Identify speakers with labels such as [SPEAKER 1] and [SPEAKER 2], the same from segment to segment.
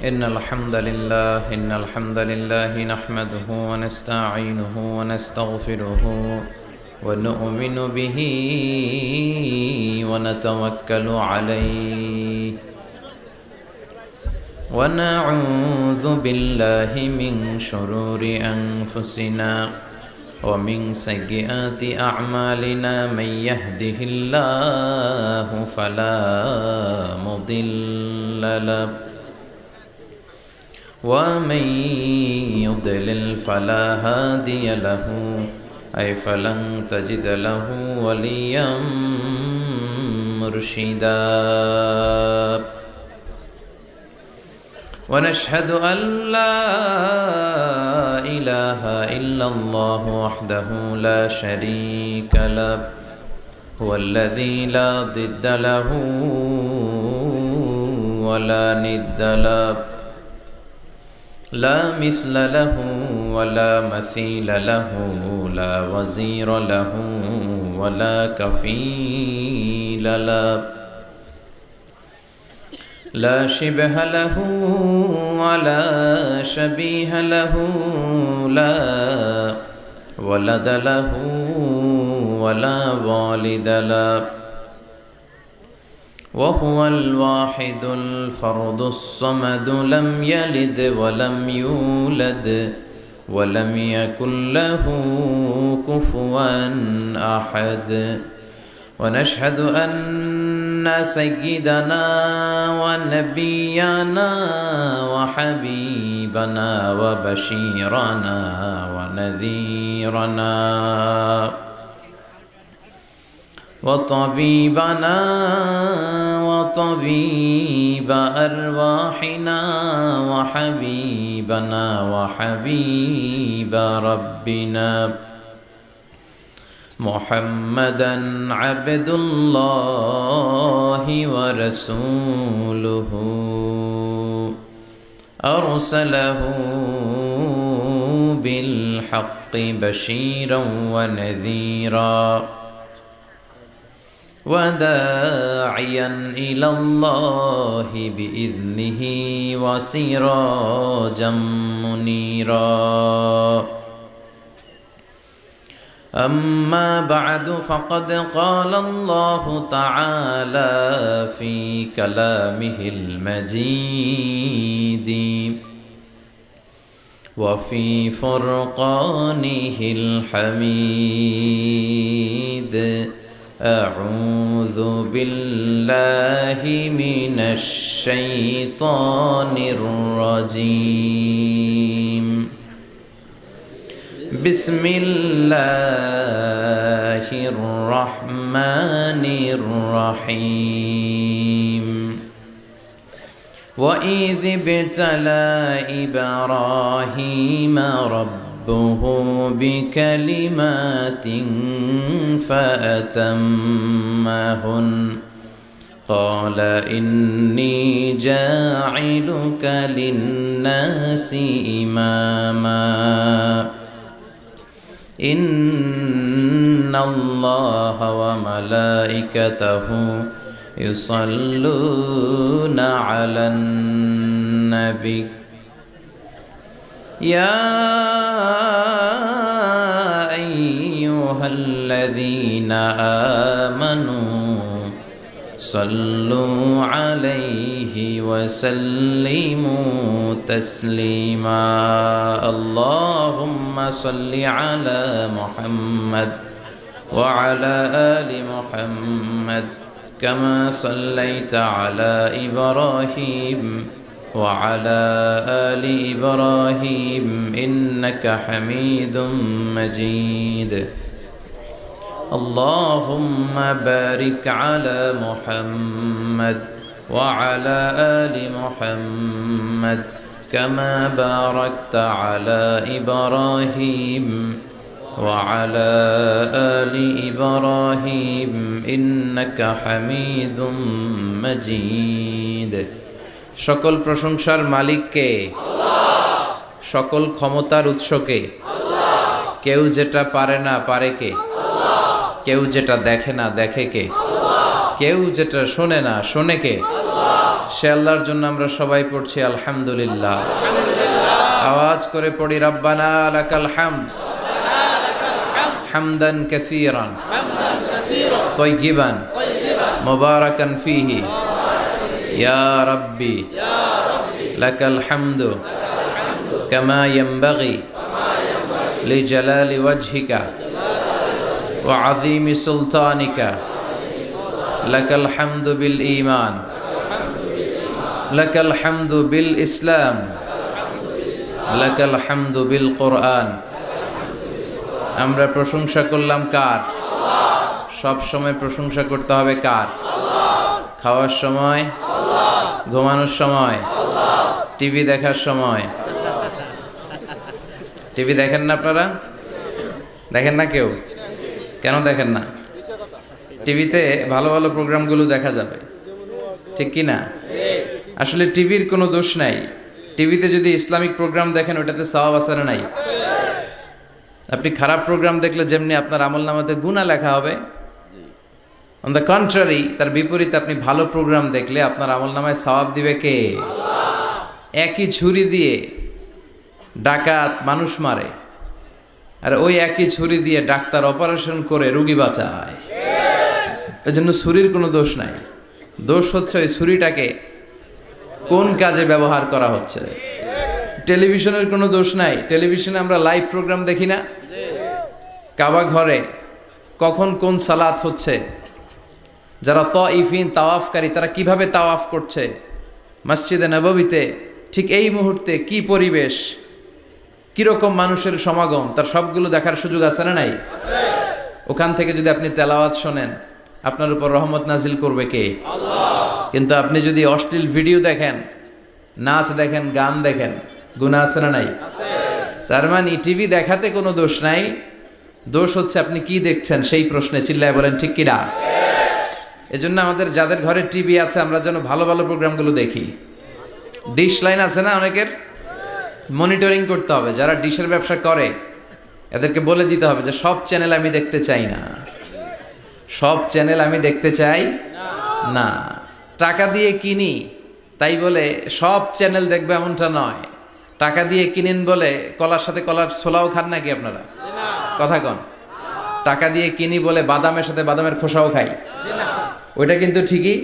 [SPEAKER 1] إن الحمد لله نحمده ونستعينه ونستغفره ونؤمن به ونتوكل عليه ونعوذ بالله من شرور أنفسنا ومن سيئات أعمالنا من يهده الله فلا مضل له ومن يضلل فلا هادي له فلن تجد له وليا مرشدا ونشهد أن لا إله إلا الله وحده لا شريك له هو الذي لا ضد له ولا ند له لا مثل له ولا مثيل له لا وزير له ولا كفيل له لا شبه له ولا شبيه له لا ولد له ولا والد له وهو الواحد الفرد الصمد لم يلد ولم يولد ولم يكن له كفوا أحد ونشهد أن سيدنا ونبينا وحبيبنا وبشيرنا ونذيرنا وطبيبنا وطبيب أرواحنا وحبيبنا وحبيب ربنا محمدا عبد الله ورسوله أرسله بالحق بشيرا ونذيرا وداعيا إلى الله بإذنه وسراجا منيرا أما بعد فقد قال الله تعالى في كلامه المجيد وفي فرقانه الحميد أعوذ بالله من الشيطان الرجيم بسم الله الرحمن الرحيم وإذ ابتلى إبراهيم ربه بكلمات فأتمهن قال إني جاعلك للناس إماما إن الله وملائكته يصلون على النبي يا أيها الذين آمنوا صلوا عليه وسلموا تسليما اللهم صل على محمد وعلى آل محمد كما صليت على إبراهيم وعلى آل إبراهيم إنك حميد مجيد اللهم بارك على محمد وعلى آل محمد كما باركت على إبراهيم وعلى آل إبراهيم إنك حميد مجيد সকল প্রশংসার মালিক কে? আল্লাহ। সকল ক্ষমতার উৎস কে? আল্লাহ। কেউ যেটা পারে না পারে কে? আল্লাহ। কেউ যেটা দেখে না দেখে কে? আল্লাহ। কেউ যেটা শোনে না শোনে কে? আল্লাহ। সে আল্লাহর জন্য আমরা সবাই পড়ছি আলহামদুলিল্লাহ। আওয়াজ করে পড়ি রব্বানা লাকাল হামদ হামদান কাসীরান তাইয়িবান মুবারাকান ফীহি ইয়া রাব্বি লাকাল হামদু কামা ইয়ানবাগি লিজালালি ওয়াজহিকা ওয়া আযীমি সুলতানিকা লাকাল হামদু বিল ঈমান লাকাল হামদু বিল ইসলাম লাকাল হামদু বিল কোরআন। আমরা প্রশংসা করলাম কার? সব সময় প্রশংসা করতে হবে কার? খাওয়ার সময়, ঘুমানোর সময়, টিভি দেখার সময়। টিভি দেখেন না আপনারা? দেখেন না কেউ? কেন দেখেন না? টিভিতে ভালো ভালো প্রোগ্রামগুলো দেখা যাবে, ঠিক কি না? আসলে টিভির কোনো দোষ নাই। টিভিতে যদি ইসলামিক প্রোগ্রাম দেখেন ওটাতে সওয়াব আছে না নাই? আপনি খারাপ প্রোগ্রাম দেখলে যেমনি আপনার আমলনামাতে গুনাহ লেখা হবে, অন দ্য কন্ট্রারি তার বিপরীতে আপনি ভালো প্রোগ্রাম দেখলে আপনার আমলনামায় সওয়াব দিবে কে? একই ছুরি দিয়ে ডাকাত মানুষ মারে, আর ওই একই ছুরি দিয়ে ডাক্তার অপারেশন করে রোগী বাঁচায়। এজন্য ছুরির কোনো দোষ নাই, দোষ হচ্ছে ওই ছুরিটাকে কোন কাজে ব্যবহার করা হচ্ছে। টেলিভিশনের কোনো দোষ নাই, টেলিভিশনে আমরা লাইভ প্রোগ্রাম দেখি না? কাবা ঘরে কখন কোন সালাত হচ্ছে, যারা তাইফিন তাওয়াফকারী তারা কিভাবে তাওয়াফ করছে, মসজিদে নববীতে ঠিক এই মুহূর্তে কি পরিবেশ, কিরকম মানুষের সমাগম, তার সবগুলো দেখার সুযোগ আছে না নাই? ওখান থেকে যদি আপনি তেলাওয়াত শোনেন আপনার উপর রহমত নাজিল করবে কে? কিন্তু আপনি যদি অশ্লীল ভিডিও দেখেন, নাচ দেখেন, গান দেখেন, গুনাহ আছে না নাই? তার মানে টিভি দেখাতে কোনো দোষ নাই, দোষ হচ্ছে আপনি কি দেখছেন সেই প্রশ্নে। চিল্লায় বলেন ঠিক কিনা? এজন্য আমাদের যাদের ঘরে টিভি আছে আমরা যেন ভালো ভালো প্রোগ্রামগুলো দেখি। ডিশ লাইন আছে না অনেকের, মনিটরিং করতে হবে। যারা ডিশের ব্যবসা করে এদেরকে বলে দিতে হবে যে সব চ্যানেল আমি দেখতে চাই না, সব চ্যানেল আমি দেখতে চাই না। টাকা দিয়ে কিনি তাই বলে সব চ্যানেল দেখবে এমনটা নয়। টাকা দিয়ে কিনেন বলে কলার সাথে কলার ছোলাও খান নাকি আপনারা? কথা কন। টাকা দিয়ে কিনি বলে বাদামের সাথে বাদামের খোসাও খাই, ওইটা কিন্তু ঠিকই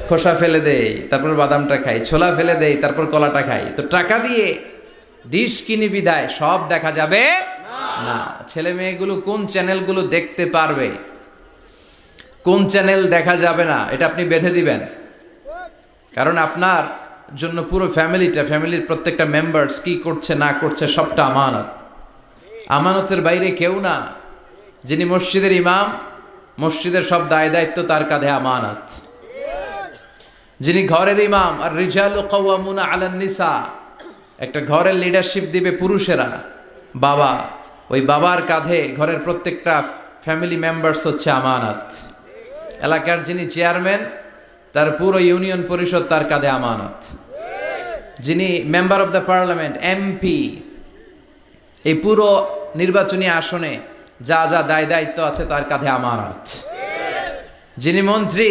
[SPEAKER 1] খোসা ফেলে দেই তারপর বাদামটা খাই, ছোলা ফেলে দেই তারপর কলাটা খাই। তো টাকা দিয়ে ডিশ কিনি বিদায় সব দেখা যাবে না। ছেলে মেয়েগুলো কোন চ্যানেলগুলো দেখতে পারবে, কোন চ্যানেল দেখা যাবে না, এটা আপনি বেঁধে দিবেন। কারণ আপনার জন্য পুরো ফ্যামিলির প্রত্যেকটা মেম্বার্স কি করছে না করছে সবটা আমানত। আমানতের বাইরে কেউ না। যিনি মসজিদের ইমাম, মসজিদের সব দায় দায়িত্ব তার কাঁধে আমানত। যিনি ঘরের ইমাম, আর রিজালু কাওয়ামুনা আলান নিসা, একটা ঘরের লিডারশিপ দিবে পুরুষেরা, বাবা, ওই বাবার কাঁধে ঘরের প্রত্যেকটা ফ্যামিলি মেম্বার্স হচ্ছে আমানত। এলাকার যিনি চেয়ারম্যান তার পুরো ইউনিয়ন পরিষদ তার কাঁধে আমানত। যিনি member of the parliament, MP, এই পুরো নির্বাচনী আসনে যা যা দায় দায়িত্ব আছে তার কাঁধে আমানত। যিনি মন্ত্রী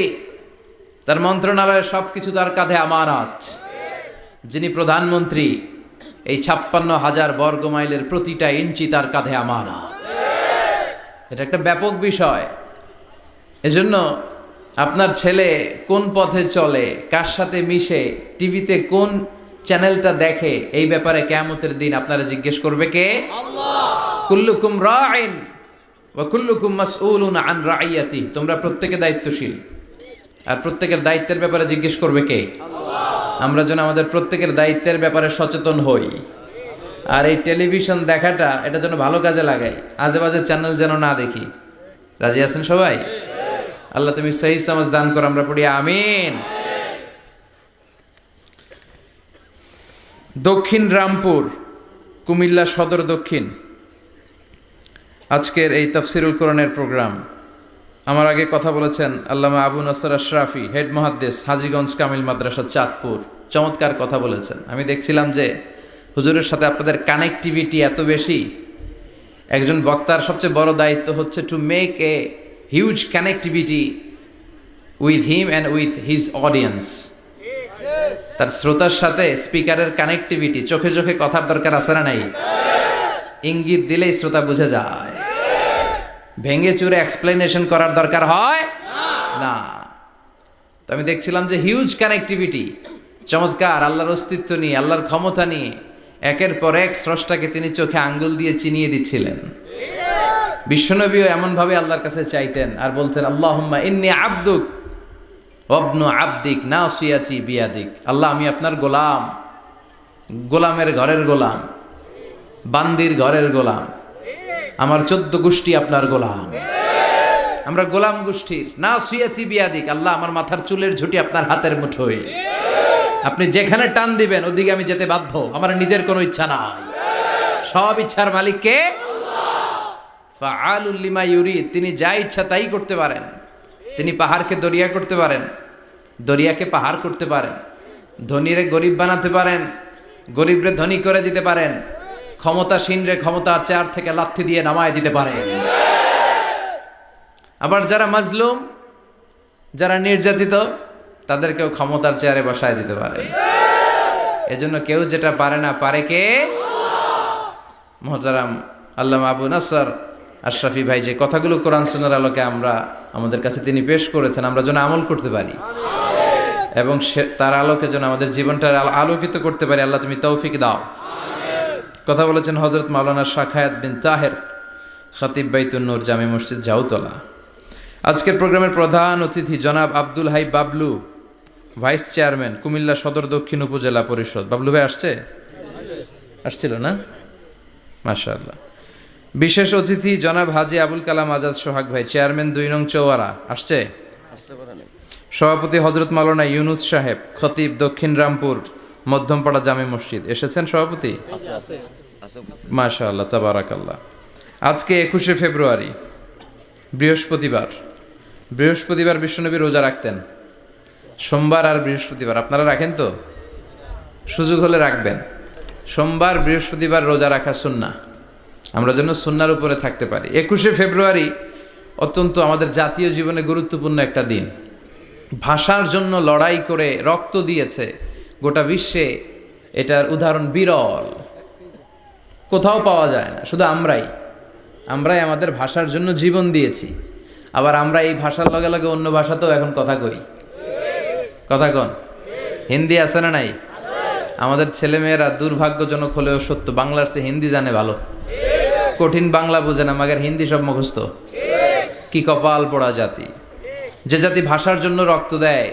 [SPEAKER 1] তার মন্ত্রণালয়ের সবকিছু তার কাঁধে আমানত। যিনি প্রধানমন্ত্রী এই 56,000 বর্গ মাইলের প্রতিটা ইঞ্চি তার কাঁধে আমানত। এটা একটা ব্যাপক বিষয়। এজন্য আপনার ছেলে কোন পথে চলে, কার সাথে মিশে, টিভিতে কোন চ্যানেলটা দেখে, এই ব্যাপারে কিয়ামতের দিন আপনারা জিজ্ঞেস করবে কে? আল্লাহ। কুল্লুকুম রাইন ওয়া কুল্লুকুম মাসউলুন আন রাইয়াতি। তোমরা প্রত্যেকে দায়িত্বশীল, আর প্রত্যেকের দায়িত্বের ব্যাপারে জিজ্ঞেস করবে কে? আল্লাহ। আমরা যেন আমাদের প্রত্যেকের দায়িত্বের ব্যাপারে সচেতন হই। আর এই টেলিভিশন দেখাটা এটা যেন ভালো কাজে লাগাই, আজে বাজে চ্যানেল যেন না দেখি। রাজি আছেন সবাই? আল্লাহ তুমি সহি সমাজ দান করো, আমরা পড়ি আমিন। দক্ষিণ রামপুর, কুমিল্লা সদর দক্ষিণ, আজকের এই তাফসিরুল কোরআনের প্রোগ্রাম। আমার আগে কথা বলেছেন আল্লামা আবু নাসর আশরাফি, হেড মুহাদ্দিস, হাজীগঞ্জ কামিল মাদ্রাসা, চাঁদপুর। চমৎকার কথা বলেছেন। আমি দেখছিলাম যে হুজুরের সাথে আপনাদের কানেক্টিভিটি এত বেশি। একজন বক্তার সবচেয়ে বড় দায়িত্ব হচ্ছে to make a huge connectivity with him and with his audience. তার শ্রোতার সাথে স্পিকারের কানেক্টিভিটি, চোখে চোখে কথার দরকার আছে না নাই? ইঙ্গিত দিলেই শ্রোতা বুঝে যায়। ভেঙে চুরে এক্সপ্লেনেশন করার দরকার হয় না। তো আমি দেখছিলাম যে হিউজ কানেক্টিভিটি, চমৎকার আল্লাহর অস্তিত্ব নিয়ে, আল্লাহর ক্ষমতা নিয়ে একের পর এক স্রষ্টাকে তিনি চোখে আঙ্গুল দিয়ে চিনিয়ে দিচ্ছিলেন। বিশ্বনবীও এমনভাবে আল্লাহর কাছে চাইতেন আর বলতেন, আল্লাহুম্মা ইন্নী আবদুক ওয়াবনু আবদিক নাসিয়াতি বিয়াদিক। আল্লাহ, আমি আপনার গোলাম, গোলামের ঘরের গোলাম, বান্দির ঘরের গোলাম, আমার 14 গোষ্ঠী আপনার গোলাম, আমরা গোলাম গোষ্ঠীর। নাসিয়াতি বিয়াদিক, আল্লাহ আমার মাথার চুলের ঝুঁটি আপনার হাতের মুঠোয়, আপনি যেখানে টান দিবেন ওদিকে আমি যেতে বাধ্য, আমার নিজের কোনো ইচ্ছা নাই, সব ইচ্ছার মালিক কে? ফাআলুল লিমা ইউরিদ, তিনি যা ইচ্ছা তাই করতে পারেন। তিনি পাহাড়কে দরিয়া করতে পারেন, দরিয়াকে পাহাড় করতে পারেন, ধনীরে গরিব বানাতে পারেন, গরিবরে ধনী করে দিতে পারেন, ক্ষমতাসীনরে ক্ষমতার চেয়ার থেকে লাথি দিয়ে নামায় দিতে পারেন। আবার যারা মাজলুম, যারা নির্যাতিত, তাদেরকেও ক্ষমতার চেয়ারে বসায় দিতে পারে। এজন্য কেউ যেটা পারে না, পারে কে? মুহতারাম আল্লামা আবু নাসর আশরাফি ভাই যে কথাগুলো কোরআন সুন্নাহর আলোকে আমাদের কাছে তিনি পেশ করেছেন, আমরা যেন আমল করতে পারি এবং তার আলোকে যেন আমাদের জীবনটা আলোকিত করতে পারি। আল্লাহ তুমি তৌফিক দাও। কথা বলেছেন হযরত মাওলানা শাখায়াত বিন তাহের, খতিব বাইতুন নূর, জামে মসজিদ, জাউতলা। আজকের প্রোগ্রামের প্রধান অতিথি জনাব আব্দুল হাই বাবলু, ভাইস চেয়ারম্যান, কুমিল্লা সদর দক্ষিণ উপজেলা পরিষদ। বাবলু ভাই আসছিল না? মাশাআল্লাহ। বিশেষ অতিথি জনাব হাজী আবুল কালাম আজাদ সোহাগ ভাই, চেয়ারম্যান 2 নং চৌয়ারা, আসছে? সভাপতি হযরত মাওলানা ইউনুস সাহেব, খতিব দক্ষিণ রামপুর মধ্যমপাড়া জামে মসজিদ, এসেছেন সভাপতি? মাশাআল্লাহ, তাবারাকাল্লাহ। আজকে 21শে ফেব্রুয়ারি, বৃহস্পতিবার বিশ্বনবী রোজা রাখতেন, সোমবার আর বৃহস্পতিবার। আপনারা রাখেন তো? সুযোগ হলে রাখবেন। সোমবার বৃহস্পতিবার রোজা রাখা সুন্নাহ, আমরা যেন সুন্নাহর উপরে থাকতে পারি। 21শে ফেব্রুয়ারি অত্যন্ত আমাদের জাতীয় জীবনে গুরুত্বপূর্ণ একটা দিন। ভাষার জন্য লড়াই করে রক্ত দিয়েছে গোটা বিশ্বে, এটার উদাহরণ বিরল, কোথাও পাওয়া যায় না। শুধু আমরাই আমাদের ভাষার জন্য জীবন দিয়েছি। আবার আমরা এই ভাষার লগে লগে অন্য ভাষাতেও এখন কথা কই। কথা কন, হিন্দি আছে না নাই? আমাদের ছেলেমেয়েরা দুর্ভাগ্যজনক হলেও সত্য, বাংলার চেয়ে হিন্দি জানে ভালো। কঠিন বাংলা বোঝে না, মাগের হিন্দি সব মুখস্থ। কি কপাল পোড়া জাতি! যে জাতি ভাষার জন্য রক্ত দেয়,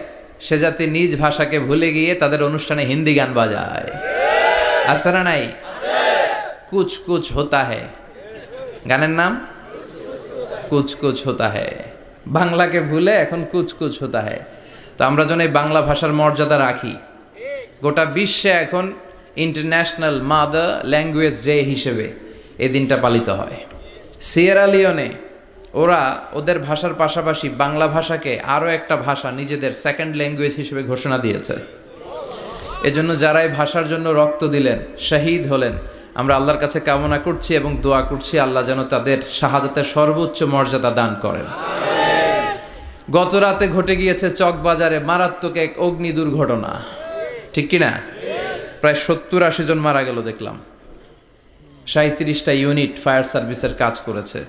[SPEAKER 1] সে জাতি নিজ ভাষাকে ভুলে গিয়ে তাদের অনুষ্ঠানে হিন্দি গান বাজায়। আছে না নাই? কুছ কুছ হোতা হ্যায়, গানের নাম কুছ কুছ হোতা হ্যায়। বাংলাকে ভুলে এখন কুছ কুছ হোতা হ্যায়। তো আমরা যেন এই বাংলা ভাষার মর্যাদা রাখি। গোটা বিশ্বে এখন ইন্টারন্যাশনাল মাদার ল্যাঙ্গুয়েজ ডে হিসেবে এই দিনটা পালিত হয়। সিয়েরা লিওনে ওরা ওদের ভাষার পাশাপাশি বাংলা ভাষাকে আরও একটা ভাষা নিজেদের সেকেন্ড ল্যাঙ্গুয়েজ হিসেবে ঘোষণা দিয়েছে। এজন্য যারা এই ভাষার জন্য রক্ত দিলেন, শহীদ হলেন, আমরা আল্লাহর কাছে কামনা করছি এবং দোয়া করছি আল্লাহ যেন তাদের শাহাদাতের সর্বোচ্চ মর্যাদা দান করেন। গত রাতে ঘটে গিয়েছে চকবাজারে মারাত্মক এক অগ্নি দুর্ঘটনা, ঠিক কিনা? প্রায় 70-80 জন মারা গেল দেখলাম। 37টা ইউনিট ফায়ার সার্ভিসের কাজ করেছে।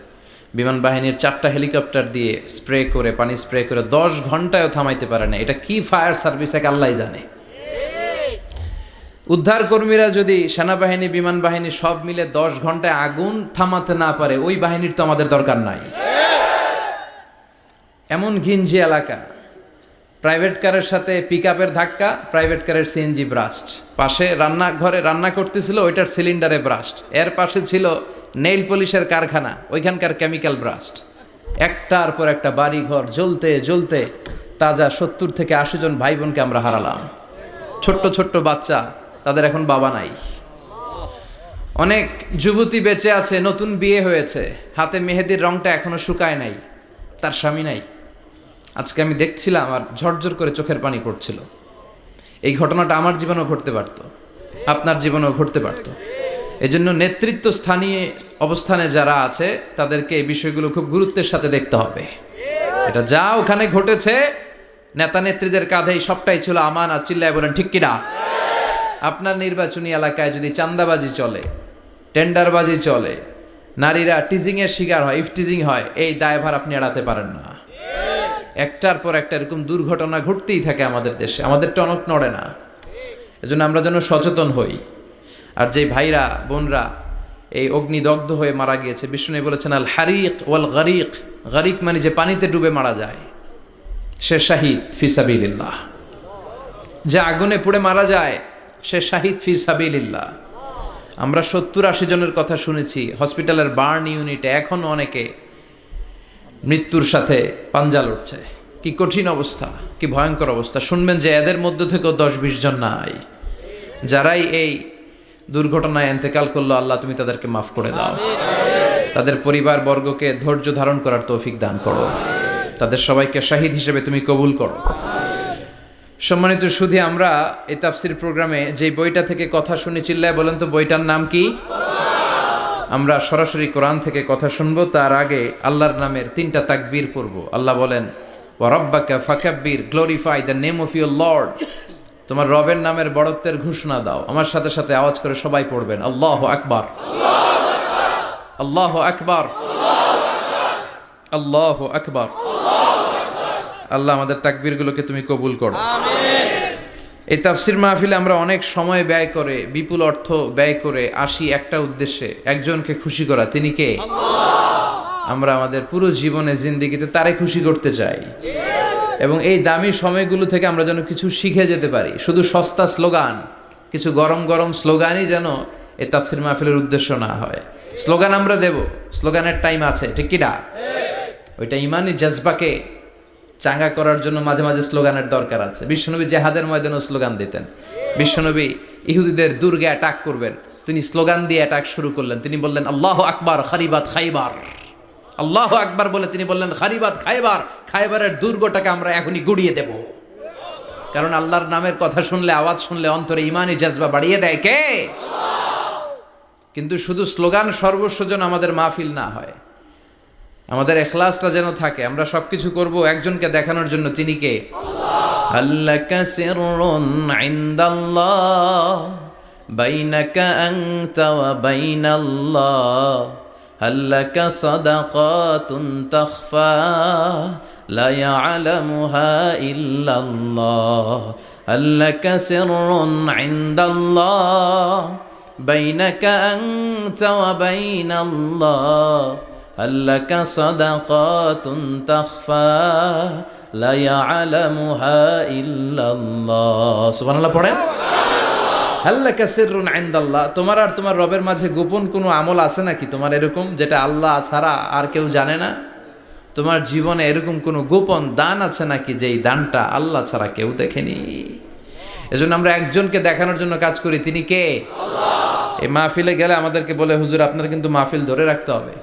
[SPEAKER 1] বিমান বাহিনীর 4টা হেলিকপ্টার দিয়ে পানি স্প্রে করে 10 ঘন্টায়ও থামাইতে পারে না। এটা কি ফায়ার সার্ভিস এক আল্লাহই জানে। উদ্ধার কর্মীরা যদি সেনাবাহিনী, বিমান বাহিনী সব মিলে 10 ঘন্টায় আগুন থামাতে না পারে, ওই বাহিনীর তো আমাদের দরকার নাই। এমন ঘিঞ্জি এলাকা, প্রাইভেট কারের সাথে পিকআপের ধাক্কা, প্রাইভেট কারের সিএনজি ব্রাস্ট, পাশে রান্নাঘরে রান্না করতেছিল ওইটার সিলিন্ডারে ব্রাস্ট, এর পাশে ছিল নেইল পলিশের কারখানা, ওইখানকার কেমিক্যাল ব্রাস্ট। একটার পর একটা বাড়ি ঘর জ্বলতে জ্বলতে তাজা 70 থেকে 80 জন ভাই বোনকে আমরা হারালাম। ছোট্ট ছোট্ট বাচ্চা, তাদের এখন বাবা নাই। অনেক যুবতী বেঁচে আছে, নতুন বিয়ে হয়েছে, হাতে মেহেদির রংটা এখনো শুকায় নাই, তার স্বামী নাই। আজকে আমি দেখছিলাম আর ঝরঝর করে চোখের পানি পড়ছিল। এই ঘটনাটা আমার জীবনেও ঘটতে পারত, আপনার জীবনেও ঘটতে পারত। এজন্য নেতৃত্ব স্থানীয় অবস্থানে যারা আছে তাদেরকে এই বিষয়গুলো খুব গুরুত্বের সাথে দেখতে হবে। এটা যা ওখানে ঘটেছে নেতা নেত্রীদের কাঁধেই সবটাই ছিল আমানত, চিল্লায় বলেন ঠিক কিনা? আপনার নির্বাচনী এলাকায় যদি চাঁদাবাজি চলে, টেন্ডারবাজি চলে, নারীরা টিজিংয়ের শিকার হয়, ইফটিজিং হয়, এই দায়ভার আপনি এড়াতে পারেন না। একটার পর একটা এরকম দুর্ঘটনা ঘটতেই থাকে আমাদের দেশে, আমাদের টনক নড়ে না। এজন্য আমরা যেন সচেতন হই। আর যে ভাইরা বোনরা এই অগ্নিদগ্ধ হয়ে মারা গিয়েছে, বিষ্ণু বলেছেন আল হারিক ওয়াল গারিক, গারিক মানে যে পানিতে ডুবে মারা যায়, সে শাহিদ ফি সাবিলিল্লাহ। যে আগুনে পুড়ে মারা যায় সে শাহিদ ফি সাবিলিল্লাহ। আমরা 70-80 জনের কথা শুনেছি হসপিটালের বার্ন ইউনিটে, এখনো অনেকে মৃত্যুর সাথে পাঞ্জা লড়ছে। কি কঠিন অবস্থা, কি ভয়ঙ্কর অবস্থা। শুনবেন যে এদের মধ্য থেকেও 10-20 জন নাই, যারাই এই দুর্ঘটনায় ইন্তেকাল করলো, আল্লাহ তুমি তাদেরকে মাফ করে দাও, তাদের পরিবার বর্গকে ধৈর্য ধারণ করার তৌফিক দান করো, তাদের সবাইকে শাহিদ হিসেবে তুমি কবুল করো। সম্মানিত সুধী, আমরা এই তাফসির প্রোগ্রামে যে বইটা থেকে কথা শুনি, চিল্লায় বলেন তো বইটার নাম কি? আমরা সরাসরি কোরআন থেকে কথা শুনবো। তার আগে আল্লাহর নামের 3টা তাকবীর পড়ব। আল্লাহ বলেন ওয়া রাব্বাকা ফাকাব্বির, glorify the name of your Lord. তোমার রবের নামের বড়ত্বের ঘোষণা দাও। আমার সাথে সাথে আওয়াজ করে সবাই পড়বেন আল্লাহু আকবার, আল্লাহু আকবার, আল্লাহু আকবার। আল্লাহ আমাদের তাকবীরগুলোকে তুমি কবুল করো, আমিন। এই তাফসির মাহফিলে আমরা অনেক সময় ব্যয় করে, বিপুল অর্থ ব্যয় করে আসি একটা উদ্দেশ্যে, একজনকে খুশি করা। তিনি কে? আল্লাহ। আমরা আমাদের পুরো জীবনে জিন্দেগিতে তারে খুশি করতে চাই, এবং এই দামি সময়গুলো থেকে আমরা যেন কিছু শিখে যেতে পারি। শুধু সস্তা স্লোগান, কিছু গরম গরম স্লোগানই যেন এই তাফসির মাহফিলের উদ্দেশ্য না হয়। স্লোগান আমরা দেব, স্লোগানের টাইম আছে, ঠিক কি না? ওইটা ইমানি জজবাকে চাঙ্গা করার জন্য মাঝে মাঝে স্লোগানের দরকার আছে। বিশ্বনবী জেহাদের ময়দানেও স্লোগান দিতেন। বিশ্বনবী ইহুদিদের দুর্গে অ্যাটাক করবেন, তিনি স্লোগান দিয়ে অ্যাটাক শুরু করলেন। তিনি বললেন আল্লাহু আকবার খারিবাত খাইবার, আল্লাহু আকবার বলে তিনি বললেন খারিবাত খাইবার, খাইবারের দুর্গটাকে আমরা এখনই গুড়িয়ে দেব। কারণ আল্লাহর নামের কথা শুনলে, আওয়াজ শুনলে অন্তরে ইমানি জজবা বাড়িয়ে দেয় কে? আল্লাহ। কিন্তু শুধু স্লোগান সর্বস্ব যেন আমাদের মাহফিল না হয়, আমাদের ইখলাসটা যেন থাকে। আমরা সবকিছু করব একজনকে দেখানোর জন্য, তিনি কে? আল্লাহ। আল্লাকা সিররুন ইনদাল্লাহ বাইনাকা আনতা ওয়া বাইনাল্লাহ, আল্লাকা সাদাকাতুন তাখফা লা ইয়ালামুহা ইল্লাল্লাহ, আল্লাকা সিররুন ইনদাল্লাহ বাইনাকা আনতা ওয়া বাইনাল্লাহ, আল্লাকা সাদাকাতুন তাখফা লা ইয়ালামুহা ইল্লাল্লাহ। সুবহানাল্লাহ পড়েন। আল্লাকা সিররুন ইনদাল্লাহ, তোমার আর তোমার রবের মাঝে গোপন কোনো আমল আছে নাকি তোমার এরকম, যেটা আল্লাহ ছাড়া আর কেউ জানে না? তোমার জীবনে এরকম কোনো গোপন দান আছে নাকি, যেই দানটা আল্লাহ ছাড়া কেউ দেখেনি? এজন্য আমরা একজনকে দেখানোর জন্য কাজ করি, তিনি কে? আল্লাহ। এই মাহফিলে গেলে আমাদেরকে বলে হুজুর আপনার কিন্তু মাহফিল ধরে রাখতে হবে।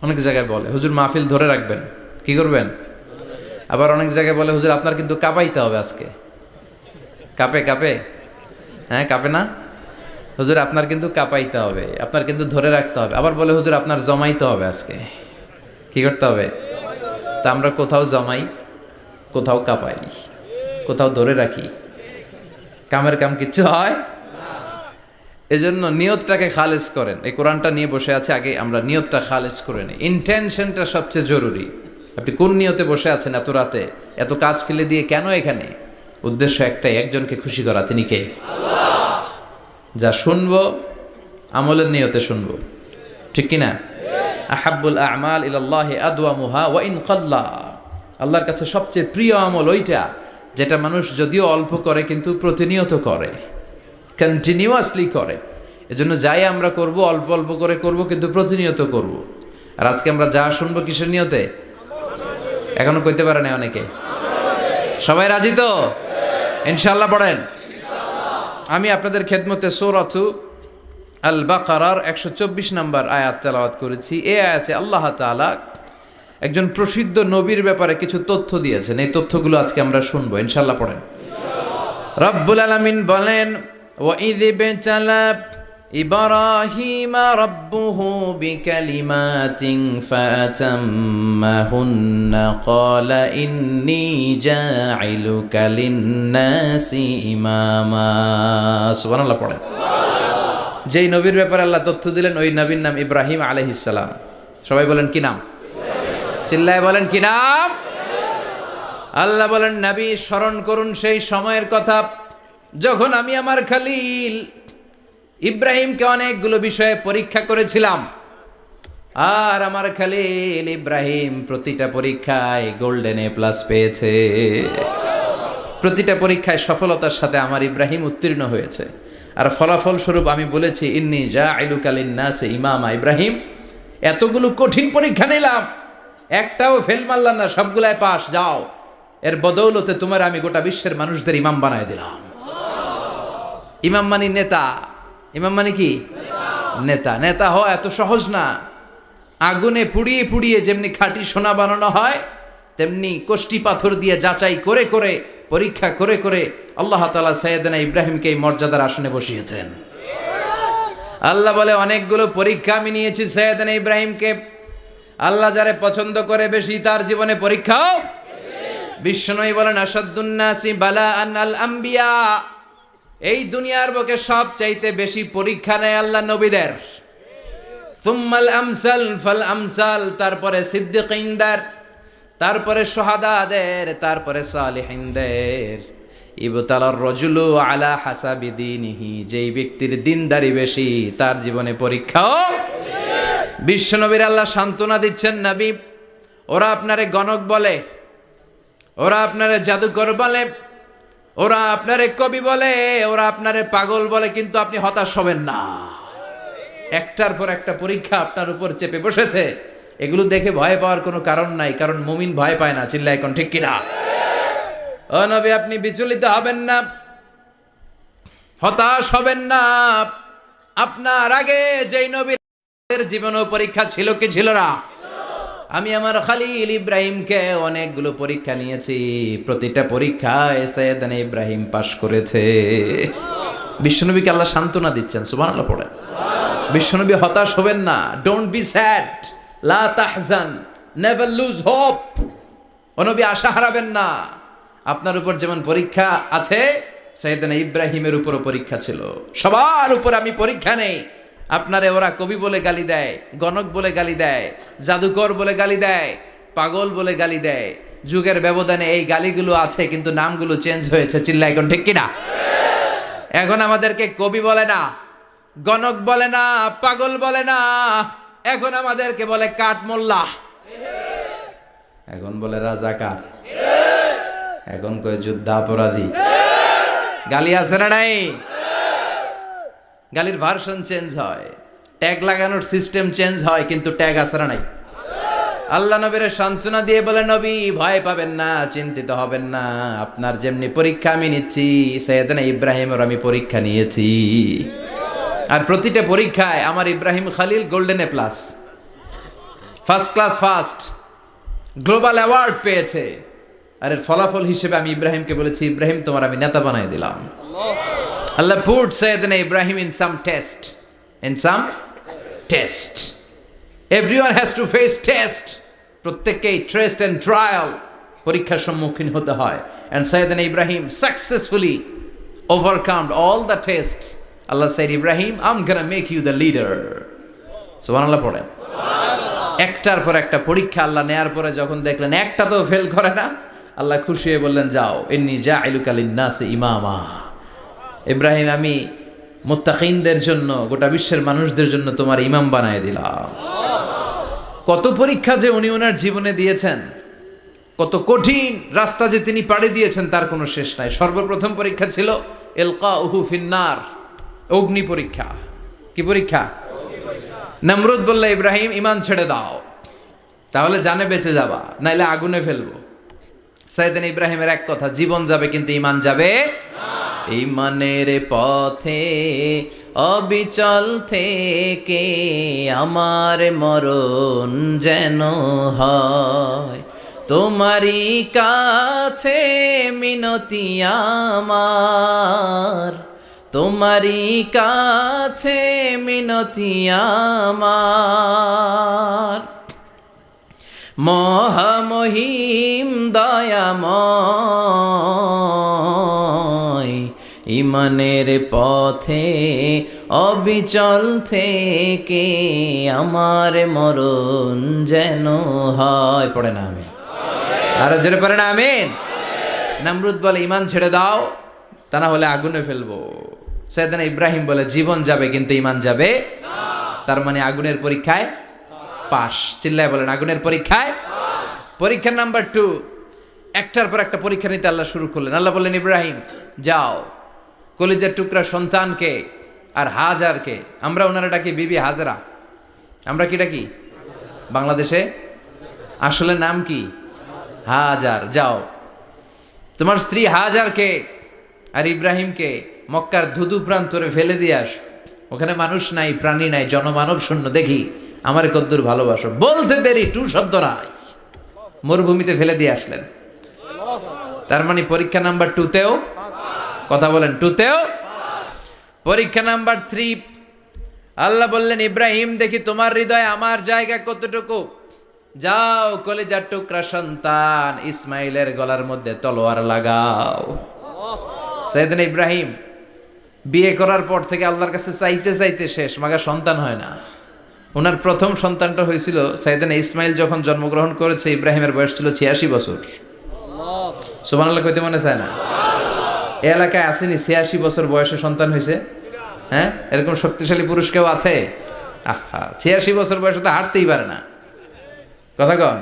[SPEAKER 1] অনেক জায়গায় বলে হুজুর মাহফিল ধরে রাখবেন, কি করবেন? আবার অনেক জায়গায় বলে হুজুর আপনার কিন্তু কাঁপাইতে হবে আজকে। কাঁপে কাঁপে, হ্যাঁ কাঁপে না? হুজুর আপনার কিন্তু কাঁপাইতে হবে, আপনার কিন্তু ধরে রাখতে হবে। আবার বলে হুজুর আপনার জমাইতে হবে আজকে। কি করতে হবে? তা আমরা কোথাও জমাই, কোথাও কাঁপাই, কোথাও ধরে রাখি, কামের কাম কিচ্ছু হয়। এজন্য নিয়তটাকে খালেজ করেন। এই কোরআনটা নিয়ে বসে আছে, আগে আমরা নিয়তটা খালেজ করে নিই। ইন্টেনশনটা সবচেয়ে জরুরি। আপনি কোন নিয়তে বসে আছেন এত রাতে, এত কাজ ফেলে দিয়ে কেন এখানে? উদ্দেশ্য একটাই, একজনকে খুশি করা। তিনি কে? আল্লাহ। যা শুনবো আমলের নিয়তে শুনবো, ঠিক কিনা? আহাব্বুল আমাল ইলাল্লাহি আদওয়ামুহা ওয়া ইন কাল্লা। আল্লাহর কাছে সবচেয়ে প্রিয় আমল ওইটা যেটা মানুষ যদিও অল্প করে কিন্তু প্রতিনিয়ত করে, কন্টিনিউয়াসলি করে। এজন্য যাই আমরা করব অল্প অল্প করে করব, কিন্তু প্রতিনিয়ত করব। আর আজকে আমরা যা শুনবো কিসের নিয়তে? এখনো কইতে পারে না অনেকে। সবাই রাজি তো? ইনশাআল্লাহ পড়েন। আমি আপনাদের খেদমতে সূরাতু আল বাকারার 124 নম্বর আয়াত তেলাওয়াত করেছি। এই আয়াতে আল্লাহ তাআলা একজন প্রসিদ্ধ নবীর ব্যাপারে কিছু তথ্য দিয়েছেন। এই তথ্যগুলো আজকে আমরা শুনবো, ইনশাআল্লাহ পড়েন। রব্বুল আলামিন বলেন ওয়াইয ইবতালা ইব্রাহিমা রাব্বুহু বিকালিমাতিন ফাতাম্মাহুন্না ক্বালা ইন্নী জাইলুকা লিন-নাসি ইমামা। সুবহানাল্লাহ পড়েন। যেই নবীর ব্যাপারে আল্লাহ তথ্য দিলেন ওই নবীর নাম ইব্রাহিম আলাইহিস সালাম। সবাই বলেন কি নাম? চিল্লায় বলেন কি নাম? আল্লাহ বলেন নবী স্মরণ করুন সেই সময়ের কথা যখন আমি আমার খলিল ইব্রাহিমকে অনেকগুলো বিষয়ে পরীক্ষা করেছিলাম, আর আমার খলিল ইব্রাহিম প্রতিটা পরীক্ষায় গোল্ডেন এ প্লাস পেয়েছে। প্রতিটা পরীক্ষায় সফলতার সাথে আমার ইব্রাহিম উত্তীর্ণ হয়েছে। আর ফলাফল স্বরূপ আমি বলেছি ইন্নী জাইলুকা লিন-নাসি ইমামা। ইব্রাহিম এতগুলো কঠিন পরীক্ষা নিলাম, একটাও ফেল মারলাম না, সবগুলাই পাস। যাও, এর বদৌলতে তোমার আমি গোটা বিশ্বের মানুষদের ইমাম বানায় দিলাম। ইমাম মানে নেতা। ইমাম মানে কি? নেতা। নেতা হওয়া এত সহজ না। আগুনে পুড়িয়ে পুড়িয়ে যেমনি খাঁটি সোনা বানানো হয়, তেমনি কষ্টি পাথর দিয়ে যাচাই করে করে পরীক্ষা করে করে আল্লাহ তাআলা সাইয়েদনা ইব্রাহিমকে এই মর্যাদার আসনে বসিয়েছেন। আল্লাহ বলে অনেকগুলো পরীক্ষা আমি নিয়েছি সাইয়েদনা ইব্রাহিমকে। আল্লাহ যারে পছন্দ করে বেশি তার জীবনে পরীক্ষাও। বিশ্বনবী বলেন আসাদ্দুন নাসি বালাআন আল আম্বিয়া। এই দুনিয়ার বুকে সব চাইতে বেশি পরীক্ষা নেয় আল্লাহ নবীদের। সুম্মাল আমসাল ফাল আমসাল, তারপরে সিদ্দিকিনদের, তারপরে শুহাদাদের, তারপরে সালিহিনদের। ইবতালার রাজুলু আলা হাসাবি দীনিহি, যেই ব্যক্তির দিনদারি বেশি তার জীবনে পরীক্ষাও। বিশ্বনবীর আল্লাহ সান্ত্বনা দিচ্ছেন, নবী ওরা আপনারে গণক বলে, ওরা আপনারে জাদুকর বলে, ওরা আপনারে কবি বলে, ওরা আপনারে পাগল বলে, কিন্তু আপনি হতাশ হবেন না। একটার পর একটা পরীক্ষা আপনার উপর চেপে বসেছে। এগুলো দেখে ভয় পাওয়ার কোনো কারণ নাই, কারণ মুমিন ভয় পায় না। চিল্লায় এখন ঠিক কিনা? ও নবী আপনি বিচলিত হবেন না, হতাশ হবেন না। আপনার আগে যেই নবীর জীবনেও পরীক্ষা ছিল কি ছিল না? আমি আমার খলিল ইব্রাহিমকে অনেকগুলো পরীক্ষা নিয়েছি, প্রতিটা পরীক্ষায় সাইয়েদনা ইব্রাহিম পাশ করেছে। বিশ্বনবীকে আল্লাহ সান্ত্বনা দিচ্ছেন। সুবহানাল্লাহ পড়েন। বিশ্বনবী হতাশ হবেন না। ডোন্ট বি স্যাড, লা তাহজান, নেভার লুজ হোপ। ও নবী আশা হারাবেন না। আপনার উপর যেমন পরীক্ষা আছে, সাইয়েদনা ইব্রাহিমের উপরও পরীক্ষা ছিল। সবার উপর আমি পরীক্ষা নেই। আপনারে ওরা কবি বলে গালি দেয়, গণক বলে গালি দেয়, জাদুকর বলে গালি দেয়, পাগল বলে গালি দেয়। যুগের ব্যবধানে এই গালিগুলো আছে, কিন্তু নামগুলো চেঞ্জ হয়েছে। চিল্লা এখন ঠিক কিনা? এখন আমাদেরকে কবি বলে না, গণক বলে না, পাগল বলে না, এখন আমাদেরকে বলে কাঠমোল্লা, এখন বলে রাজাকার, এখন কয় যুদ্ধাপরাধী। গালি আছে না নাই? গালির ভার্সন চেঞ্জ হয়, ট্যাগ লাগানোর সিস্টেম চেঞ্জ হয়, কিন্তু ট্যাগ আছে না নাই? আল্লাহ নবীর সান্ত্বনা দিয়ে বলে নবী ভয় পাবেন না, চিন্তিত হবেন না। আপনার যেমনি পরীক্ষা আমি নিচ্ছি, সাইয়েদনা ইব্রাহিমের আমি পরীক্ষা নিয়েছি। আর প্রতিটা পরীক্ষায় আমার Ibrahim Khalil golden A plus, first class first, global award পেয়েছে। আর এর ফলাফল হিসেবে আমি ইব্রাহিমকে বলেছি, ইব্রাহিম তোমার আমি নেতা বানাই দিলাম। Allah put Sayyidina Ibrahim in some test. In some test. Everyone has to face test. প্রত্যেককেই টেস্ট এন্ড ট্রায়াল, পরীক্ষার সম্মুখীন হতে হয়। And Sayyidina Ibrahim successfully overcome all the tests. Allah said, Ibrahim, I'm gonna make you the leader. সুবহানাল্লাহ পড়েন। একটার পর একটা পরীক্ষা আল্লাহ নেয়ার পরে যখন দেখলেন একটা তো ফেল করে না, আল্লাহ খুশি হয়ে বললেন, যাও, ইন্নী জাইলুকা লিন-নাসি ইমামা। ইব্রাহিম আমি মুত্তাকিনদের জন্য, গোটা বিশ্বের মানুষদের জন্য তোমার ইমাম বানায় দিলাম। কত পরীক্ষা যে উনি ওনার জীবনে দিয়েছেন, কত কঠিন রাস্তা যে তিনি পাড়ি দিয়েছেন তার কোনো শেষ নাই। সর্বপ্রথম পরীক্ষা ছিল ইলকাউহু ফিন্নার, অগ্নি পরীক্ষা। কি পরীক্ষা? নমরুদ বলল, ইব্রাহিম ঈমান ছেড়ে দাও, তাহলে জানে বেঁচে যাবা, নাইলে আগুনে ফেলবো। সাইয়েদনা ইব্রাহিমের এক কথা, জীবন যাবে কিন্তু ঈমান যাবে না। ঈমানের পথে অবিচল থেকে আমার মরণ যেন হয়, তোমারই কাছে মিনতি আমার, তোমারই কাছে মিনতি আমার, মহামহিম দয়াময়, ইমানের পথে অবিচল থেকে আমার মরণ যেন হয়। পড়ে না আমিন? আরো জোরে পড়ে না আমিন? নমরুদ বলে ইমান ছেড়ে দাও, তা না হলে আগুনে ফেলবো। সাইয়েদনা ইব্রাহিম বলে জীবন যাবে কিন্তু ইমান যাবে না। তার মানে আগুনের পরীক্ষায় পাস। চিল্লায় বলেন আগুনের পরীক্ষায়। পরীক্ষা নাম্বার 2, একটার পর একটা পরীক্ষা নিতে আল্লাহ শুরু করলেন। আল্লাহ বললেন ইব্রাহিম যাও, কলিজার টুকরা সন্তানকে আর হাজারকে, আমরা ওনারা ডাকি বিবি হাজরা, আমরা কি ডাকি বাংলাদেশে? আসলে নাম কি? হাজার। যাও তোমার স্ত্রী হাজারকে আর ইব্রাহিমকে মক্কার ধুধু প্রান্তরে ফেলে দিয়ে আস, ওখানে মানুষ নাই, প্রাণী নাই, জনমানব শূন্য, দেখি আমার কদ্দুর ভালোবাসো। বলতে দেরি, টু শব্দ নাই, মরুভূমিতে ফেলে দিয়ে আসলেন। তার মানে পরীক্ষা নাম্বার 2তেও, কথা বলেন 2তেও। পরীক্ষা নাম্বার 3, আল্লাহ বললেন ইব্রাহিম দেখি তোমার হৃদয়ে আমার জায়গা কতটুকু, যাও কলিজার টুকরা সন্তান ইসমাইলের গলার মধ্যে তলোয়ার লাগাও। সাইয়েদনা ইব্রাহিম বিয়ে করার পর থেকে আল্লাহর কাছে চাইতে চাইতে শেষ, মাগার সন্তান হয় না। ওনার প্রথম সন্তানটা হয়েছিল সাইয়েদনা ইসমাইল যখন জন্মগ্রহণ করেছে, ইব্রাহিমের বয়স ছিল 86 বছর। সুবহানাল্লাহ কইতে মনে চায় না? এই এলাকায় আসেনি 86 বছর বয়সে সন্তান হয়েছে? হ্যাঁ, এরকম শক্তিশালী পুরুষ কেউ আছে? আহা, 86 বছর বয়সে তো হাঁটতেই পারে না। কথা কন।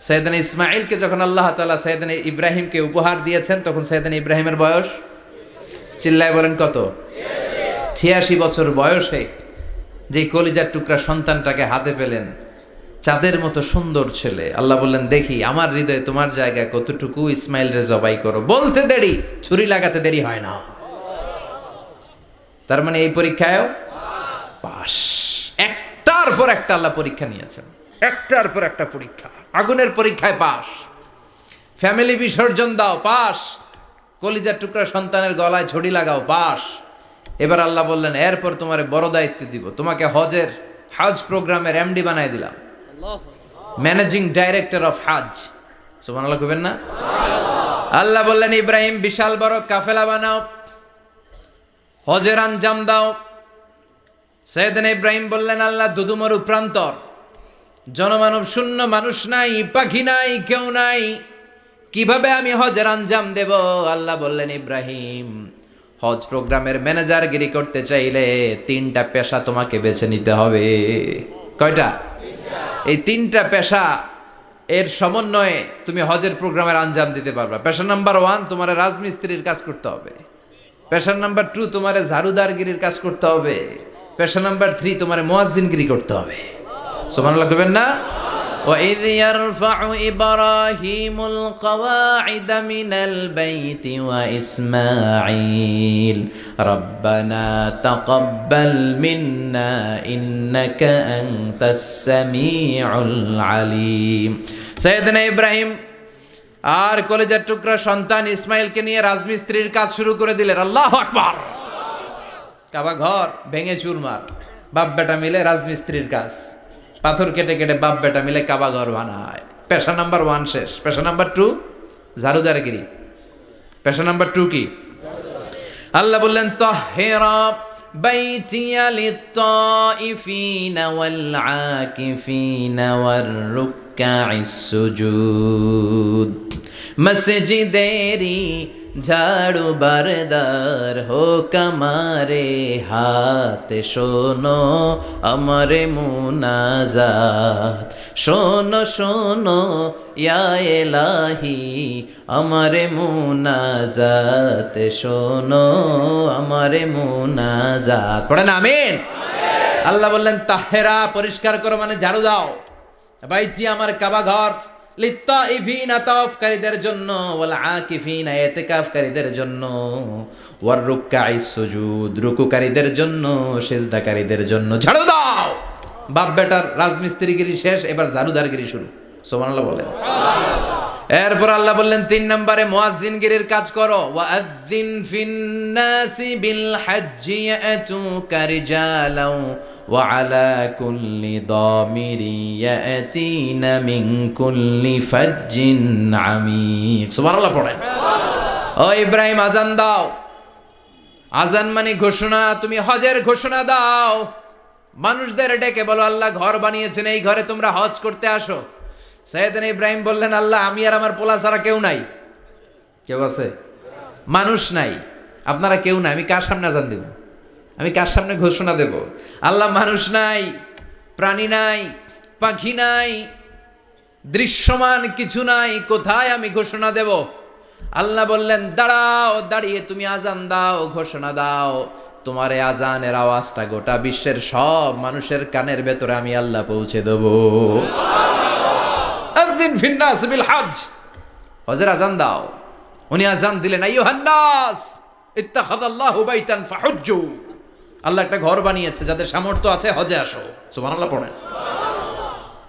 [SPEAKER 1] সাইয়েদনা ইসমাইলকে যখন আল্লাহ তাআলা সাইয়েদনা ইব্রাহিমকে উপহার দিয়েছেন, তখন সাইয়েদনা ইব্রাহিমের বয়স, চিল্লায় বলেন কত? 86 বছর বয়সে যে কলিজার টুকরা সন্তানটাকে হাতে পেলেন, চাঁদের মতো সুন্দর ছেলে। আল্লাহ বললেন দেখি আমার হৃদয়ে তোমার জায়গায় কতটুকু, ইসমাইল রে জবাই করো। বলতে দেরি, ছুরি লাগাতে দেরি হয় না। তার মানে এই পরীক্ষায়ও পাস। একটার পর একটা আল্লাহ পরীক্ষা নিয়েছেন, একটার পর একটা পরীক্ষা। আগুনের পরীক্ষায় পাস, ফ্যামিলি বিসর্জন দাও পাস, কলিজার টুকরা সন্তানের গলায় ছড়ি লাগাও পাস। এবার আল্লাহ বললেন এরপর তোমারে বড় দায়িত্ব দিব, তোমাকে হজ প্রোগ্রামের এমডি বানাই দিলাম, ম্যানেজিং ডাইরেক্টর অফ হজ। সুবহানাল্লাহ কইবেন না? আল্লাহ বললেন ইব্রাহিম বিশাল বড় কাফেলা বানাও, হজের আঞ্জাম দাও। সাইয়েদনা ইব্রাহিম বললেন আল্লাহ দুদুমরু প্রান্তর, জনমানব শূন্য, মানুষ নাই, পাখি নাই, কেউ নাই, কিভাবে আমি হজের আঞ্জাম দেব? আল্লাহ বললেন ইব্রাহিম হজ প্রোগ্রামের ম্যানেজারগিরি করতে চাইলে 3টা পেশা তোমাকে বেছে নিতে হবে। কয়টা? এই 3টা পেশা এর সমন্বয়ে তুমি হজের প্রোগ্রামের আঞ্জাম দিতে পারবা। পেশা নাম্বার 1 তোমার রাজমিস্ত্রির কাজ করতে হবে। পেশা নাম্বার 2 তোমার ঝাড়ুদারগিরির কাজ করতে হবে। পেশা নাম্বার 3 তোমার মুয়াজ্জিনগিরি করতে হবে। সুবহানাল্লাহ কইবেন না? وَإِذْ يَرْفَعُ إِبْرَاهِيمُ الْقَوَاعِدَ مِنَ الْبَيْتِ وَإِسْمَاعِيلُ رَبَّنَا تَقَبَّلْ مِنَّا إِنَّكَ أَنْتَ السَّمِيعُ الْعَلِيمُ। সাইয়েদনা ইব্রাহিম আর কলেজের টুকরা সন্তান ইসমাইলকে নিয়ে রাজমিস্ত্রির কাজ শুরু করে দিলেন। আল্লাহু আকবার। কাবা ঘর ভেঙে চুরমার, বাপ বেটা মিলে রাজমিস্ত্রির কাজ, পাথর কেটে কেটে বাপ বেটা মিলে কাবা ঘর বানায়। পেশা নাম্বার 1 শেষ। পেশা নাম্বার 2 ঝাড়ুদারগিরি। পেশা নাম্বার 2 কি? আল্লাহ বললেন তাহহিরা বাইতিয়া লিত-তাইফিনা ওয়াল আকিফিনা ওয়ার রুকআইস সুজুদ। মসজিদেরি ঝাড়ু বারদার হোক আমারে হাত, শোনো আমারে মুনাজাত, শোনো শোনো ইয়া এলাহি আমারে মুনাজাত, শোনো আমারে মুনাজাত। পড়েন আমিন। আল্লাহ বললেন তাহেরা পরিষ্কার করো, মানে ঝাড়ু দাও। বাইতি আমার কাবা ঘর, লিত্তাইফিনা তাওয়াফকারীদের জন্য, ওয়াল আকিফিনা ইতিকাফকারীদের জন্য, ওয়ার রুকআইস সুজুদ রুকুকারীদের জন্য, সিজদাকারীদের জন্য। ঝাড়ু দাও। বাপ বেটার রাজমিস্ত্রিগিরি শেষ, এবার ঝাড়ুদারগিরি শুরু। সুবহানাল্লাহ বলেন। এরপর আল্লাহ বললেন 3 নম্বরে মুয়াজ্জিনগিরির কাজ করো, ওয়াআযযিন ফিন-নাসি বিল হাজ্জি ইয়াতুকা রিজালাও ওয়া আলা কুল্লি দামিরি ইয়াতিনা মিন কুল্লি ফাজ্জিন আমিক। সুবহানাল্লাহ পড়েন। ও ইব্রাহিম আজান দাও। আজান মানে ঘোষণা, তুমি হজের ঘোষণা দাও। মানুষদের ডেকে বলো আল্লাহ ঘর বানিয়েছেন, এই ঘরে তোমরা হজ করতে আসো। সাইয়েদনা ইব্রাহিম বললেন আল্লাহ আমি আর আমার পোলা ছাড়া কেউ নাই। কেউ আছে? মানুষ নাই, আপনারা কেউ নাই, আমি কার সামনে আজান দেব? আমি কার সামনে ঘোষণা দেব? আল্লাহ মানুষ নাই, প্রাণী নাই, পাখি নাই, দৃশ্যমান কিছু নাই, কোথায় আমি ঘোষণা দেব? আল্লাহ বললেন দাঁড়াও, দাঁড়িয়ে তুমি আজান দাও, ঘোষণা দাও। তোমার এই আজানের আওয়াজটা গোটা বিশ্বের সব মানুষের কানের ভেতরে আমি আল্লাহ পৌঁছে দেব। আযিন ফিন-নাস বিল হজ, হজের আজান দাও। উনি আজান দিলেন আইয়ুহান নাস ইত্তাখাযাল্লাহু বাইতান ফাহুজ্জু, আল্লাহ একটা ঘর বানিয়েছে, যাদের সামর্থ্য আছে হজে আসো। সুবহানাল্লাহ পড়েন।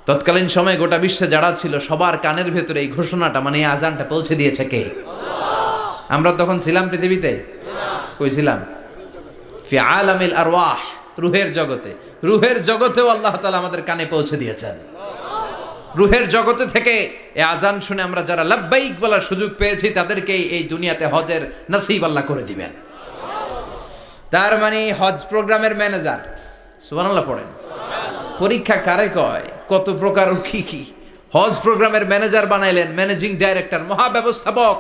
[SPEAKER 1] তৎকালীন সময়ে গোটা বিশ্বে যারা ছিল সবার কানের ভেতরে এই ঘোষণাটা মানে এই আজানটা পৌঁছে দিয়েছে কে? আমরা তখন ছিলাম পৃথিবীতে? কই ছিলাম? ফি আলামিল আরওয়াহ, রূহের জগতে। রূহের জগতেও আল্লাহ তাআলা আমাদের কানে পৌঁছে দিয়েছেন। রূহের জগতে থেকে এই আজান শুনে আমরা যারা লাব্বাইক বলার সুযোগ পেয়েছি তাদেরকে এই দুনিয়াতে হজের নসিব আল্লাহ করে দিবেন। তার মানে হজ প্রোগ্রামের ম্যানেজার। সুবহানাল্লাহ পড়েন। পরীক্ষা কারে কয়? কত প্রকার কি কি। হজ প্রোগ্রামের ম্যানেজার বানাইলেন, ম্যানেজিং ডাইরেক্টর, মহাব্যবস্থাপক।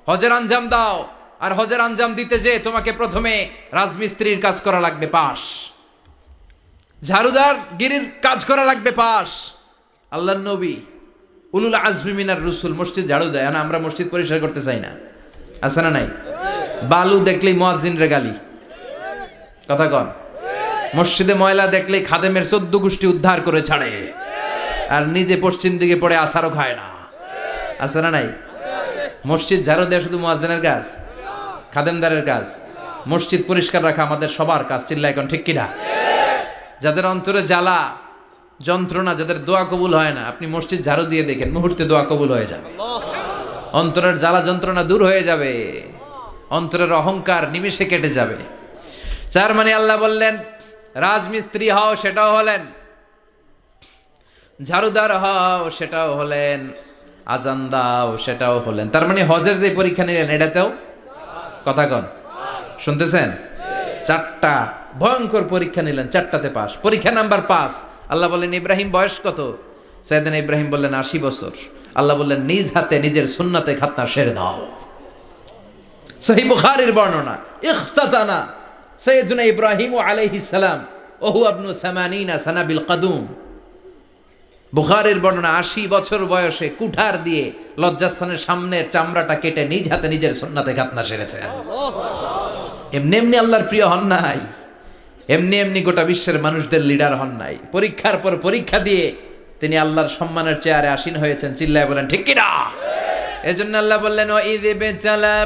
[SPEAKER 1] হজের আঞ্জাম দাও, আর হজের আঞ্জাম দিতে যে তোমাকে প্রথমে রাজমিস্ত্রির কাজ করা লাগবে পাস, ঝাড়ুদার গিরির কাজ করা লাগবে পাস। আল্লাহর নবী উলুল আজমি মিনার রসুল মসজিদ ঝাড়ু দেয় না, আমরা মসজিদ পরিষ্কার করতে চাই না, আছে না নাই? বালু দেখলেই মুয়াজ্জিনরে গালি, কথা কন। মসজিদে ময়লা দেখলেই খাদেমের 14 গোষ্ঠী উদ্ধার করে ছাড়ে, আর নিজে পশ্চিম দিকে পড়ে আসারও খায় না, আছে না নাই? মসজিদ ঝাড়ু দেওয়া শুধু মুয়াজ্জিনের কাজ? খাদেমদারের কাজ? মসজিদ পরিষ্কার রাখা আমাদের সবার কাজ। চিল্লা এখন ঠিক কিনা? যাদের অন্তরে জ্বালা যন্ত্রণা, যাদের দোয়া কবুল হয় না, আপনি মসজিদ ঝাড়ু দিয়ে দেখেন মুহূর্তে দোয়া কবুল হয়ে যাবে। অন্তরের জ্বালা যন্ত্রণা দূর হয়ে যাবে, অন্তরের অহংকার নিমেষে কেটে যাবে। তার মানে আল্লাহ বললেন রাজমিস্ত্রি হও, সেটাও হলেন, ঝাড়ুদার হও, সেটাও হলেন, আজান দাও, সেটাও হলেন। তার মানে হজের যে পরীক্ষা নিলেন এটাতেও, কথা কন, শুনতেছেন? 4টা ভয়ঙ্কর পরীক্ষা নিলেন, 4টাতে পাস। পরীক্ষা নাম্বার 5। আল্লাহ বললেন ইব্রাহিম বয়স কত? সাইয়েদনা ইব্রাহিম বললেন 80 বছর। আল্লাহ বললেন নিজ হাতে নিজের সুন্নাতে খাতনা সেরে দাও। সহিহ বুখারীর বর্ণনা, ইখতাতানা সাইয়েদনা ইব্রাহিম আলাইহিস সালাম ওহু ইবনু 80 সানা বিল কদুম। বুখারীর বর্ণনা 80 বছর বয়সে কুঠার দিয়ে লজ্জাস্থানের সামনের চামড়াটা কেটে নিজ হাতে নিজের সুন্নাতে খাতনা সেরেছেন। এমনি এমনি আল্লাহর প্রিয় হন নাই, এমনি এমনি গোটা বিশ্বের মানুষদের লিডার হন নাই। পরীক্ষার পর পরীক্ষা দিয়ে তিনি আল্লাহর সম্মানের চেয়ারে আসীন হয়েছেন। চিল্লায় বলেন ঠিক কিনা? এজন্য আল্লাহ বললেন ওয়াইয ইবতালা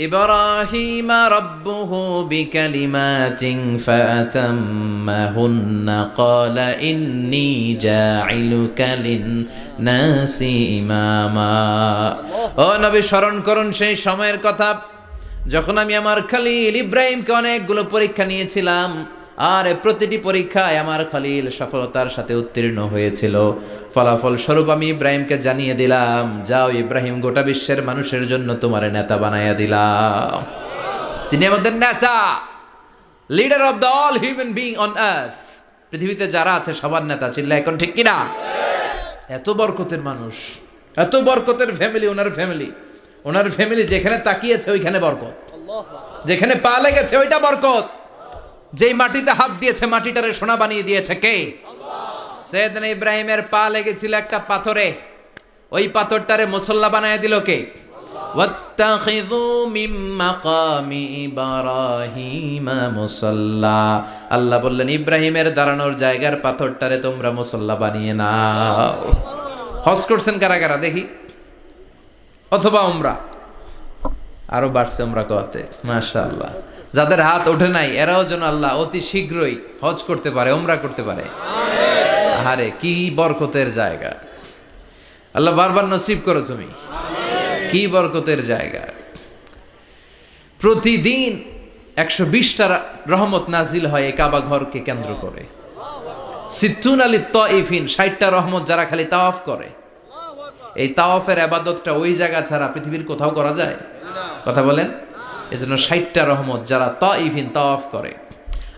[SPEAKER 1] ইব্রাহিমা রাব্বুহু বিকালিমাতিন ফাআতাম্মাহুন্না ক্বালা ইন্নী জাঈলুকা লিন-নাসি ইমামা। ও নবী স্মরণ করুন সেই সময়ের কথা যখন আমি আমার খলিল ইব্রাহিমকে অনেকগুলো পরীক্ষা নিয়েছিলাম, আর প্রতিটি পরীক্ষায় আমার খলিল সফলতার সাথে উত্তীর্ণ হয়েছিল। ফলাফল স্বরূপ আমি ইব্রাহিমকে জানিয়ে দিলাম, যাও ইব্রাহিম, গোটা বিশ্বের মানুষের জন্য তোমার নেতা বানাইয়া দিলাম। তিনি আমাদের নেতা, leader of the all human being on earth. পৃথিবীতে যারা আছে সবার নেতা। চিল্লা এখন ঠিক কিনা? এত বরকতের মানুষ, এত বরকতের ফ্যামিলি, ওনার ফ্যামিলি, ওনার ফ্যামিলি যেখানে তাকিয়েছে ওইখানে বরকত, যেখানে পা লেগেছে ওইটা বরকত। যেই মাটিতে হাত দিয়েছে মাটিটারে সোনা বানিয়ে দিয়েছে কে? সাইয়েদনা ইব্রাহিমের পা লেগেছিল একটা পাথরে, ওই পাথরটারে মুসল্লা বানায় দিল কে? ওয়াত্তাখিযু মিন মাকামি ইব্রাহিমা মুসাল্লা। আল্লাহ বললেন ইব্রাহিমের দাঁড়ানোর জায়গার পাথরটারে তোমরা মুসল্লা বানিয়ে নাও। হজ করছেন কারা কারা দেখি? অথবা উমরা? আরো বাড়ছে উমরা করতে, মাশাআল্লাহ। যাদের হাত ওঠে নাই এরাও যেন আল্লাহ অতি শীঘ্রই হজ করতে পারে, উমরা করতে পারে। আরে কি বরকতের জায়গা! আল্লাহ বারবার নসিব করো তুমি। কি বরকতের জায়গা। প্রতিদিন 120টা রহমত নাজিল হয় এই কাবা ঘরকে কেন্দ্র করে। সিত্তুন আলী তাইফিন, 60টা রহমত যারা খালি তাওয়াফ করে। এই তাওয়াফের ইবাদতটা ওই জায়গা ছাড়া পৃথিবীর কোথাও করা যায়? কথা বলেন। এজন্য 60টা রহমত যারা তাইফিন তাওয়াফ করে।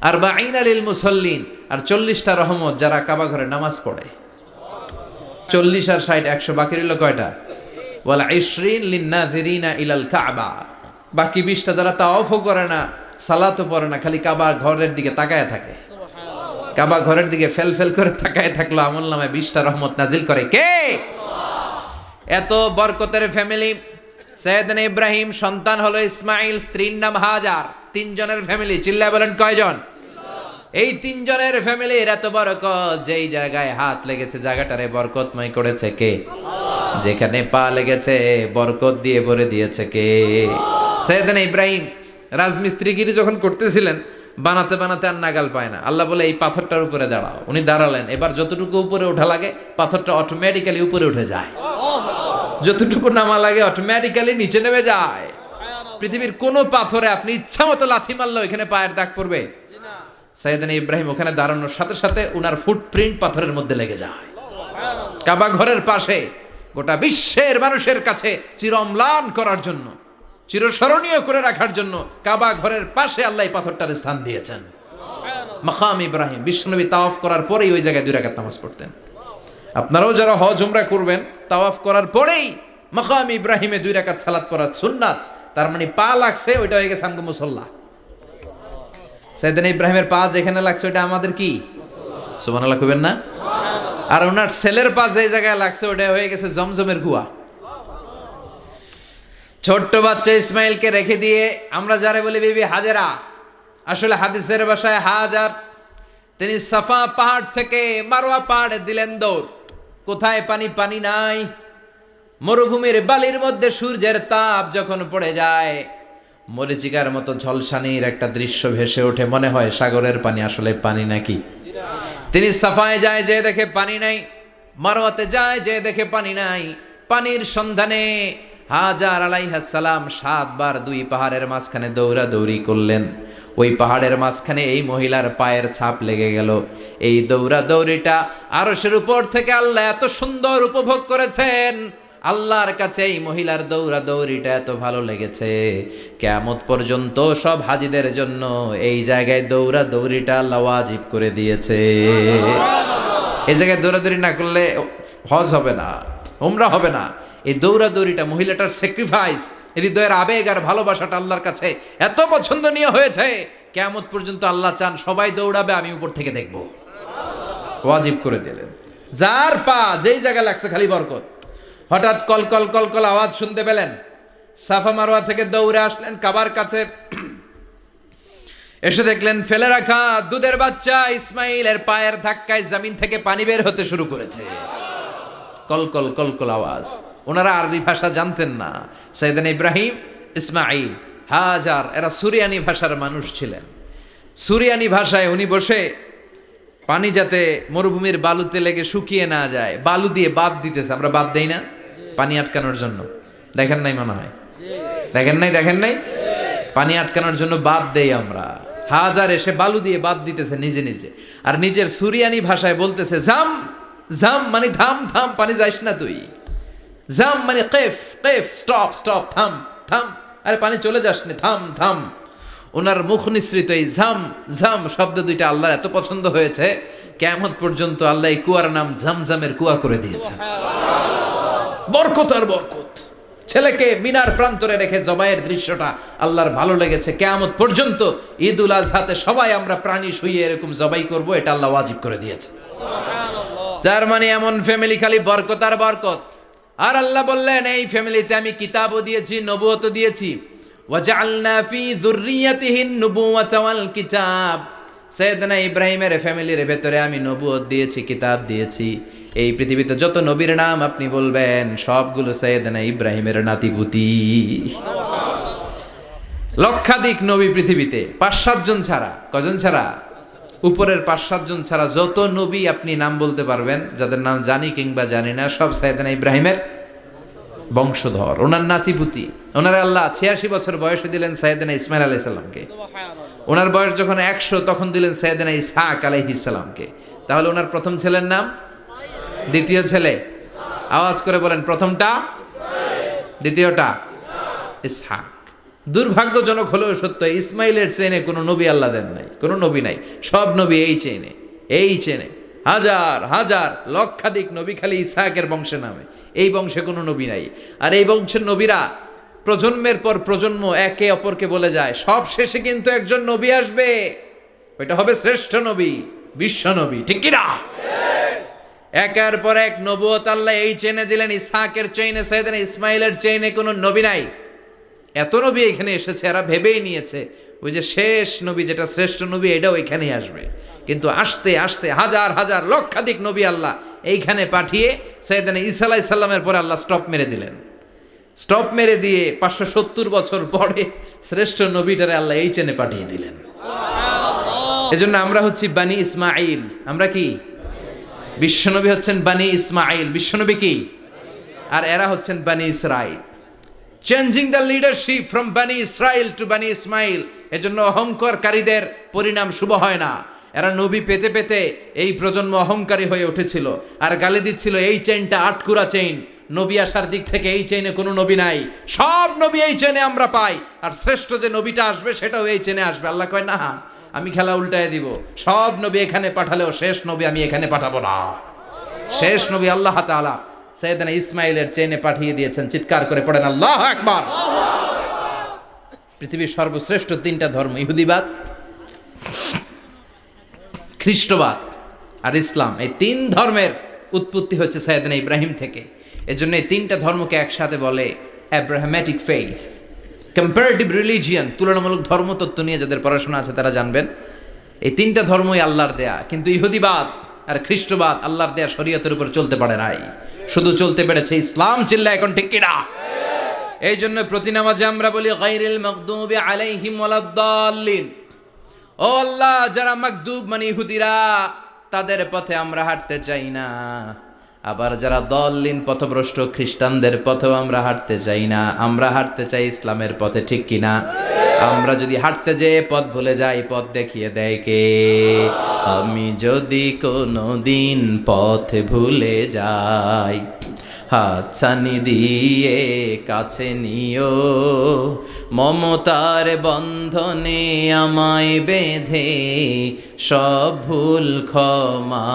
[SPEAKER 1] আর বাঈনা লিল মুসাল্লিন, আর 40টা রহমত যারা কাবা ঘরে নামাজ পড়ে। 40 আর 60 100, বাকি রইল কয়টা? ওয়াল 20 লিন-নাযিরিনা ইলাল কাবা। বাকি 20টা যারা তাওয়াফও করে না, সালাতও পড়ে না, খালি কাবা ঘরের দিকে তাকায় থাকে। কাবা ঘরের দিকে ফেল ফেল করে তাকায় থাকলো, আমলনামায় 20টা রহমত নাজিল করে কে? এত বরকতের ফ্যামিলি। সাইয়েদনা ইব্রাহিম সন্তান হলো ইসমাইল, স্ত্রীর নাম হাজার। 3 জনের ফ্যামিলি, চিল্লায় বলেন কয়জন? এই 3 জনের ফ্যামিলির এত বরকত, যেই জায়গায় হাত লেগেছে জায়গাটারে বরকতময় করেছে কে? যেখানে পা লেগেছে বরকত দিয়ে ভরে দিয়েছে কে? সাইয়েদনা ইব্রাহিম রাজমিস্ত্রিগিরি যখন করতেছিলেন, বানাতে বানাতে আর নাগাল পায় না। আল্লাহ বলে এই পাথরটার উপরে দাঁড়াও। উনি দাঁড়ালেন। এবার যতটুকু উপরে ওঠা লাগে পাথরটা অটোমেটিক্যালি উপরে উঠে যায়, যতটুকু নামা লাগে অটোমেটিক্যালি নিচে নেমে যায়। পৃথিবীর কোন পাথরে আপনি ইচ্ছা মতো লাথি মারলেও এখানে পায়ের দাগ পড়বে? সাইয়েদনা ইব্রাহিম ওখানে দাঁড়ানোর সাথে সাথে উনার ফুটপ্রিন্ট পাথরের মধ্যে লেগে যায়। কাবা ঘরের পাশে গোটা বিশ্বের মানুষের কাছে চিরম্লান করার জন্য, চিরস্মরণীয় করে রাখার জন্য কাবা ঘরের পাশে আল্লাহ পাথরটার স্থান দিয়েছেন। মাকাম ইব্রাহিম। বিশ্বনবী তাওয়াফ করার পরেই ওই জায়গায় 2 রাকাত নামাজ পড়তেন। আপনারাও যারা হজ উমরা করবেন, তাওয়াফ করার পরেই মাকাম ইব্রাহিমে 2 রাকাত সালাত পড়া সুন্নাত। তার মানে পা লাগছে, ওইটা হয়ে গেছে আমগো মুসাল্লা। সাইয়েদনা ইব্রাহিমের পা যেখানে লাগছে ওইটা আমাদের কি? সুবহানাল্লাহ কইবেন না? আর ওনার ছেলের পা যে জায়গায় লাগছে ওটা হয়ে গেছে জমজমের কুয়া। ছোট্ট বাচ্চা ইসমাইলকে রেখে দিয়ে আমরা যারা বলি বিবি হাজেরা, আসলে হাদিসের ভাষায় হাজার, তিনি সাফা পাহাড় থেকে মারওয়া পাহাড়ে দিলেন দৌড়। কোথায় পানি? পানি নাই। মরুভূমির বালির মধ্যে সূর্যের তাপ যখন পড়ে যায়, মরিচিকার মতো ঝলসানির একটা দৃশ্য ভেসে ওঠে, মনে হয় সাগরের পানি, আসলে পানি নাকি? তিনি সাফায় যায়, যে দেখে পানি নাই। মারওয়াতে যায়, যে দেখে পানি নাই। পানির সন্ধানে হাজার আলাইহিস সালাম 7 বার 2 পাহাড়ের মাঝখানে দৌড়াদৌড়ি করলেন। ওই পাহাড়ের মাঝখানে এই মহিলার পায়ের ছাপ লেগে গেল। এই দৌড়াদৌড়িটা আরশের উপর থেকে আল্লাহ এত সুন্দর উপভোগ করেছেন। আল্লাহর কাছে এই মহিলার দৌড়াদৌড়িটা এত ভালো লেগেছে, কিয়ামত পর্যন্ত সব হাজীদের জন্য এই জায়গায় দৌড়াদৌড়িটা আল্লাহ ওয়াজিব করে দিয়েছে। এই জায়গায় দৌড়াদৌড়ি না করলে হজ হবে না, উমরা হবে না। এই দৌড়াদৌড়িটা, মহিলাটার স্যাক্রিফাইস, হৃদয়ের আবেগ আর ভালোবাসাটা আল্লাহর কাছে এত পছন্দনীয় হয়েছে, কিয়ামত পর্যন্ত আল্লাহ চান সবাই দৌড়াবে, আমি উপর থেকে দেখব। ওয়াজিব করে দিলেন। যার পা যেই জায়গায় লাগছে খালি বরকত। হঠাৎ কলকল কলকল আওয়াজ শুনতে পেলেন। সাফা মারওয়া থেকে দৌড়ে আসলেন কাবার কাছে। এসে দেখলেন ফেলে রাখা দুধের বাচ্চা ইসমাইলের পায়ের ধাক্কায় জমিন থেকে পানি বের হতে শুরু করেছে। কলকল কলকল আওয়াজ। ওনারা আরবি ভাষা জানতেন না। সাইয়েদনা ইব্রাহিম, ইসমাইল, হাজার এরা সুরিয়ানি ভাষার মানুষ ছিলেন। সুরিয়ানি ভাষায় উনি বসে পানি যাতে মরুভূমির বালুতে লেগে শুকিয়ে না যায়, বালু দিয়ে বাঁধ দিতেছে। আমরা বাঁধ দেই না পানি আটকানোর জন্য? দেখেন নাই মনে হয়? দেখেন নাই? পানি আটকানোর জন্য বাঁধ দেই আমরা। হাজার এসে বালু দিয়ে বাঁধ দিতেছে নিজে নিজে, আর নিজের সুরিয়ানি ভাষায় বলতেছে জাম জাম, মানে থাম থাম, পানি যাইস না তুই। জাম মানে কেফ কেফ, স্টপ স্টপ, থাম থাম, আরে পানি চলে যাস না, থাম থাম। ওনার মুখ নিঃসৃত এই ঝাম ঝাম শব্দ দুইটা আল্লাহর এত পছন্দ হয়েছে, কিয়ামত পর্যন্ত আল্লাহ এই কুয়ার নাম ঝমঝমের কুয়া করে দিয়েছেন। বরকত আর বরকত। ছেলেকে মিনার প্রান্তরে রেখে জবাইয়ের দৃশ্যটা আল্লাহর ভালো লেগেছে। কিয়ামত পর্যন্ত ঈদুল আজহাতে সবাই আমরা প্রাণী শুইয়ে এরকম জবাই করব, এটা আল্লাহ ওয়াজিব করে দিয়েছে। যার মানে এমন ফ্যামিলি খালি বরকত আর বরকত। আর আল্লাহ বললেন এই ফ্যামিলিতে আমি কিতাবও দিয়েছি, নবুয়তও দিয়েছি। ওয়াজআলনা ফি যুররিয়াতিহিন নুবুওয়াতা ওয়াল কিতাব। সাইয়েদনা ইব্রাহিমের ফ্যামিলির ভেতরে আমি নবুয়ত দিয়েছি, কিতাব দিয়েছি। এই পৃথিবীতে যত নবীর নাম আপনি বলবেন সবগুলো সাইয়েদনা ইব্রাহিমের নাতিপুতি। লক্ষাধিক নবী পৃথিবীতে, 5-7 জন ছাড়া। কজন ছাড়া? উপরের 5-7 জন ছাড়া যত নবী আপনি নাম বলতে পারবেন, যাদের নাম জানি কিংবা জানি না, সব সাইয়েদনা ইব্রাহিমের বংশধর, ওনার নাতিপুতি। ওনার আল্লাহ 86 বছর বয়সে দিলেন সাইয়েদনা ইসমাইল আলাইহিস সালামকে। ওনার বয়স যখন 100 তখন দিলেন সাইয়েদনা ইসহাক আলাইহিস সালামকে। তাহলে ওনার প্রথম ছেলের নাম, দ্বিতীয় ছেলে আওয়াজ করে বলেন, প্রথমটা দ্বিতীয়টা ইসহাক। দুর্ভাগ্যজনক হলেও সত্য, ইসমাইলের চেনে কোনো নবী আল্লাহ দেন নাই, কোনো নবী নাই। সব নবী এই চেনে হাজার হাজার লক্ষাধিক নবী খালি ইসহাকের বংশে নামে, এই বংশে কোনো নবী নাই। আর এই বংশের নবীরা প্রজন্মের পর প্রজন্ম একে অপরকে বলে যায়, সব শেষে কিন্তু একজন নবী আসবে, ওইটা হবে শ্রেষ্ঠ নবী, বিশ্ব নবী, ঠিক কিনা? একের পর এক নবুয়ত আল্লাহ এই চেনে দিলেন। ইসহাকের চেইনে, সাইয়েদনা ইসমাইলের চেইনে কোনো নবী নাই। এত নবী এখানে এসেছে, এরা ভেবেই নিয়েছে ওই যে শেষ নবী যেটা শ্রেষ্ঠ নবী এটাও এখানেই আসবে। কিন্তু আস্তে আস্তে হাজার হাজার লক্ষাধিক নবী আল্লাহ এইখানে পাঠিয়ে সাইয়েদনা ঈসা আলাইহিস সালামের পরে আল্লাহ স্টপ মেরে দিলেন। স্টপ মেরে দিয়ে 570 বছর পরে শ্রেষ্ঠ নবীটারে আল্লাহ এই চেনে পাঠিয়ে দিলেন। এজন্য আমরা হচ্ছি বানি ইসমাইল। আমরা কি? বিশ্বনবী হচ্ছেন বানি ইসমাইল, বিশ্বনবী কি? আর এরা হচ্ছেন বানি Israil. Changing the leadership from বানি ইসরাইল টু বানি ইসমাইল। এজন্য অহংকারকারীদের পরিণাম শুভ হয় না। এরা নবী পেতে পেতে এই প্রজন্ম অহংকারী হয়ে উঠেছিল আর গালি দিচ্ছিল এই চেইনটা আটকুরা চেইন, নবী আসার দিক থেকে এই চেইনে কোনো নবী নাই, সব নবী এই চেইনে আমরা পাই, আর শ্রেষ্ঠ যে নবীটা আসবে সেটাও এই চেইনে আসবে। আল্লাহ কয় না, আমি খেলা উল্টায় দিব, সব নবী এখানে পাঠালেও শেষ নবী আমি এখানে পাঠাবো না। শেষ নবী আল্লাহ তাআলা সাইয়েদনা ইসমাইলের চেইনে পাঠিয়ে দিয়েছেন। চিৎকার করে পড়েন আল্লাহু আকবার। পৃথিবীর সর্বশ্রেষ্ঠ 3টা ধর্ম, ইহুদিবাদ, খ্রিস্টবাদ আর ইসলাম, এই 3 ধর্মের উৎপত্তি হচ্ছে সাইয়েদনা ইব্রাহিম থেকে। এজন্য এই 3টা ধর্মকে একসাথে বলে অ্যাব্রাহামেটিক ফেইথ, কম্পারেটিভ রিলিজিয়ান। তুলনামূলক ধর্মতত্ত্ব নিয়ে যাদের পড়াশোনা আছে তারা জানবেন এই 3টা ধর্মই আল্লাহর দেয়া। কিন্তু ইহুদিবাদ আর খ্রিস্টবাদ আল্লাহর দেয়া শরীয়তের উপর চলতে পারে নাই, শুধু চলতে পেরেছে ইসলাম। চিল্লা এখন ঠিক কিনা? এই জন্য প্রতি নামাজে আমরা বলি গায়রিল মাগদুবি আলাইহিম ওয়ালাদ-দাল্লিন। ও আল্লাহ, যারা মাগদুব মানে ইহুদিরা, তাদের পথে আমরা হাঁটতে চাই না। আবার যারা দল্লিন পথভ্রষ্ট খ্রিস্টানদের পথেও আমরা হাঁটতে চাই না, আমরা হাঁটতে চাই ইসলামের পথে, ঠিক কিনা? আমরা যদি হাঁটতে যেয়ে পথ ভুলে যাই, পথ দেখিয়ে দেয় কে? আমি যদি কোনো দিন পথ ভুলে যাই, হাতছানি দিয়ে কাছে নিও, মমতার বন্ধনে আমায় বেঁধে সব ভুল ক্ষমা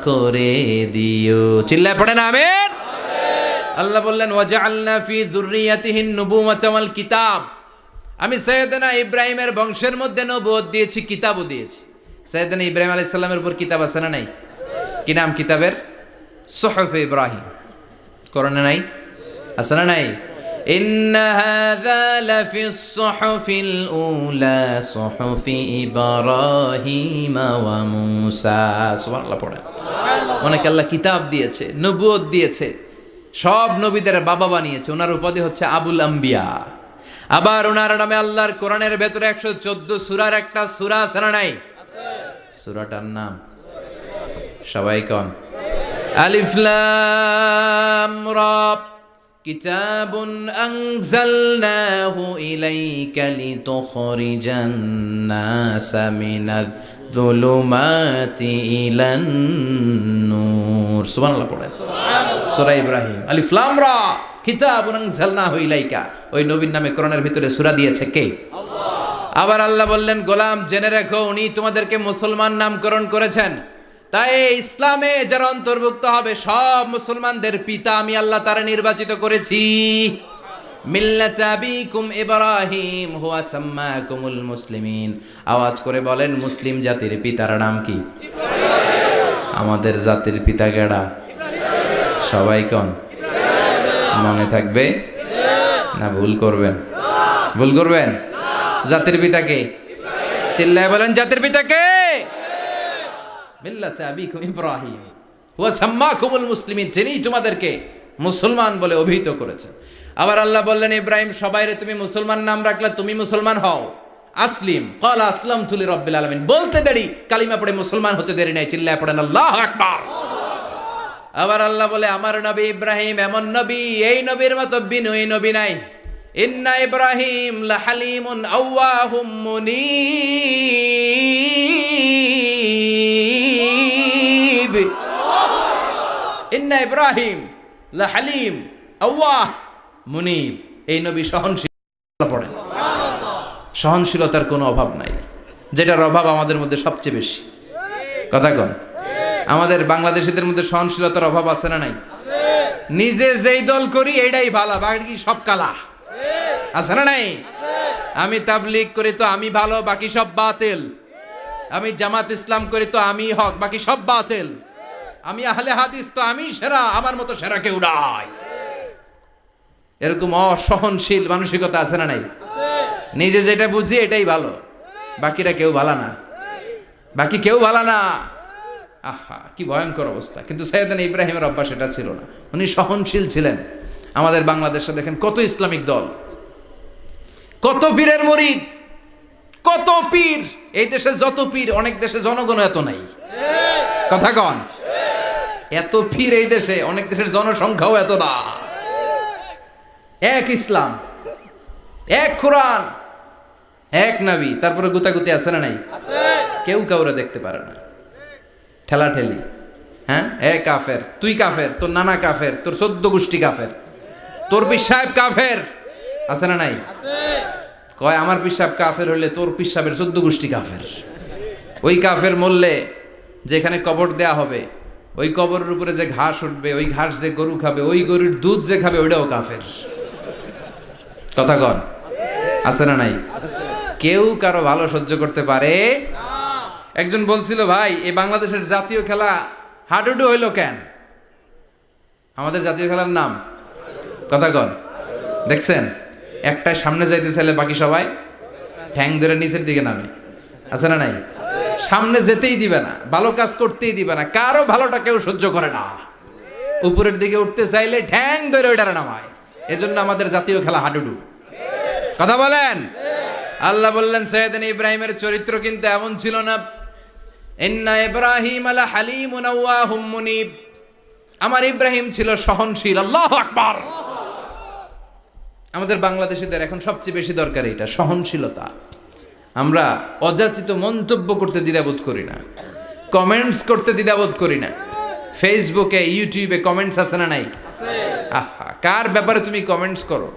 [SPEAKER 1] করে দিও। চিল্লায় পড়েন আমিন। আল্লাহ বললেন ওয়াজআলনা ফি যুররিয়াতিহিন নুবুওয়াতা ওয়াল কিতাব। আমি সাইয়েদনা ইব্রাহিমের বংশের মধ্যে নবুয়ত দিয়েছি, কিতাবও দিয়েছি। সাইয়েদনা ইব্রাহিম আলাইহিস সালামের উপর কিতাব আছে না নাই? কি নাম কিতাবের? সুহুফে ইব্রাহিম। কোরআনে নাই? আছে না নাই? ইন্না হাযা লাফিস সুহুফিল উলা সুহুফি ইব্রাহিম ওয়া মূসা। সুবহানাল্লাহ পড়ে। অনেকে আল্লাহ কিতাব দিয়েছে, নবুয়ত দিয়েছে, সব নবীদের বাবা বানিয়েছে। ওনার উপাধি হচ্ছে আবুল আম্বিয়া। আবার ওনার নামে আল্লাহর কোরআনের ভেতরে 114 সূরার একটা সূরা আছে না নাই? আছে। সূরাটার নাম সবাই কোন? আলিফ লাম রা। কিতাবুন আনজালনাহু ইলাইকা লিতুখরিজান নাসা মিনাজ যুলুমাতি ইলান নূর। সুবহানাল্লাহ পড়েন। সুবহানাল্লাহ। সূরা ইব্রাহিম আলিফ লাম রা কিতাবুন আনজালনাহু ইলাইকা। ওই নবীর নামে কোরআনের ভিতরে সূরা দিয়েছে কে? আল্লাহ। আবার আল্লাহ বললেন গোলাম জেনে রাখো উনি তোমাদেরকে মুসলমান নামকরণ করেছেন। তাই ইসলামে যারা অন্তর্ভুক্ত হবে সব মুসলমানদের পিতা আমি আল্লাহ তারা নির্বাচিত করেছি। মিল্লাত আবিকুম ইব্রাহিম হুয়া সাম্মাকুমুল মুসলিমিন। আওয়াজ করে বলেন মুসলিম জাতির পিতার নাম কি? ইব্রাহিম। আমাদের জাতির পিতা কেডা? ইব্রাহিম। সবাই কোন? ইব্রাহিম। মনে থাকবে না ভুল করবেন? ভুল করবেন? জাতির পিতা কে? ইব্রাহিম। চিল্লায় বলেন জাতির পিতা কে? মিল্লাত আবিকুম ইব্রাহিম ওয়া সাম্মাকুমুল মুসলিমিন। তিনি তোমাদেরকে মুসলমান বলে অভিহিত করেছেন। আবার আল্লাহ বললেন ইব্রাহিম সবাইরে তুমি মুসলমান নাম রাখলে তুমি মুসলমান হও, আসলিম ক্বালা আসলামতু লিরাব্বিল আলামিন, বলতে দেরি, কালিমা পড়ে মুসলমান হতে দেরি নাই, চিল্লায় পড়েন আল্লাহু আকবার। আবার আল্লাহ বলে আমার নবী ইব্রাহিম এমন নবী, এই নবীর মতো বিনয়ী নবী নাই। ইন্না ইব্রাহিম লাহালিমুন আওয়াহুম মুনীব। ইন্না ইব্রাহিম লাহালিম আওয়াহ মুনীব, এই নবী সহনশীল। পড়েন সহনশীলতার কোনো অভাব নাই, যেটার অভাব আমাদের মধ্যে সবচেয়ে বেশি। কথা কন, আমাদের বাংলাদেশিদের মধ্যে সহনশীলতার অভাব আছে না নাই? নিজে যেই দল করি এইটাই ভালো, বাকি সব কালা, আছে না নাই? আমি তাবলীগ করি তো আমি ভালো, বাকি সব বাতিল। আমি জামাত ইসলাম করি তো আমি হক, বাকি সব বাতিল। আমি আহলে হাদিস তো আমি সেরা, আমার মতো সেরা কেউ নাই। এরকম অসহনশীল মানসিকতা আছে না নাই? নিজে যেটা বুঝি এটাই ভালো, বাকিরা কেউ ভালো না, বাকি কেউ ভালো না। আহা কি ভয়ঙ্কর অবস্থা। কিন্তু সাইয়েদনা ইব্রাহিমের অভ্যাস এটা ছিল না, উনি সহনশীল ছিলেন। আমাদের বাংলাদেশে দেখেন কত ইসলামিক দল, কত পীরের মুরিদ, কত পীর। এই দেশে যত পীর, অনেক দেশে জনগণ এত নাই। কথা কন, এত পীর এই দেশে, অনেক দেশের জনসংখ্যাও এত না। এক ইসলাম, এক কোরআন, এক নবী, তারপরে গুতাগুতি আছে না নাই? কেউ কাউরে দেখতে পারে না, ঠেলা ঠেলি। হ্যাঁ, এ কাফের, তুই কাফের, তোর নানা কাফের, তোর 14 গোষ্ঠী কাফের, তোর পীর সাহেব কাফের, আছে না নাই? কয় আমার পীর সাহেব কাফের হলে তোর পীর সাহেবের 14 গোষ্ঠী কাফের। ওই কাফের মরলে যেখানে কবর দেয়া হবে, ওই কবরের উপরে যে ঘাস উঠবে, ওই ঘাস যে গরু খাবে, ওই গরুর দুধ যে খাবে, ওইটাও কাফের। কথা কন, আছে না নাই? কেউ কারো ভালো সহ্য করতে পারে না। একজন বলছিল, ভাই এই বাংলাদেশের জাতীয় খেলা হাডুডু হইল কেন? আমাদের জাতীয় খেলার নাম, কথা কন, দেখছেন একটাই সামনে যাইতে চাইলে বাকি সবাই ঠ্যাং ধরে নিচের দিকে নামে, আছে না নাই? সামনে যেতেই দিবে না, ভালো কাজ করতেই দিবে না, কারো ভালোটা কেউ সহ্য করে না। উপরের দিকে উঠতে চাইলে ঠ্যাং ধরে ওইটারে নামায়। এজন্য আমাদের জাতীয় খেলা হাডুডু। কথা বলেন। আল্লাহ বললেন সাইয়েদনা ইব্রাহিমের চরিত্র কিন্তু এমন ছিল না। ইন্না ইব্রাহিম আলা হালিমুন আওয়াহুম মুনীব, আমার ইব্রাহিম ছিল সহনশীল। আল্লাহু আকবার। আমাদের বাংলাদেশিদের এখন সবচেয়ে বেশি দরকার এটা, সহনশীলতা। আমরা অযাচিত মন্তব্য করতে দ্বিধাবোধ করি না, কমেন্টস করতে দ্বিধাবোধ করি না। ফেসবুকে ইউটিউবে কমেন্টস আছে না নাই? আহা, কার ব্যাপারে তুমি কমেন্টস করো,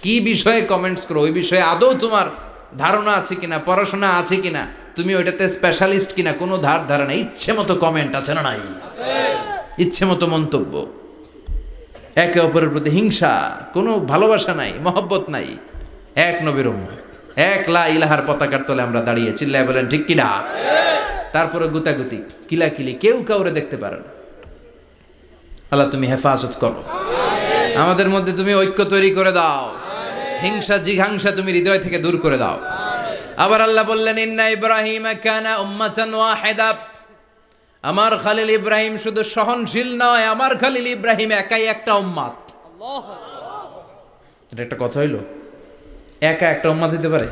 [SPEAKER 1] কি বিষয়ে কমেন্টস করো, ওই বিষয়ে আদৌ তোমার ধারণা আছে কিনা, পড়াশোনা আছে কিনা, তুমি ওইটাতে স্পেশালিস্ট কিনা, কোনো ধারণা। ইচ্ছে মতো কমেন্ট আছে না নাই? ইচ্ছে মতো মন্তব্য, একে অপরের প্রতি হিংসা, কোনো ভালোবাসা নাই, মহব্বত নাই। এক নবীর উম্মত, এক লা ইলাহার পতাকার তলে আমরা দাঁড়িয়ে, চিল্লায় বলেন ঠিক কিনা? তারপরে গুতাগুতি, কিলাকিলি, কেউ কাউরে দেখতে পারে না। আল্লাহ তুমি হেফাজত করো, আমাদের মধ্যে তুমি ঐক্য তৈরি করে দাও, হিংসা জিঘাংসা তুমি হৃদয় থেকে দূর করে দাও। আবার আল্লাহ বললেন ইন্না ইব্রাহিম কানা উম্মাতান ওয়াহিদা, আমার খলিল ইব্রাহিম শুধু সহনশীল নয়, আমার খলিল ইব্রাহিম একাই একটা উম্মাত। এটা একটা কথা হইলো, একা একটা উম্মাত হইতে পারে?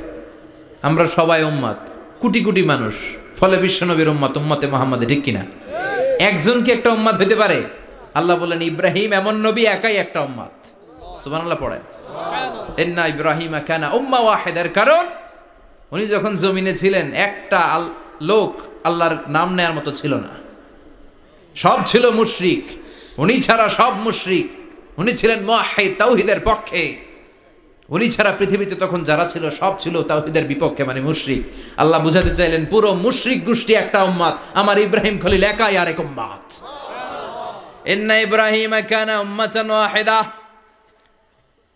[SPEAKER 1] আমরা সবাই উম্মাত, কোটি কোটি মানুষ, ফলে বিশ্বনবীর উম্মাত, উম্মতে মুহাম্মাদে, ঠিক কিনা? একজন কি একটা উম্মাত হইতে পারে? আল্লাহ বললেন ইব্রাহিম এমন নবী, একাই একটা উম্মাত। সুবহানাল্লাহ পড়েন। ইন্না ইব্রাহিম কানা উম্মা ওয়াহিদার, কারণ উনি যখন জমিনে ছিলেন একটা লোক আল্লাহর নাম নেয়ার মতো ছিল না, সব ছিল মুশরিক। উনি ছাড়া সব মুশরিক। উনি ছিলেন মুওয়াহহিদ, তাওহীদের পক্ষে। উনি ছাড়া পৃথিবীতে তখন যারা ছিল সব ছিল তাওহীদের বিপক্ষে, মানে মুশরিক। আল্লাহ বুঝাতে চাইলেন পুরো মুশরিক গোষ্ঠী একটা উম্মাত, আমার ইব্রাহিম খলিল একাই আরেক উম্মাত। ইন্না ইব্রাহিম কানা উম্মাতান ওয়াহিদা,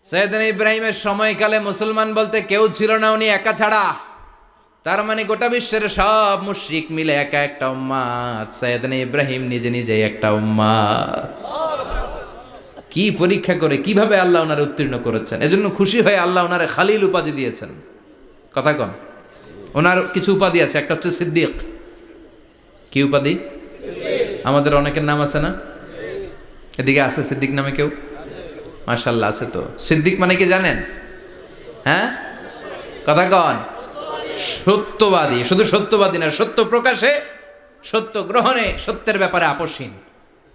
[SPEAKER 1] সাইয়েদনা ইব্রাহিমের সময়কালে মুসলমান বলতে কেউ ছিল না, উনি একা ছাড়া। তার মানে গোটা বিশ্বের সব মুশরিক মিলে একা একটা উম্মাত, সাইয়েদনা ইব্রাহিম নিজে নিজে একটা উম্মাত। কি পরীক্ষা করে কিভাবে আল্লাহ ওনারে উত্তীর্ণ করেছেন। এজন্য খুশি হয়ে আল্লাহ ওনারে খালিল উপাধি দিয়েছেন। কথা কন, ওনার কিছু উপাধি আছে, একটা হচ্ছে সিদ্দিক। কি উপাধি? আমাদের অনেকের নাম আছে না? এদিকে আছে সিদ্দিক নামে কেউ? মাশাআল্লাহ আছে। তো সিদ্দিক মানে কি জানেন? হ্যাঁ, কথা কন। সত্যবাদী, শুধু সত্যবাদী না, সত্য প্রকাশে, সত্য গ্রহণে, সত্যের ব্যাপারে আপোষহীন,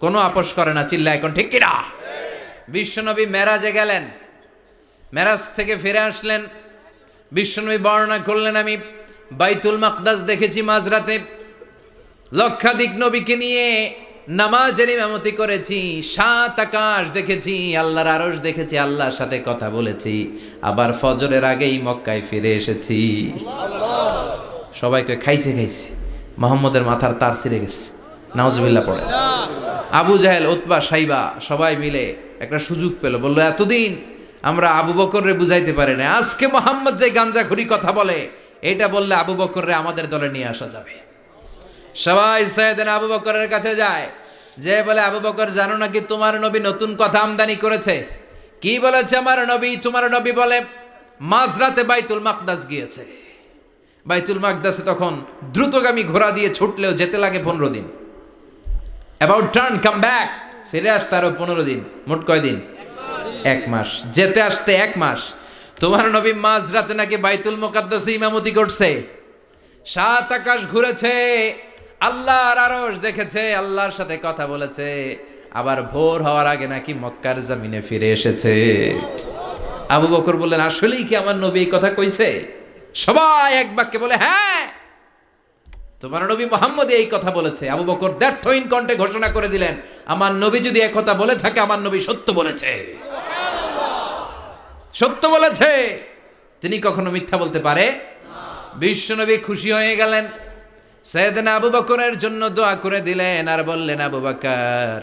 [SPEAKER 1] কোনো আপোষ করে না। চিল্লা এখন ঠিক কিনা? বিশ্বনবী মেরাজে গেলেন, মেরাজ থেকে ফিরে আসলেন। বিশ্বনবী বর্ণনা করলেন, আমি বাইতুল মাকদাস দেখেছি মাঝরাতে, লক্ষাধিক নবীকে নিয়ে নামাজের ইমামতি করেছি, 7 আকাশ দেখেছি, আল্লাহর আরশ দেখেছি, আল্লাহর সাথে কথা বলেছি, আবার ফজরের আগেই মক্কায় ফিরে এসেছি। সবাইকে খাইছে খাইছে, মোহাম্মদের মাথার তার ছিঁড়ে গেছে, নাউজুবিল্লাহ পড়ে। আবু জাহেল, উতবা, সাইবা সবাই মিলে একটা সুযোগ পেল, বললো এতদিন আমরা আবু বকররে বুঝাইতে পারি না, আজকে মোহাম্মদ যে গাঞ্জাখুরি কথা বলে এটা বললে আবু বকররে আমাদের দলে নিয়ে আসা যাবে। সবাই সাইয়েদনা আবু বকরের কাছে যায়, যে বলে আবু বকর জানো নাকি তোমার নবী নতুন কথা আমদানি করেছে? কি বলেছে আমার নবী? তোমার নবী বলে মাঝরাতে বাইতুল মাকদাস গিয়েছে। বাইতুল মাকদাসে তখন দ্রুতগামী ঘোড়া দিয়ে ছুটলেও যেতে লাগে 15 দিন। অ্যাবাউট টার্ন কাম ব্যাক, ফিরে আসতে আরো 15 দিন, মোট কয় দিন? 1 মাস, যেতে আসতে 1 মাস। তোমার নবী মাঝরাতে নাকি বাইতুল মুকাদ্দাসে ইমামতি করছে, 7 আকাশ ঘুরেছে, আল্লাহর আরশ দেখেছে, আল্লাহর সাথে কথা বলেছে, আবার ভোর হওয়ার আগে নাকি মক্কার জমিনে ফিরে এসেছে। আবু বকর বললেন আসলেই কি আমার নবী এই কথা কইছে? সবাই এক বাক্যে বলে হ্যাঁ, তোমার নবী মুহাম্মদ এই কথা বলেছে। আবু বকর দ্ব্যর্থহীন কণ্ঠে ঘোষণা করে দিলেন, আমার নবী যদি এই কথা বলে থাকে, আমার নবী সত্য বলেছে, সত্য বলেছে, তিনি কখনো মিথ্যা বলতে পারে না। বিশ্বনবী খুশি হয়ে গেলেন, সাইয়েদনা আবু বকরের জন্য দোয়া করে দিলেন, আর বললেন আবু বকর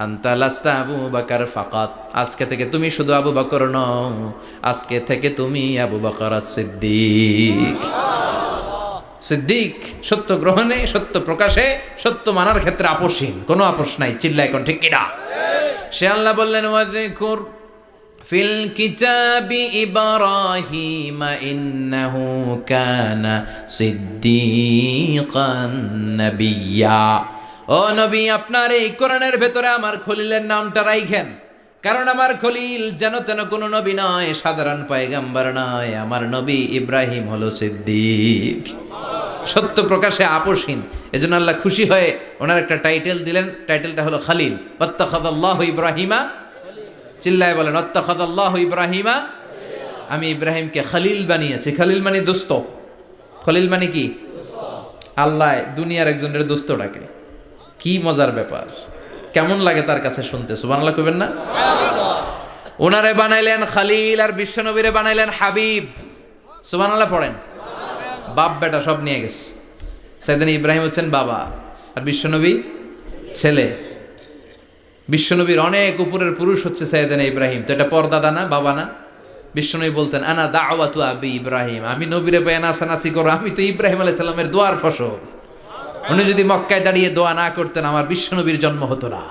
[SPEAKER 1] আনতা লাস্তা আবু বকর ফাকাত, আজকে থেকে তুমি শুধু আবু বকর নও, আজকে থেকে তুমি আবু বকর as-সিদ্দিক। সিদ্দিক, সত্য গ্রহণে, সত্য প্রকাশে, সত্য মানার ক্ষেত্রে আপোষহীন, কোনো আপোষ নাই। চিল্লা এখন ঠিক কিনা? সে আল্লাহ বললেন ওয়াযকুর ফিল কিতাবি ইব্রাহিম ইন্নাহু কানা সিদ্দিকান নাবিয়্যা। ও নবী, আপনার এই কোরআনের ভেতরে আমার খলিলের নামটা রাখেন, কারণ আমার খলিল যেন তেন কোনো নবী নয়, সাধারণ পয়গম্বর নয়, আমার নবী ইব্রাহিম হলো সিদ্দিক, সত্য প্রকাশে আপোষহীন। এজন্য আল্লাহ খুশি হয়ে ওনার একটা টাইটেল দিলেন, টাইটেলটা হলো খলিল। ওয়াত্তাখাযাল্লাহু ইব্রাহিমা, চিল্লায় বলেন ওয়াত্তাখাযাল্লাহু ইব্রাহিমা, আমি ইব্রাহিমকে খলিল বানিয়েছি। খলিল মানে দোস্ত, খলিল মানে কি? আল্লাহ দুনিয়ার একজনের দোস্ত ডাকে, কি মজার ব্যাপার, কেমন লাগে তার কাছে শুনতে? সুবহানাল্লাহ কইবেন না? ওনারে বানাইলেন খলিল, আর বিশ্বনবীরে বানাইলেন হাবিব। সুবহানাল্লাহ পড়েন। বাপ বেটা সব নিয়ে গেছে। সাইয়েদনা ইব্রাহিম হচ্ছেন বাবা, আর বিশ্বনবী ছেলে। বিশ্বনবীর অনেক উপরের পুরুষ হচ্ছে সাইয়েদনা ইব্রাহিম, তো এটা পরদাদা না, বাবা না? বিশ্বনবী বলতেন আনা দাওয়াতু আবি ইব্রাহিম, আমি নবীরে বেয়ান আসানাসি করো, আমি তো ইব্রাহিম আলাইহিস সালামের দোয়ার ফসল। উনি যদি মক্কায় দাঁড়িয়ে দোয়া না করতেন, আমার বিশ্বনবীর জন্ম হতো না।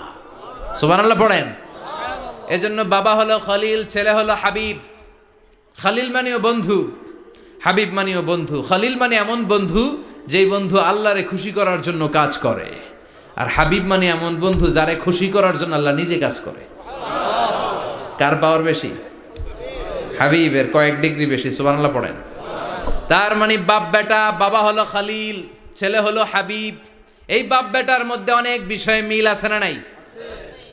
[SPEAKER 1] সুবহানাল্লাহ পড়েন। এজন্য বাবা হলো খলিল, ছেলে হলো হাবিব। খলিল মানেও বন্ধু, হাবিব মানেও বন্ধু। খলিল মানে এমন বন্ধু যেই বন্ধু আল্লাহরে খুশি করার জন্য কাজ করে, আর হাবিব মানে এমন বন্ধু যারে খুশি করার জন্য আল্লাহ নিজে কাজ করে। কার পাওয়ার বেশি? হাবিবের কয়েক ডিগ্রি বেশি। সুবহানাল্লাহ পড়েন। তার মানে বাপ বেটা, বাবা হলো খলিল, ছেলে হলো হাবিব। এই বাপ বেটার মধ্যে অনেক বিষয়ে মিল আছে না নাই?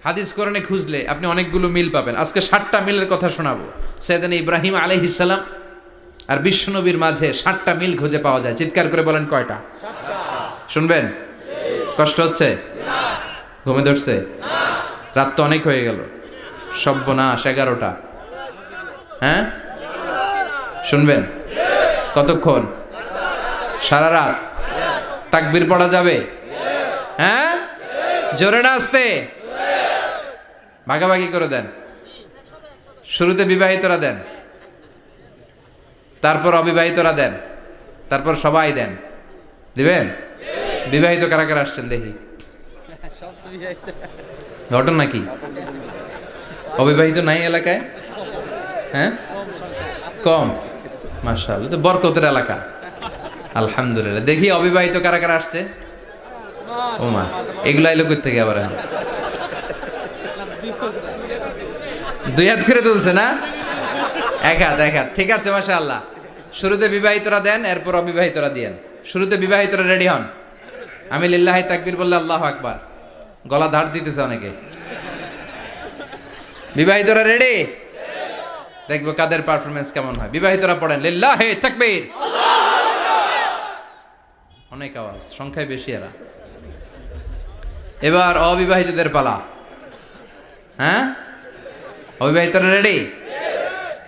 [SPEAKER 1] হাদিস কোরআনে খুঁজলে আপনি অনেকগুলো মিল পাবেন। আজকে 7টা মিলের কথা শোনাবো। সাইয়েদনা ইব্রাহিম আলাইহিস সালাম আর বিশ্বনবীর মাঝে 7টা মিল খুঁজে পাওয়া যায়। চিৎকার করে বলেন কয়টা? 7টা। শুনবেন? কষ্ট হচ্ছে? ঘুমে ধরছে? রাত তো অনেক হয়ে গেল, সর্বনাশ 11টা। হ্যাঁ শুনবেন? কতক্ষণ? সারা রাত। তাকবীর পড়া যাবে? হ্যাঁ জোরে না আসতে? ভাগাভাগি করে দেন। শুরুতে বিবাহিতরা দেন, তারপর অবিবাহিতরা দেন, তারপর সবাই দেন। দিবেন? বিবাহিত কারা কারা আসছেন দেখি? ঘটনা কি? অবিবাহিত নাই এলাকায়? হ্যাঁ কম, মাশাআল্লাহ, তো বরকতের এলাকা। আলহামদুলিল্লাহ। দেখি অবিবাহিত কারা কারা আসছে? ওমা, এগুলো আইলো কই থেকে আবার? 2 হাত করে তুলছে না? 1 হাত, 1 হাত। ঠিক আছে, মাশাআল্লাহ। শুরুতে বিবাহিতরা দেন, এরপর অবিবাহিতরা দিয়েন। শুরুতে বিবাহিতরা রেডি হন, আমি লিল্লাহি তাকবীর বললে আল্লাহু আকবার, গলা ধার দিতেছে অনেকে। বিবাহিতরা রেডি? দেখবো কাদের পারফরমেন্স কেমন হয়। বিবাহিতরা পড়েন লিল্লাহি তাকবীর। অনেক আওয়াজ, সংখ্যায় বেশি এরা। এবার অবিবাহিতদের পালা। হ্যাঁ, অবিবাহিতরা রেডি?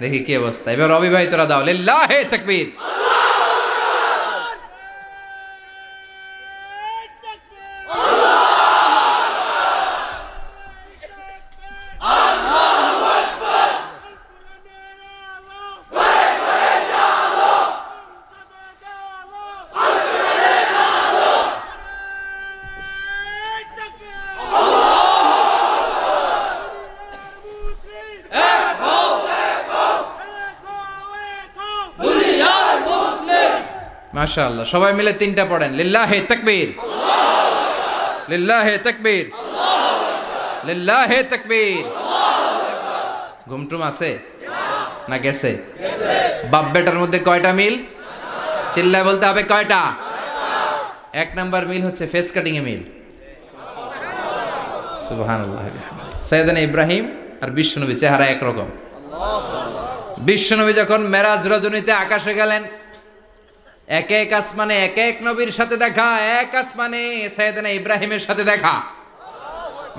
[SPEAKER 1] দেখি কি অবস্থা। এবার অবিবাহিতরা দাও লিল্লাহি তাকবীর। মাশাআল্লাহ, সবাই মিলে তিনটা পড়েন লিল্লাহি তাকবীর, লিল্লাহি তাকবীর, লিল্লাহি তাকবীর। ঘুমটুম আছে না গেছে? বাপ বেটার মধ্যে কয়টা মিল? চিল্লায় বলতে হবে কয়টা? এক নাম্বার মিল হচ্ছে ফেস কাটিং এ মিল। সুবহানাল্লাহ। সাইয়েদনা ইব্রাহিম আর বিশ্বনবী চেহারা একরকম। বিশ্বনবী যখন মেরাজ রজনীতে আকাশে গেলেন, এক এক আসমানে এক এক নবীর সাথে দেখা, এক আসমানে সাইয়েদনা ইব্রাহিমের সাথে দেখা।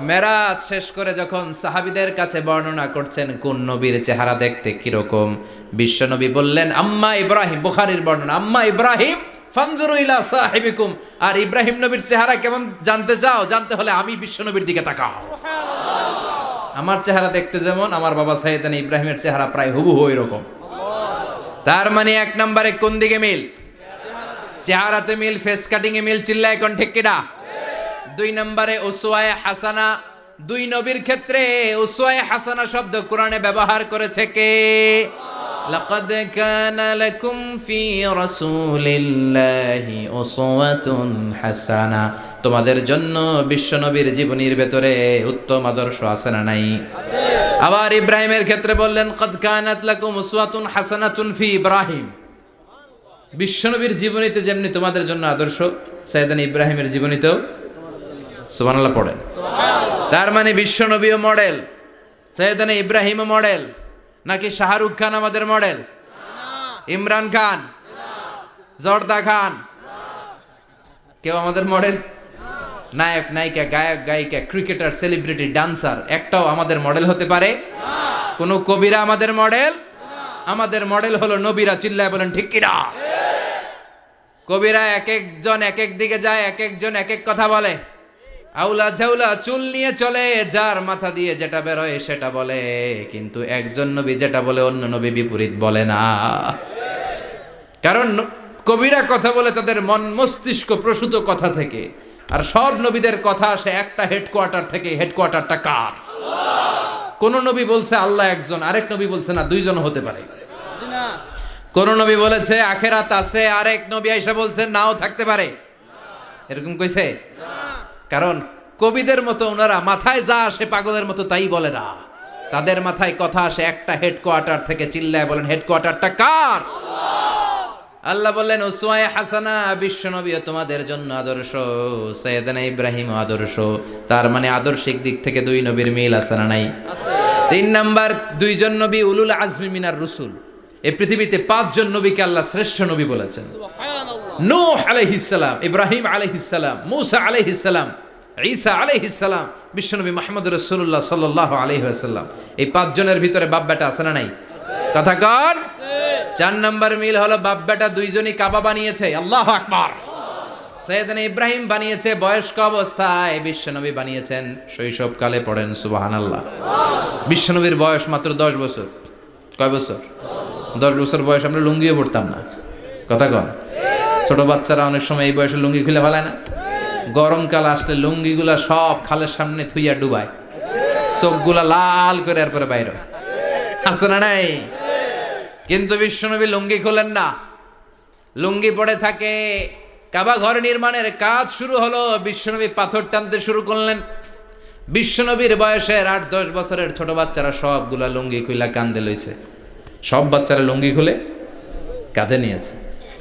[SPEAKER 1] মেরাজ শেষ করে যখন সাহাবীদের কাছে বর্ণনা করছেন কোন নবীর চেহারা দেখতে কিরকম, বিশ্বনবী বললেন আম্মা ইব্রাহিম, বুখারীর বর্ণনা, আম্মা ইব্রাহিম ফানজুরু ইলা সাহিবিকুম। আর ইব্রাহিম নবীর চেহারা কেমন জানতে চাও? জানতে হলে আমি বিশ্বনবীর দিকে তাকাও। আমার চেহারা দেখতে যেমন, আমার বাবা সাইয়েদনা ইব্রাহিমের চেহারা প্রায় হুবহু এরকম। তার মানে এক নম্বরে কোন দিকে মিল? চেহারাতে মিল, ফেস কাটিং এ মিল। চিল্লায় কোন ঠিক কিনা? দুই নম্বরে উসওয়ায়ে হাসানা। দুই নবীর ক্ষেত্রে উসওয়ায়ে হাসানা শব্দ কোরআনে ব্যবহার করেছে কে? লাকাদ কানা লাকুম ফি রাসূলিল্লাহি উসওয়াতুন হাসানা। তোমাদের জন্য বিশ্বনবীর জীবনীর ভেতরে উত্তম আদর্শ আছে না নাই? আবার ইব্রাহিমের ক্ষেত্রে বললেন কাদ কানাত লাকুম উসওয়াতুন হাসানাতুন ফি ইব্রাহিম। বিশ্বনবীর জীবনীতে যেমনি তোমাদের জন্য আদর্শ, সাইয়েদনা ইব্রাহিমের জীবনীতেও। সুবহানাল্লাহ পড়েন। তার মানে বিশ্বনবীও মডেল, সাইয়েদনা ইব্রাহিমও মডেল। নাকি শাহরুখ খান আমাদের মডেল? ইমরান খান, জর্দা খান, কেউ আমাদের মডেল? নায়ক নায়িকা, গায়ক গায়িকা, ক্রিকেটার, সেলিব্রিটি, ডান্সার একটাও আমাদের মডেল হতে পারে? কোন কবিরা আমাদের মডেল? আমাদের মডেল হলো নবীরা। চিল্লায় বলেন ঠিক কিনা? কবিরা এক একজন এক এক দিকে যায়, এক একজন এক এক কথা বলে। আউলা ঝাউলা চুল নিয়ে চলে, যার মাথা দিয়ে যেটা বেরোয় সেটা বলে, কিন্তু একজন নবী যেটা বলে অন্য নবী বিপরীত বলে না। কারণ কবিরা কথা বলে তাদের মন মস্তিষ্ক প্রসূত কথা থেকে, আর সব নবীদের কথা আসে একটা হেডকোয়ার্টার থেকে। হেডকোয়ার্টারটা কার? কোন নবী বলছে আল্লাহ একজন, আরেক নবী বলছে না দুইজন হতে পারে। কোন নবী বলেছে আখেরাত আছে, আরেক নবী আইসা বলছে নাও থাকতে পারে। এরকম কইছে? কারণ কবিদের মতো ওনারা মাথায় যা আসে পাগলের মতো তাই বলে না। তাদের মাথায় কথা আসে একটা হেডকোয়ার্টার থেকে। চিল্লায় বলেন হেডকোয়ার্টারটা কার? আল্লাহ বললেন উসওয়ায়ে হাসানা, বিশ্বনবী তোমাদের জন্য আদর্শ, সাইয়েদনা ইব্রাহিম আদর্শ। তার মানে আদর্শিক দিক থেকে দুই নবীর মিল আছে না নাই? তিন নাম্বার, দুইজন নবী উলুল আজমি মিনার রুসুল। এই পৃথিবীতে পাঁচজন নবীকে আল্লাহ শ্রেষ্ঠ নবী বলেছেন। নূহ আলাইহিস সালাম, ইব্রাহিম আলাইহিস সালাম, মূসা আলাইহিস সালাম, ঈসা আলাইহিস সালাম, বিশ্বনবী মুহাম্মদ রাসূলুল্লাহ সাল্লাল্লাহু আলাইহি ওয়াসাল্লাম। এই পাঁচজনের ভিতরে বাপ বেটা আছে না নাই? কথা কর। চার নাম্বার মিল হলো বাপ বেটা দুইজনই কাবা বানিয়েছে। আল্লাহু আকবার। সাইয়েদনা ইব্রাহিম বানিয়েছে বয়স্ক অবস্থায়, বিশ্বনবী বানিয়েছেন শৈশবকালে। পড়েন সুবহানাল্লাহ। বিশ্বনবীর বয়স মাত্র 10 বছর। কয় বছর? 10 বছর বয়স আমরা লুঙ্গিও পড়তাম না। কথা কন। ছোট বাচ্চারা অনেক সময় এই বয়সে লুঙ্গি খুলে ফেলায় না? গরমকাল আসলে লুঙ্গিগুলা সব খালের সামনে থুইয়া ডুবায়, চোখগুলা লাল করে এরপরে বাইরে আছে না নাই? কিন্তু বিশ্বনবী লুঙ্গি খোলেন না, লুঙ্গি পড়ে থাকে। কাবা ঘর নির্মাণের কাজ শুরু হলো, বিশ্বনবী পাথর টানতে শুরু করলেন। বিশ্বনবীর বয়সের 8-10 বছরের ছোট বাচ্চারা সবগুলা লুঙ্গি খুইলা কান্দে লইছে। সব বাচ্চারা লুঙ্গি খুলে কাঁধে নিয়েছে,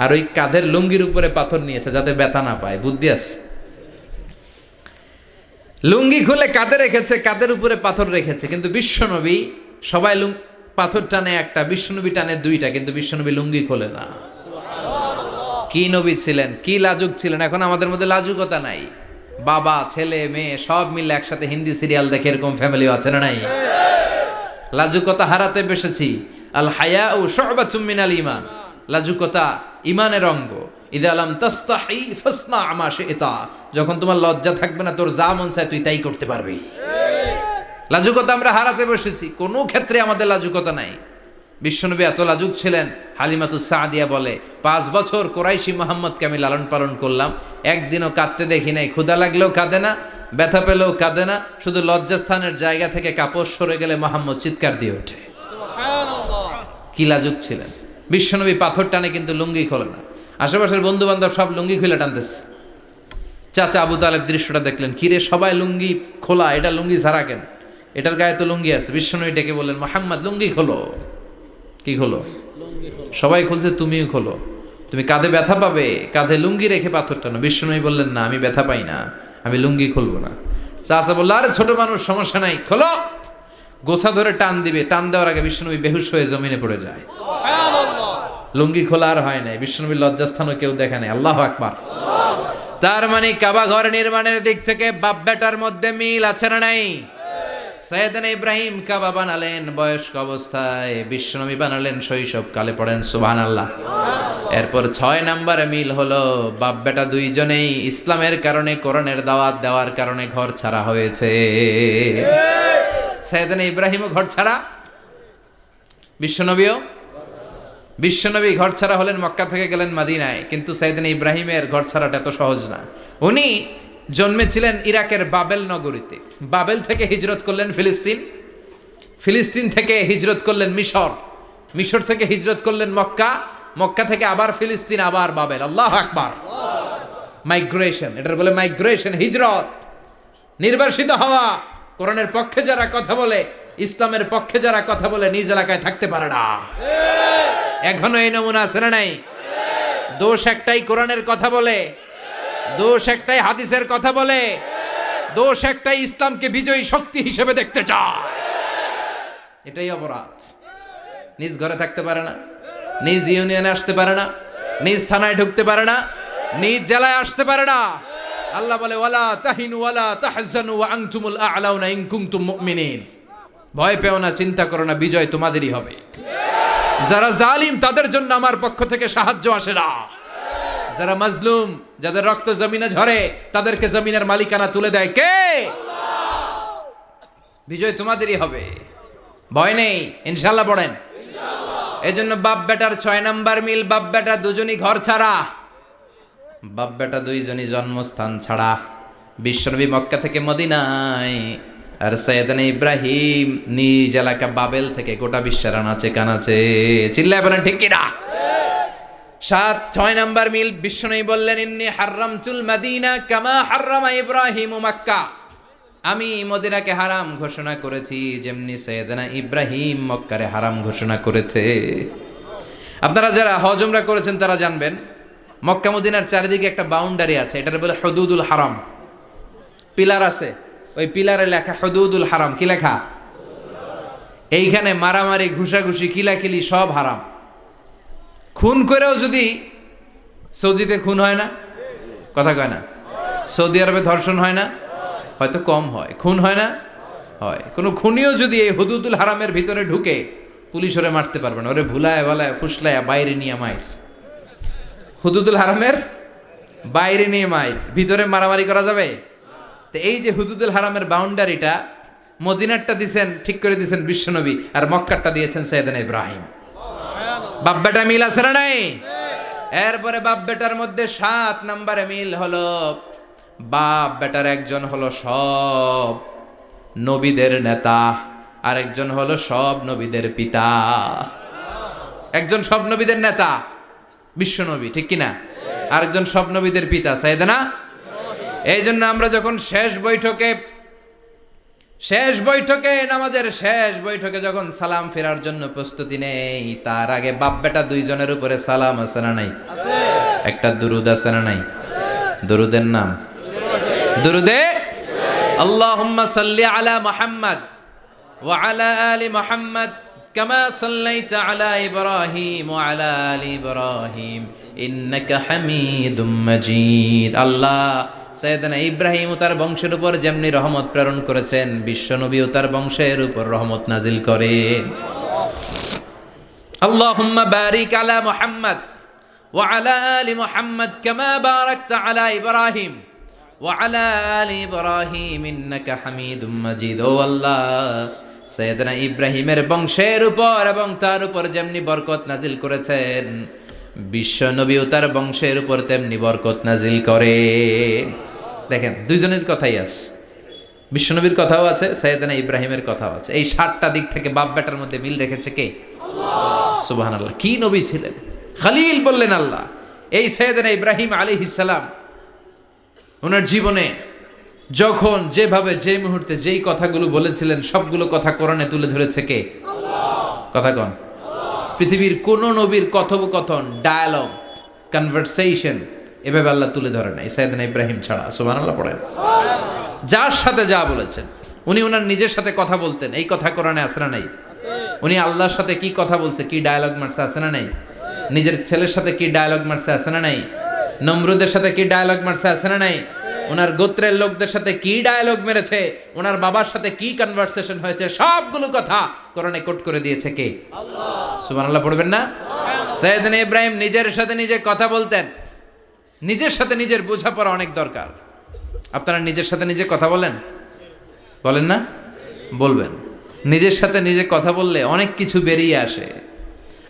[SPEAKER 1] আর ওই কাঁধের লুঙ্গির উপরে পাথর নিয়েছে যাতে ব্যথা না পায়। বুদ্ধি আছে। লুঙ্গি খুলে কাঁধে রেখেছে, কাঁধের উপরে পাথর রেখেছে, কিন্তু বিশ্বনবী সবাই পাথর টানে একটা, বিশ্বনবী টানে দুইটা, কিন্তু বিশ্বনবী লুঙ্গি খোলে না। কি নবী ছিলেন, কি লাজুক ছিলেন। এখন আমাদের মধ্যে লাজুকতা নাই, বাবা ছেলে মেয়ে সব মিলে একসাথে হিন্দি সিরিয়াল দেখে এরকম ফ্যামিলিও আছে না নাই? লাজুকতা হারাতে বসেছি। আল হায়াউ শু'বাতুম মিনাল ঈমান, লাজুকতা ঈমানের অঙ্গ। ইযা লাম তাস্তাহি ফাসনা মা শি'তা, যখন তোমার লজ্জা থাকবে না, তোর যা মন চায় তুই তাই করতে পারবি। লাজুকতা আমরা হারাতে বসেছি, কোনো ক্ষেত্রে আমাদের লাজুকতা নাই। বিশ্বনবী এত লাজুক ছিলেন, হালিমাতুস সাদিয়া বলে 5 বছর কোরাইশি মুহাম্মদকে আমি লালন পালন করলাম, একদিনও কাঁদতে দেখি নাই। ক্ষুধা লাগলেও কাঁদে না, ব্যথা পেলেও কাঁদে না, শুধু লজ্জাস্থানের জায়গা থেকে কাপড় সরে গেলে মুহাম্মদ চিৎকার দিয়ে ওঠে। কি লাজুক ছিলেন বিশ্বনবী। পাথর টানে কিন্তু লুঙ্গি খোলে না। আশেপাশের বন্ধু বান্ধব সব লুঙ্গি খুলে টানতেছে। চাচা আবু তালেব দৃশ্যটা দেখলেন, কিরে সবাই লুঙ্গি খোলা, এটা লুঙ্গি ছাড়া কেন? এটার গায়ে তো লুঙ্গি আছে। বিশ্বনবী ডেকে বললেন, মুহাম্মদ লুঙ্গি খোলো। কি খোলো? সবাই খুলছে, তুমিও খোলো। তুমি কাঁধে ব্যথা পাবে, কাঁধে লুঙ্গি রেখে পাথর টানো। বিশ্বনবী বললেন, না আমি ব্যথা পাই না, আমি লুঙ্গি খুলবো না। চাচা বললো, আরে ছোট মানুষ, সমস্যা নাই, খোলো। গোছা ধরে টান দিবে, টান দেওয়ার আগে বিশ্বনবী বেহুশ হয়ে জমিনে পড়ে যায়। লুঙ্গি খোলা আর হয় নাই। বিশ্বনবীর লজ্জাস্থানও কেউ দেখে নাই। আল্লাহু আকবার। তার মানে কাবা ঘর নির্মাণের দিক থেকে বাপ বেটার মধ্যে মিল আছে না নাই? সাইয়েদনা ইব্রাহিম কাবা বানালেন বয়স্ক অবস্থায়, বিশ্বনবী বানালেন শৈশবকালে। পড়েন সুবহানাল্লাহ। এরপর 6 নম্বরে মিল হলো, বাপ বেটা দুইজনেই ইসলামের কারণে, কোরআনের দাওয়াত দেওয়ার কারণে ঘর ছাড়া হয়েছে। সাইয়েদনা ইব্রাহিমও ঘর ছাড়া, বিশ্বনবী ঘর ছাড়া হলেন, মক্কা থেকে গেলেন মদিনায়। কিন্তু সাইয়েদনা ইব্রাহিমের ঘর ছাড়াটা এত সহজ না। উনি জন্মেছিলেন ইরাকের বাবেল নগরীতে। বাবেল থেকে হিজরত করলেন ফিলিস্তিন, ফিলিস্তিন থেকে হিজরত করলেন মিশর, মিশর থেকে হিজরত করলেন মক্কা, মক্কা থেকে আবার ফিলিস্তিন, আবার বাবেল। আল্লাহু আকবার। মাইগ্রেশন, এটার বলে মাইগ্রেশন, হিজরত, নির্বাসিত হওয়া। কোরআনের পক্ষে যারা কথা বলে, ইসলামের পক্ষে যারা কথা বলে, নিজ এলাকায় থাকতে পারে না। এখনো এই নমুনা আছে না নাই? দোষ একটাই, কোরআনের কথা বলে। দোষ একটাই, হাদিসের কথা বলে। দোষ একটাই, ইসলামকে বিজয়ী শক্তি হিসেবে দেখতে চায়। এটাই অপরাধ। নিজ ঘরে থাকতে পারে না, নিজ ইউনিয়নে আসতে পারে না, নিজ থানায় ঢুকতে পারে না, নিজ জেলায় আসতে পারে না। আল্লাহ বলে, ওয়ালা তাহিনু ওয়ালা তাহজানু ওয়া আনতুমুল আ'লাউনা ইন কুনতুম মুমিনিন। ভয় পেও না, চিন্তা করো না, বিজয় তোমাদেরই হবে। যারা জালিম তাদের জন্য আমার পক্ষ থেকে সাহায্য আসে না। যারা মাজলুম, যাদের রক্ত জমিনে ঝরে, তাদেরকে জমিনের মালিকানা তুলে দেয় কে? আল্লাহ। বিজয় তোমাদেরই হবে, ভয় নেই, ইনশাআল্লাহ। পড়েন ইনশাআল্লাহ। এজন্য বাপ বেটার 6 নাম্বার মিল, বাপ বেটা দুজনই ঘর ছাড়া, বাপ বেটা দুইজনই জন্মস্থান ছাড়া। বিশ্বনবী মক্কা থেকে মদিনায়, আর সাইয়েদনা ইব্রাহিম নিজ এলাকা বাবেল থেকে গোটা বিশ্বের আনাচে কানাচে। চিল্লায় বলেন ঠিক কিনা? 6 নাম্বার মিল, বিশ্বনবী বললেন, ইন্নী হাররামতুল মাদিনা কামা হাররামা ইব্রাহিম মক্কা। আমি মদিনাকে হারাম ঘোষণা করেছি যেমনি সাইয়েদনা ইব্রাহিম মক্কারে হারাম ঘোষণা করেছে। আপনারা যারা হজ উমরা করেছেন তারা জানবেন, মক্কা মদিনার চারিদিকে একটা বাউন্ডারি আছে, এটার বলে হুদুদুল হারাম। পিলার আছে, ওই পিলারে লেখা হুদুদুল হারাম। কি লেখা? এইখানে মারামারি, ঘুষাঘুষি, কিলাকিলি সব হারাম। খুন করেও যদি, সৌদিতে খুন হয় না, কথা কয় না? সৌদি আরবে ধর্ষণ হয় না? হয়তো কম হয়, খুন হয় না? হয়। কোনো খুনিও যদি এই হুদুদুল হারামের ভিতরে ঢুকে, পুলিশ ওরে মারতে পারবে না। ওরে ভুলায় ভালায় ফুসলায় বাইরে নিয়ে মায়ের। হুদুদুল হারামের বাইরে নিয়ে মায়ের, ভিতরে মারামারি করা যাবে? তো এই যে হুদুদুল হারামের বাউন্ডারিটা, মদিনারটা দিয়েছেন, ঠিক করে দিয়েছেন বিশ্বনবী, আর মক্কারটা দিয়েছেন সাইয়েদনা ইব্রাহিম। বাপ বেটা মিল আছে না নাই? এরপরে বাপ বেটার মধ্যে 7 নম্বরে মিল হলো, বাপ বেটার একজন হলো সব নবীদের নেতা, আর একজন হলো সব নবীদের পিতা। একজন সব নবীদের নেতা বিশ্বনবী, ঠিক কিনা? আরেকজন সব নবীদের পিতা সাইয়েদনা। এই জন্য আমরা যখন শেষ বৈঠকে শেষ বৈঠকে, নামাজের শেষ বৈঠকে যখন সালাম ফেরার জন্য প্রস্তুতি নেই, তার আগে বাপ বেটা দুইজনের উপরে সালাম আছে না নাই? একটা দুরুদ আছে না নাই? দুরুদের নাম দুরুদে আল্লাহুম্মা সাল্লি আলা মুহাম্মদ ওয়া আলা আলি মুহাম্মদ কামা সাল্লাইতা আলা ইব্রাহিম ওয়া আলা আলি ইব্রাহিম ইন্নাকা হামিদুম মাজিদ। আল্লাহ সাইয়েদনা ইব্রাহিম ও তার বংশের উপর যেমনি রহমত প্রেরণ করেছেন, বিশ্ব নবী ও তার বংশের উপর রহমত নাজিল করেন। আল্লাহুম্মা বারিক আলা মুহাম্মদ ওয়া আলা আলি মুহাম্মদ কামা বারাকতা আলা ইব্রাহিম ওয়া আলা আলি ইব্রাহিম ইন্নাকা হামিদুম মাজিদ। ও আল্লাহ, সাইয়েদনা ইব্রাহিমের বংশের উপর এবং তার উপর যেমনি বরকত নাজিল করেছেন, বিশ্ব নবী ও তার বংশের উপর তেমনি বরকত নাজিল করে। দেখেন, দুইজনের কথাই আছে, বিশ্বনবীর কথাও আছে, সাইয়েদনা ইব্রাহিমের কথাও আছে। এই 7টা দিক থেকে বাপ বেটার মধ্যে মিল রেখেছে কে? আল্লাহ। সুবহানাল্লাহ। কি নবী ছিলেন! খলিল বললেন আল্লাহ। এই সাইয়েদনা ইব্রাহিম আলাইহিস সালাম ওনার জীবনে যখন যেভাবে যে মুহূর্তে যেই কথাগুলো বলেছিলেন, সবগুলো কথা কোরআনে তুলে ধরেছে কে? আল্লাহ। কথা কন। পৃথিবীর কোন নবীর কথোপকথন, ডায়ালগ, কনভারসেশন এভাবে আল্লাহ তুলে ধরে নাই সাইয়েদনা ইব্রাহিম ছাড়া। সুবহানাল্লাহ পড়েন। যার সাথে যা বলেছেন, উনি ওনার নিজের সাথে কথা বলতেন, এই কথা কোরআনে আছে না নাই? উনি আল্লাহর সাথে কি কথা বলছে, কি ডায়ালগ মারছে, আছে না নাই? নিজের ছেলের সাথে কি ডায়ালগ মারছে, আছে না নাই? নমরুদের সাথে কি ডায়ালগ মারছে, আছে না নাই? ওনার গোত্রের লোকদের সাথে কি ডায়ালগ মেরেছে, ওনার বাবার সাথে কি কনভারসেশন হয়েছে, সবগুলো কথা কোরআনে কোট করে দিয়েছে কে? আল্লাহ। সুবহানাল্লাহ পড়বেন না? সাইয়েদনা ইব্রাহিম নিজের সাথে নিজে কথা বলতেন। নিজের সাথে নিজের বোঝাপড়া অনেক দরকার। আপনারা নিজের সাথে নিজে কথা বলেন? বলেন না? বলবেন। নিজের সাথে নিজে কথা বললে অনেক কিছু বেরিয়ে আসে।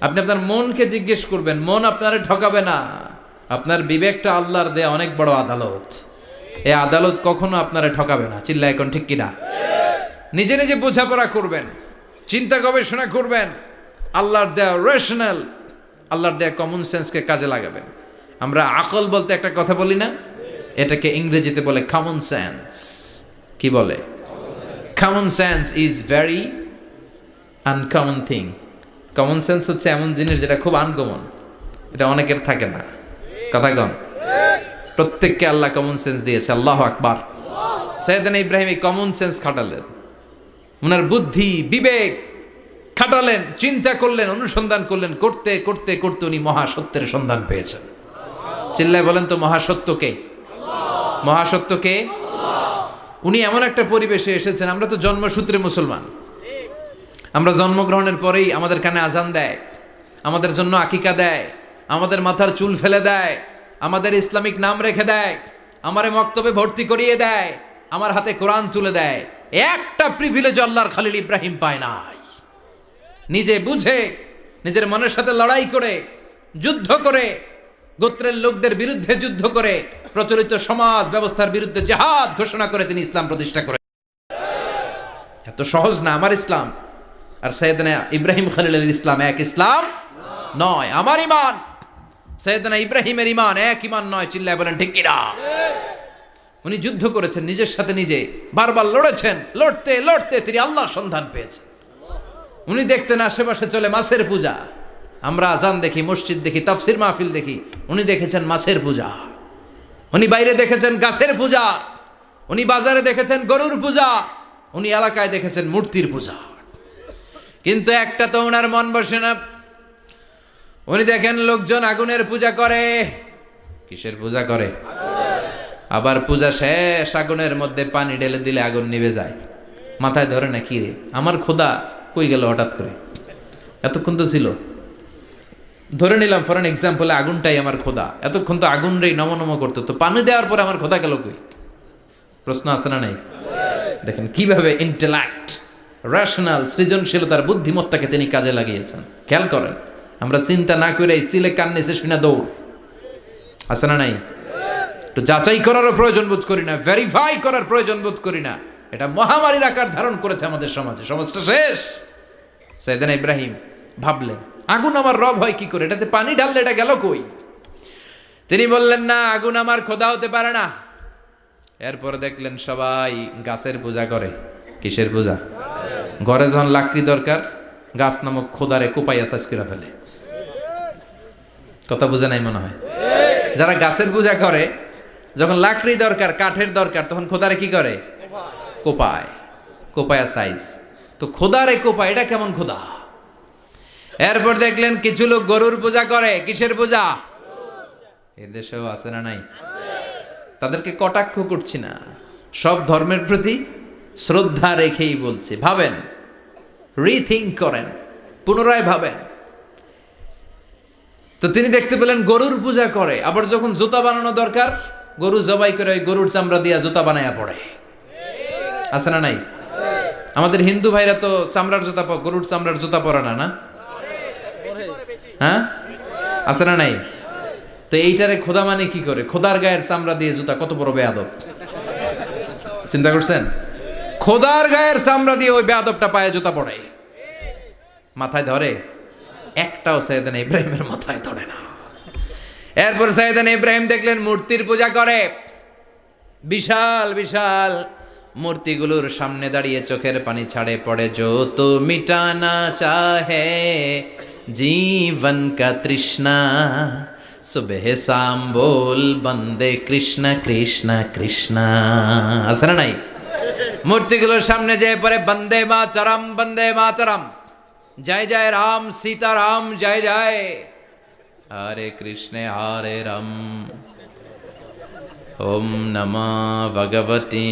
[SPEAKER 1] আপনি আপনার মনকে জিজ্ঞেস করবেন, মন আপনারে ঠকাবে না। আপনার বিবেকটা আল্লাহর দেয়া অনেক বড় আদালত। এই আদালত কখনো আপনারে ঠকাবে না। চিল্লা এখন ঠিক কিনা? নিজে নিজে বোঝাপড়া করবেন, চিন্তা গবেষণা করবেন, আল্লাহর দেয়া রেশনাল, আল্লাহর দেয়া কমন সেন্সকে কাজে লাগাবেন। আমরা আকল বলতে একটা কথা বলি না, এটাকে ইংরেজিতে বলে কমন সেন্স। কি বলে? Common sense is very uncommon thing. Common sense হচ্ছে এমন জিনিস যেটা খুব আনকমন, এটা অনেকের থাকে না। কথা কন। প্রত্যেককে আল্লাহ কমন সেন্স দিয়েছে। আল্লাহু আকবার। সাইয়েদনা ইব্রাহিম এই কমন সেন্স খাটালেন, ওনার বুদ্ধি বিবেক খাটালেন, চিন্তা করলেন, অনুসন্ধান করলেন, করতে করতে করতে উনি মহাসত্যের সন্ধান পেয়েছেন। চিল্লায় বলেন তো, মহাসত্যকে? মহাসত্যকে? উনি এমন একটা পরিবেশে এসেছেন, আমরা তো জন্মসূত্রে মুসলমান। আমরা জন্মগ্রহণের পরেই আমাদের কানে আজান দেয়, আমাদের জন্য আকিকা দেয়, আমাদের মাথার চুল ফেলে দেয়, আমাদের ইসলামিক নাম রেখে দেয়, আমারে মক্তবে ভর্তি করিয়ে দেয়, আমার হাতে কোরআন তুলে দেয়। একটা প্রিভিলেজ আল্লাহর খলিল ইব্রাহিম পায় নাই। নিজে বুঝে, নিজের মনের সাথে লড়াই করে, যুদ্ধ করে, গোত্রের লোকদের বিরুদ্ধে যুদ্ধ করে, প্রচলিত সমাজ ব্যবস্থার বিরুদ্ধে জিহাদ ঘোষণা করে তিনি ইসলাম প্রতিষ্ঠা করেন। এত সহজ না আমার ইসলাম আর সাইয়েদনা ইব্রাহিম খলিলের ইসলাম এক ইসলাম নয়। আমার ঈমান, সাইয়েদনা ইব্রাহিমের ঈমান এক ঈমান নয়। চিল্লায় বলেন ঠিক কিনা? উনি যুদ্ধ করেছেন, নিজের সাথে নিজে বারবার লড়েছেন। লড়তে লড়তে তিনি আল্লাহর সন্ধান পেয়েছেন। উনি দেখতেন আশেপাশে চলে মাছের পূজা। আমরা আজান দেখি, মসজিদ দেখি, তাফসির মাহফিল দেখি। উনি দেখেছেন মাছের পূজা। উনি বাইরে দেখেছেন গাছের পূজা। উনি বাজারে দেখেছেন গরুর পূজা। উনি এলাকায় দেখেছেন মূর্তির পূজা। কিন্তু একটা তো ওনার মন বসে না। উনি দেখেন লোকজন আগুনের পূজা করে। কিসের পূজা করে? আবার পূজা শেষ, আগুনের মধ্যে পানি ঢেলে দিলে আগুন নিভে যায়। মাথায় ধরে না, কি রে আমার খোদা কই গেল হঠাৎ করে? এতক্ষণ তো ছিল। ধরে নিলাম ফর এন এক্সাম্পলে আগুনটাই আমার খোদা। এতক্ষণ তো আগুন রে নম নম করতো, তো পানি দেওয়ার পরে আমার খোদা গেল কই? প্রশ্ন আছে না নাই? দেখেন কিভাবে ইন্টেলেক্ট, রেশনাল, সৃজনশীলতার বুদ্ধিমত্তাকে তিনি কাজে লাগিয়েছেন। খেয়াল করেন, আমরা চিন্তা না করে সিলে কান নিচে শুনে দৌড়। আছে না নাই? একটু যাচাই করারও প্রয়োজন বোধ করি না, ভেরিফাই করার প্রয়োজন বোধ করি না। এটা মহামারীর আকার ধারণ করেছে আমাদের সমাজে। সমাজটা শেষ। সাইয়েদনা ইব্রাহিম ভাবলেন, আগুন আমার রব হয় কি করে? এটাতে পানি ঢাললে এটা গেল কই? তিনি বললেন, না, আগুন আমার খোদা হতে পারে না। এরপর দেখলেন সবাই গাছের পূজা করে। কিসের পূজা? ঘরে যখন লাকড়ি দরকার, গাছ নামক খোদারে কোপাইয়া সাজ করে ফেলে। কথা বোঝা নাই মনে হয়? যারা গাছের পূজা করে, যখন লাকড়ি দরকার, কাঠের দরকার, তখন খোদারে কি করে? কোপায়, কোপায়া সাইজ। তো খোদারে কোপায়, এটা কেমন খোদা? এরপর দেখলেন কিছু লোক গরুর পূজা করে। কিসের পূজা? এদেশেও আছে না নাই? তাদেরকে কটাক্ষ করছি না, সব ধর্মের প্রতি শ্রদ্ধা রেখেই বলছি। ভাবেন, রিথিঙ্ক করেন, পুনরায় ভাবেন। তো তিনি দেখতে পেলেন গরুর পূজা করে, আবার যখন জুতা বানানো দরকার, গরু জবাই করে ওই গরুর চামড়া দিয়া জুতা বানায়া পড়ে। আছে না নাই? আমাদের হিন্দু ভাইরা তো চামড়ার জুতা, গরুর চামড়ার জুতা পরে না, না? হ্যাঁ, আছে না নাই? তো এইটারে খোদা মানে কি করে? খোদার গায়ের চামড়া দিয়ে জুতা, কত বড় বেয়াদব! চিন্তা করছেন? খোদার গায়ের চামড়া দিয়ে ওই বেয়াদবটা পায়ে জুতা পড়ে, মাথায় ধরে? একটাও সাইয়েদানা ইব্রাহিমের মাথায় ধরে না। এরপর সাইয়েদানা ইব্রাহিম দেখলেন মূর্তির পূজা করে। বিশাল বিশাল মূর্তিগুলোর সামনে দাঁড়িয়ে চোখের পানি ছাড়ে, পড়ে जो तो मिटाना चाहे जीवन का तृष्णा सुबह शाम बोल बंदे कृष्ण कृष्ण कृष्ण। আছে না নাই? মূর্তিগুলোর সামনে যেয়ে পড়ে বন্দে মাতরম, বন্দে মাতরম, জয় জয় রাম সীতারাম, জয় জয় হরে কৃষ্ণ হরে রাম, ওম নমঃ ভগবতে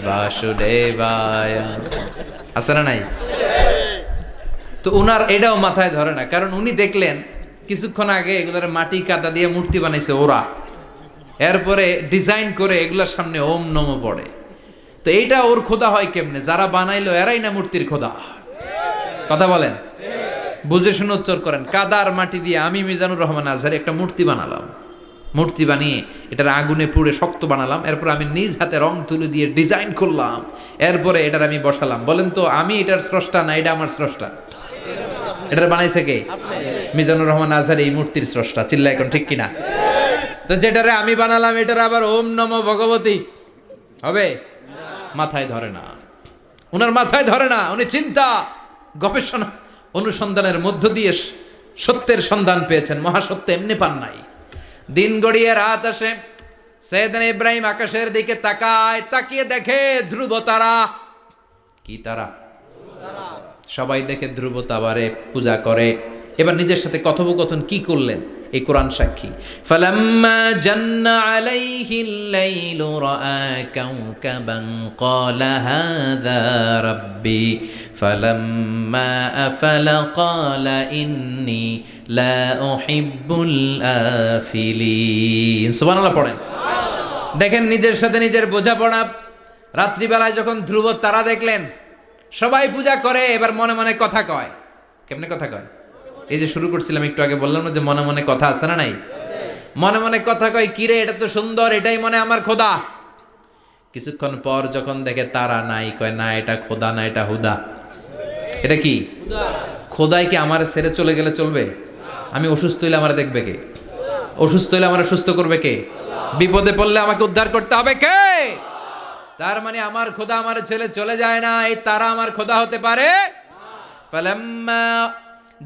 [SPEAKER 1] বাসুদেবায়। আছে না নাই? তো উনার এটাও মাথায় ধরে না, কারণ উনি দেখলেন কিছুক্ষণ আগে এগুলোর মাটি কাদা দিয়ে মূর্তি বানাইছে ওরা, এরপরে ডিজাইন করে এগুলোর সামনে ওম নমঃ পড়ে। তো এইটা ওর খোদা হয় কেমনে? যারা বানাইলো এরাই না মূর্তির খোদা? কথা বলেন, বুঝে শুনে উচ্চার করেন। কাদার মাটি দিয়ে আমি মিজানুর রহমান আজহারি একটা মূর্তি বানালাম, মূর্তি বানিয়ে এটার আগুনে পুড়ে শক্ত বানালাম, এরপর আমি নিজ হাতে রং তুলে দিয়ে ডিজাইন করলাম, এরপরে এটার আমি বসালাম। বলেন তো আমি এটার স্রষ্টা না এটা আমার স্রষ্টা? এটার বানাইছে কে? মিজানুর রহমান আজহারি এই মূর্তির স্রষ্টা। চিল্লা এখন ঠিক কিনা? তো যেটারে আমি বানালাম এটার আবার ওম নমঃ ভগবতী হবে? মাথায় ধরে না, উনার মাথায় ধরে না। উনি চিন্তা, গবেষণা, অনুসন্ধানের মধ্য দিয়ে সত্যের সন্ধান পেয়েছেন। মহাসত্য এমনি পান নাই। দিন গড়িয়ে রাত আসে, সাইয়েদনা ইব্রাহিম আকাশের দিকে তাকায়, তাকিয়ে দেখে ধ্রুব তারা। কি তারা? সবাই দেখে ধ্রুব তারারে পূজা করে। এবার নিজের সাথে কথোপকথন কি করলেন এই কোরআন সাক্ষী। ফালাম্মা জান্না আলাইহিল লাইলু রাআ কাওকাবান ক্বালা হাযা রাব্বি ফালাম্মা আফালা ক্বালা ইন্নী লা উহিব্বুল আফিলিন। সুবহানাল্লাহ পড়েন। দেখেন নিজের সাথে নিজের বোঝাপড়া। রাত্রিবেলায় যখন ধ্রুব তারা দেখলেন, সবাই পূজা করে, এবার মনে মনে কথা কয়। কেমনে কথা কয়? এই যে শুরু করছিলাম একটু আগে, বললাম না যে মনে মনে কথা আছে না নাই? মনে মনে কথা কয়, কিরে এটা তো সুন্দর, এটাই মনে আমার খোদা। কিছুক্ষণ পর যখন দেখে তারা নাই, কয় না এটা খোদা না, এটা হুদা। এটা কি? খোদাই কি আমার ছেড়ে চলে গেলে চলবে? আমি অসুস্থ হইলে আমার দেখবে কে? অসুস্থ হইলে আমার সুস্থ করবে কে? বিপদে পড়লে আমাকে উদ্ধার করতে হবে কে? তার মানে আমার খোদা আমার ছেলে চলে যায় না, এই তারা আমার খোদা হতে পারে? ফালাম্মা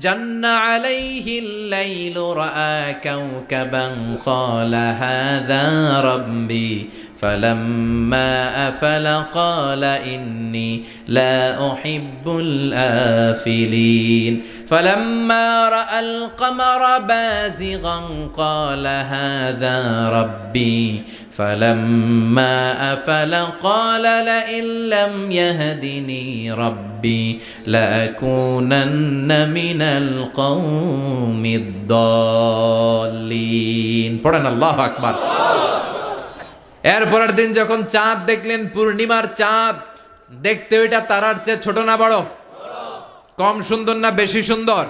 [SPEAKER 1] জান্না আলাইহিল লাইলু রাআ কাওকাবান ক্বালা হাযা রাব্বি ফালাম্মা আফালা ক্বালা ইন্নী লা উহিব্বুল আফিলিন ফালাম্মা রাআল কমারা বাযিগান ক্বালা হাযা রাব্বি فلما أفل قال لئن لم يهدني ربي لأكونن من القوم الضالين। পড়েন আল্লাহু আকবার। এরপরের দিন যখন চাঁদ দেখলেন, পূর্ণিমার চাঁদ, দেখতে ওইটা তারার চেয়ে ছোট না বড়? কম সুন্দর না বেশি সুন্দর?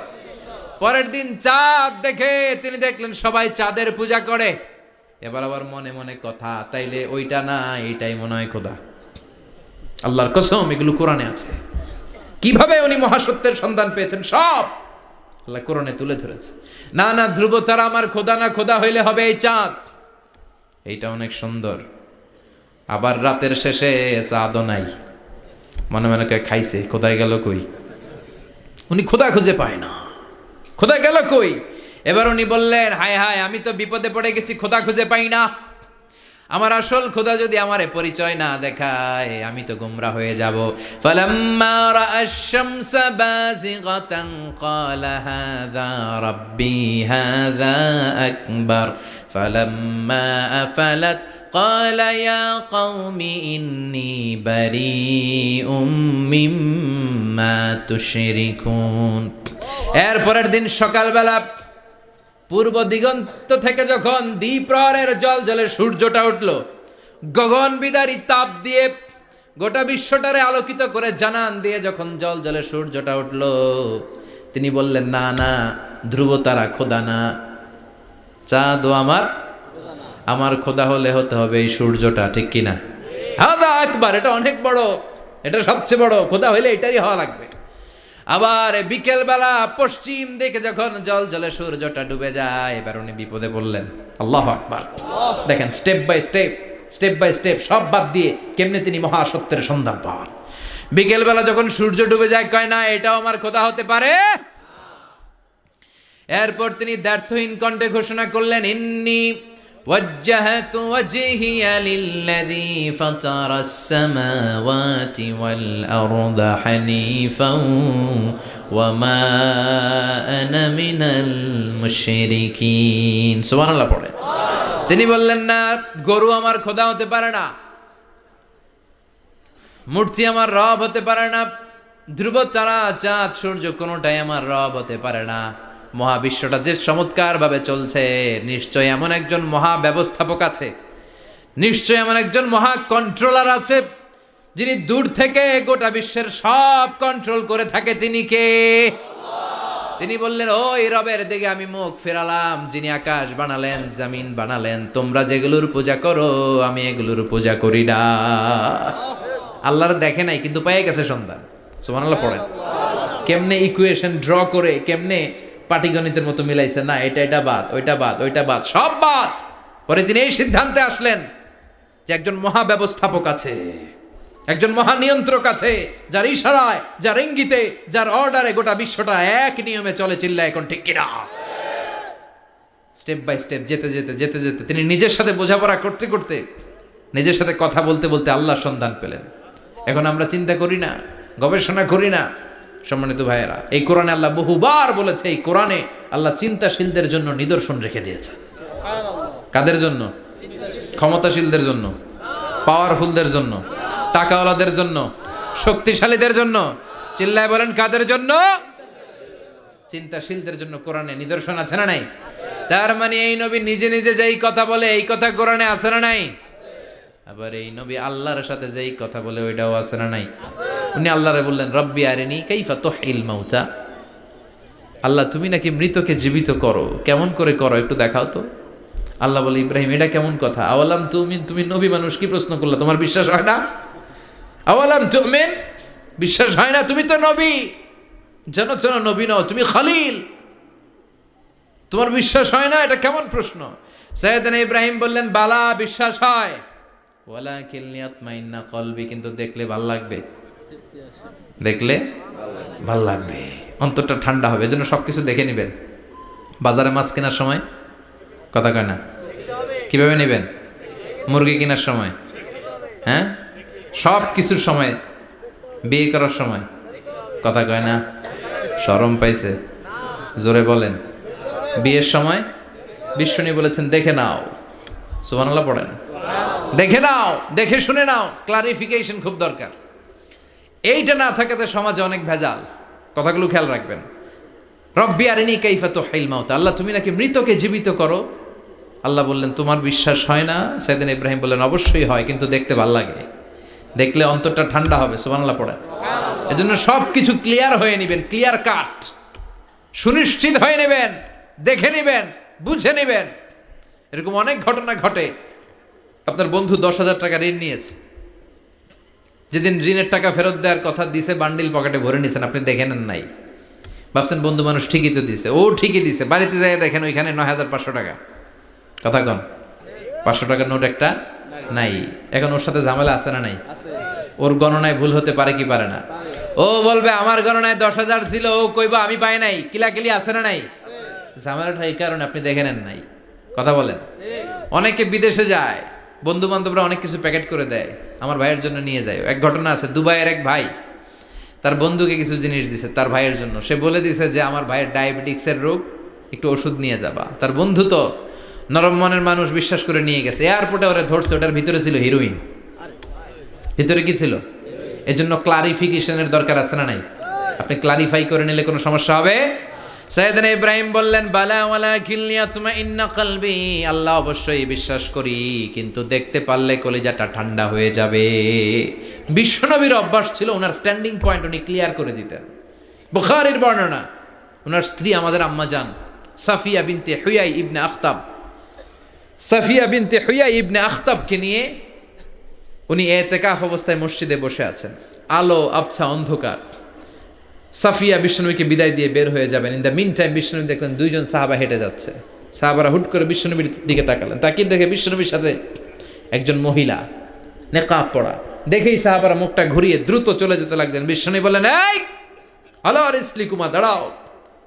[SPEAKER 1] পরের দিন চাঁদ দেখে তিনি দেখলেন সবাই চাঁদের পূজা করে। এবার আবার মনে মনে কথা, তাইলে ওইটা না এইটাই মনে হয় খোদা। আল্লাহর কসম এগুলো কোরআনে আছে। কিভাবে উনি মহাসত্যের সন্ধান পেয়েছেন সব আল্লাহ কোরআনে তুলে ধরেছে। না না, ধ্রুব তারা আমার খোদা না, খোদা হইলে হবে এই চাঁদ। এইটা অনেক সুন্দর। আবার রাতের শেষে চাঁদও নাই, মনে মনে কয় খাইছে, খোদায় গেল কই? উনি খোদা খুঁজে পায় না, খোদা গেল কই? এবার উনি বললেন, হায় হায়, আমি তো বিপদে পড়ে গেছি, খোদা খুঁজে পাই না। আমার আসল খোদা যদি আমারে পরিচয় না দেখায়, আমি তো গোমরা হয়ে যাব। ফালাম্মা রাআশ শামসা বাযিগাতান ক্বালা হাযা রাব্বি হাযা আকবার ফালাম্মা আফালাত ক্বালা ইয়া কওমি ইন্নী বারীউম মিম্মা তুশরিকুন। এরপরের দিন সকালবেলা পূর্ব দিগন্ত থেকে যখন দ্বিপ্রহরের জলজলে সূর্যটা উঠল, গগন বিদারী তাপ দিয়ে গোটা বিশ্বটারে আলোকিত করে জানান দিয়ে যখন জলজলে সূর্যটা উঠল, তিনি বললেন, না না, ধ্রুব তারা খোদা না, চাঁদও আমার খোদা হলে হতে হবে এই সূর্যটা, ঠিক কিনা? হাদা আকবার, এটা অনেক বড়, এটা সবচেয়ে বড়, খোদা হইলে এটারই হওয়া লাগবে। আবার বিকেল বেলা পশ্চিম দিকে যখন জল জলে সূর্যটা ডুবে যায়, এবার উনি বিপদে বললেন। আল্লাহু আকবার। দেখেন, স্টেপ বাই স্টেপ সব বাদ দিয়ে কেমনে তিনি মহাসত্যের সন্ধান পান। বিকেল বেলা যখন সূর্য ডুবে যায়, কয় না এটাও আমার খোদা হতে পারে। এরপর তিনি দ্ব্যর্থহীন কণ্ঠে ঘোষণা করলেন, ইন্নী وجهت وجهي للذي فطر السماوات والأرض حنيفا وما أنا من المشركين। সুবহানাল্লাহ পড়ে। তিনি বললেন, না, গরু আমার খোদা হতে পারে না, মূর্তি আমার রব হতে পারে না, ধ্রুব তারা চাঁদ সূর্য কোনোটাই আমার রব হতে পারে না। মহাবিশ্বটা যে চমৎকার ভাবে চলছে, নিশ্চয় এমন একজন মহা ব্যবস্থাপক আছে, নিশ্চয় এমন একজন মহা কন্ট্রোলার আছে, যিনি দূর থেকে গোটা বিশ্বের সব কন্ট্রোল করে থাকে। তিনি কে? তিনি বললেন, ওই রবের দিকে আমি মুখ ফেরালাম, যিনি আকাশ বানালেন, জমিন বানালেন। তোমরা যেগুলোর পূজা করো, আমি এগুলোর পূজা করি না। আল্লাহর দেখে নাই, কিন্তু পেয়ে গেছে সন্ধান। সুবহানাল্লাহ পড়েন। কেমনে ইকুয়েশন ড্র করে, কেমনে পাটিগণিতের মতো মিলাইছে, না এটা বাদ, ওইটা বাদ, সব বাদ। পরে তিনি এই সিদ্ধান্তে আসলেন যে একজন মহা ব্যবস্থাপক আছে, একজন মহা নিয়ন্ত্রক আছে, যার ইশারায়, যার ইঙ্গিতে, যার অর্ডারে গোটা বিশ্বটা এক নিয়মে চলে। চিল্লায় এখন ঠিক কিনা? স্টেপ বাই স্টেপ যেতে তিনি নিজের সাথে বোঝাপড়া করতে করতে, নিজের সাথে কথা বলতে বলতে আল্লাহর সন্ধান পেলেন। এখন আমরা চিন্তা করি না, গবেষণা করি না। সম্মানিত ভাইয়েরা, এই কোরআনে আল্লাহ বহুবার বলেছে, এই কোরআনে আল্লাহ চিন্তাশীলদের জন্য নিদর্শন রেখে দিয়েছে। কাদের জন্য? ক্ষমতাশীলদের জন্য, পাওয়ারফুলদের জন্য, টাকাওয়ালাদের জন্য, শক্তিশালীদের জন্য। চিল্লায় বলেন, কাদের জন্য? চিন্তাশীলদের জন্য কোরআনে নিদর্শন আছে না নাই? তার মানে এই নবী নিজে নিজে যেই কথা বলে, এই কথা কোরআনে আছে না নাই? আবার এই নবী আল্লাহর সাথে যেই কথা বলে, ওইটাও আছে না নাই? উনি আল্লাহরে বললেন, রব্বি আরিনি কাইফা তুহিল মাউতা। আল্লাহ, তুমি নাকি মৃতকে জীবিত করো, কেমন করে করো একটু দেখাও তো। আল্লাহ বলে, ইব্রাহিম, এটা কেমন কথা? আওয়ালাম তুমি নবী মানুষ, কি প্রশ্ন করলা? তোমার বিশ্বাস হয় না? আওয়ালাম তুমিন, বিশ্বাস হয় না? তুমি তো নবী, জানো নবী নও, তুমি খলিল, তোমার বিশ্বাস হয় না? এটা কেমন প্রশ্ন? সাইয়েদনা ইব্রাহিম বললেন, বালা, বিশ্বাস হয়, ওয়ালাকিন লিয়াতমাইন্না কলবি, কিন্তু দেখলে ভাল লাগবে, দেখলে ভাল লাগবে, অন্তরটা ঠান্ডা হবে। এজন্য সবকিছু দেখে নেবেন। বাজারে মাছ কেনার সময় কথা কয় না, কিভাবে নেবেন? মুরগি কেনার সময়, হ্যাঁ, সব কিছুর সময়, বিয়ে করার সময় কথা কয় না, শরম পাইছে, জোরে বলেন। বিয়ের সময় বিশ্বনী বলেছেন, দেখে নাও। সুবহানাল্লাহ পড়েন। দেখে নাও, দেখে শুনে নাও, ক্লারিফিকেশন খুব দরকার। এইটা না থাকাতে সমাজে অনেক ভেজাল। কথাগুলো খেয়াল রাখবেন। রব্বি আরিনি কাইফা তুহিল মাউতা, আল্লাহ, তুমি নাকি মৃতকে জীবিত করো। আল্লাহ বললেন, তোমার বিশ্বাস হয় না? সাইয়েদনা ইব্রাহিম বললেন, অবশ্যই হয়, কিন্তু দেখতে ভাল লাগে, দেখলে অন্তরটা ঠান্ডা হবে। সুবহানাল্লাহ পড়েন। এজন্য সব কিছু ক্লিয়ার হয়ে নেবেন, ক্লিয়ার কাট, সুনিশ্চিত হয়ে নেবেন, দেখে নেবেন, বুঝে নেবেন। এরকম অনেক ঘটনা ঘটে। আপনার বন্ধু 10,000 টাকা ঋণ নিয়েছে, যেদিন ঋণের টাকা ফেরত দেওয়ার কথা দিছে, বান্ডিল পকেটে ভরে নিয়েছেন, আপনি দেখে নেন নাই। ভাবছেন বন্ধু মানুষ ঠিকই তো দিছে, ও ঠিকই দিছে। বাড়িতে যাই দেখেন ওইখানে 9,500 টাকা। কথা কন, 500 টাকার নোট একটা নাই। এখন ওর সাথে ঝামেলা আছে না নাই? ওর গণনায় ভুল হতে পারে কি পারে না? ও বলবে আমার গণনায় 10,000 ছিল, ও কইবা আমি পাই নাই, কিলাকিলি আছে না নাই? ঝামেলাটা এই কারণে আপনি দেখে নেন নাই। কথা বলেন। অনেকে বিদেশে যায়, বন্ধু বান্ধবরা অনেক কিছু প্যাকেট করে দেয়, আমার ভাইয়ের জন্য নিয়ে যায়। এক ঘটনা আছে, দুবাইয়ের এক ভাই তার বন্ধুকে কিছু জিনিস দিছে তার ভাইয়ের জন্য। সে বলে দিছে যে আমার ভাইয়ের ডায়াবেটিক্সের রোগ, একটু ওষুধ নিয়ে যাবা। তার বন্ধু তো নরম মনের মানুষ, বিশ্বাস করে নিয়ে গেছে। এয়ারপোর্টে ওরা ধরছে, ওটার ভিতরে ছিল হিরোইন। ভিতরে কি ছিল? এজন্য ক্লারিফিকেশনের দরকার আছে না নাই? আপনি ক্লারিফাই করে নিলে কোনো সমস্যা হবে? সাইয়েদনা ইব্রাহিম বললেন বালা ওয়ালাকিন লিয়াতমাইন্না কলবি, আল্লাহ অবশ্যই বিশ্বাস করি, কিন্তু দেখতে পারলে কলিজাটা ঠান্ডা হয়ে যাবে। বিশ্বনবীর অভ্যাস ছিল, ওনার স্ট্যান্ডিং পয়েন্ট উনি ক্লিয়ার করে দিতেন। বুখারীর বর্ণনা, ওনার স্ত্রী আমাদের আম্মা জান সাফিয়া বিনতে হুয়াই ইবনে আখতাব, সাফিয়া বিনতে হুয়াই ইবনে আখতাবকে নিয়ে উনি ইতিকাফ অবস্থায় মসজিদে বসে আছেন। আলো আবছা অন্ধকার। সাফিয়া বিশ্বনবীকে বিদায় দিয়ে বের হয়ে যাবেন। ইন দ্য মিন টাইম বিশ্বনবী দেখলেন দুইজন সাহাবা হেঁটে যাচ্ছে। সাহাবারা হুট করে বিশ্বনবীর দিকে তাকালেন। তাকিয়ে দেখে বিশ্বনবীর সাথে একজন মহিলা, নেকাব পরা। দেখেই সাহাবারা মুখটা ঘুরিয়ে দ্রুত চলে যেতে লাগলেন। বিশ্বনবী বললেন, এই আলা রিসলিকুমা, দাঁড়াও।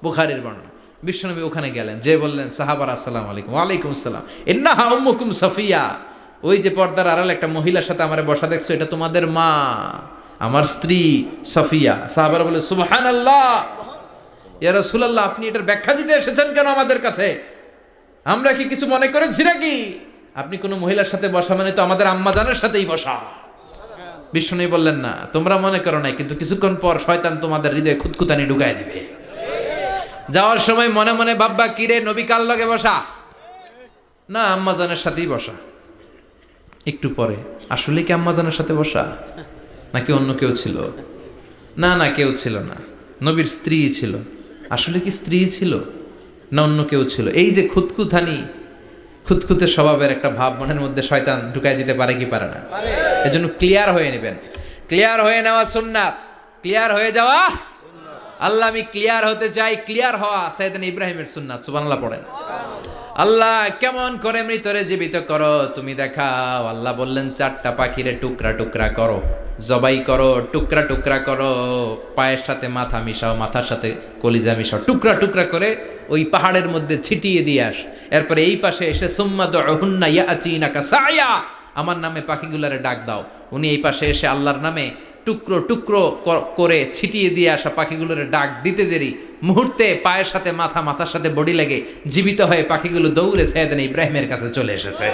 [SPEAKER 1] বুখারীর বর্ণনা। বিশ্বনবী ওখানে গেলেন, যে বললেন সাহাবারা আসসালামু আলাইকুম। ওয়ালাইকুম আসসালাম। ইন্নাহা উম্মুকুম সাফিয়া, ওই যে পর্দার আড়াল একটা মহিলার সাথে আমারে বসা দেখছো, এটা তোমাদের মা, আমার স্ত্রী সাফিয়া। সাহাবারা বলে সুবহানাল্লাহ, ইয়া রাসূলুল্লাহ, আপনি এটার ব্যাখ্যা দিতে এসেছেন কেন আমাদের কাছে? আমরা কি কিছু মনে করেছি নাকি? আপনি কোনো মহিলার সাথে বসা মানে তো আমাদের আম্মা জানের সাথেই বসা। বিষ্ণু বললেন, না তোমরা মনে করো নাই, কিন্তু কিছুক্ষণ পর শয়তান তোমাদের হৃদয়ে খুঁতখুঁতানি ঢুকায় দিবে। যাওয়ার সময় মনে মনে ভাববা, কিরে নবী কার লগে বসা? না, আম্মা জানের সাথেই বসা। একটু পরে, আসলে কি আম্মা জানের সাথে বসা নাকি অন্য কেউ ছিল? না না, কেউ ছিল না, নবীর স্ত্রী ছিল। আসলে কি স্ত্রী ছিল না অন্য কেউ ছিল? এই যে খুঁতখুঁতানি, খুঁতখুঁতে স্বভাবের একটা ভাব মনের মধ্যে শয়তান ঢুকাই দিতে পারে কি পারে না? এজন্য ক্লিয়ার হয়ে নেবেন। ক্লিয়ার হয়ে নেওয়া সুন্নাত, ক্লিয়ার হয়ে যাওয়া। আল্লাহ আমি ক্লিয়ার হতে চাই, ক্লিয়ার হওয়া সাইয়েদনা ইব্রাহিমের সুন্নাত। সুবহানাল্লাহ পড়েন। আল্লাহ কেমন করে মৃতরে জীবিত করো তুমি দেখাও। আল্লাহ বললেন, 4টা পাখিরে টুকরা টুকরা করো, জবাই করো, টুকরা টুকরা করো, পায়ের সাথে মাথা মিশাও, মাথার সাথে কলিজা মিশাও, টুকরা টুকরা করে ওই পাহাড়ের মধ্যে ছিটিয়ে দিয়ে আস। এরপরে এই পাশে এসে সুম্মা দুহুন্না ইয়াতিনাকা সায়া, আমার নামে পাখিগুলারে ডাক দাও। উনি এই পাশে এসে আল্লাহর নামে টুকরো টুকরো করে ছিটিয়ে দিয়ে আসা পাখিগুলোর ডাক দিতে দেরি, মুহূর্তে পায়ের সাথে মাথা, মাথার সাথে বডি লেগে জীবিত হয়ে পাখিগুলো দৌড়ে সাইয়েদনা ইব্রাহিমের কাছে চলে এসেছে।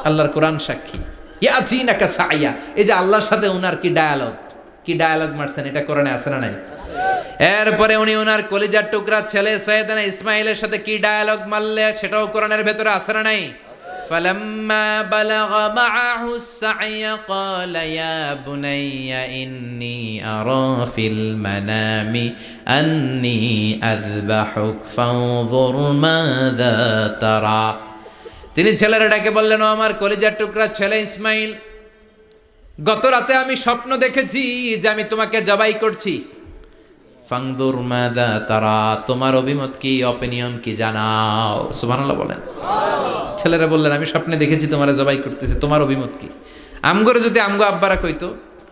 [SPEAKER 1] আল্লাহর কোরআন সাক্ষী। ইয়াতিনাকা সায়া, এই যে আল্লাহর সাথে উনার কি ডায়ালগ মারছেন, এটা কোরআনে আছে না নাই? এরপরে উনি ওনার কলিজার টুকরা ছেলে সাইয়েদনা ইসমাইলের সাথে কি ডায়ালগ মারলে, সেটাও কোরআনের ভেতরে আছে না নাই? فلما بلغ معه السعي قال يا بني إني أرى في المنام أني أذبحك فانظر ماذا ترى। তিনি ছেলের ডাকে বললেন, ও আমার কলিজার টুকরা ছেলে ইসমাইল, গত রাতে আমি স্বপ্ন দেখেছি যে আমি তোমাকে জবাই করছি। ফাংদুর মাযা তারা, তোমার অভিমত কি, অপিনিয়ন কি জানাও। সুবহানাল্লাহ বলেন। ছেলেরা বললেন, আমি স্বপ্নে দেখেছি তোমার জবাই করতেছে, তোমার অভিমত কি? আমগরে যদি আমগো আব্বারা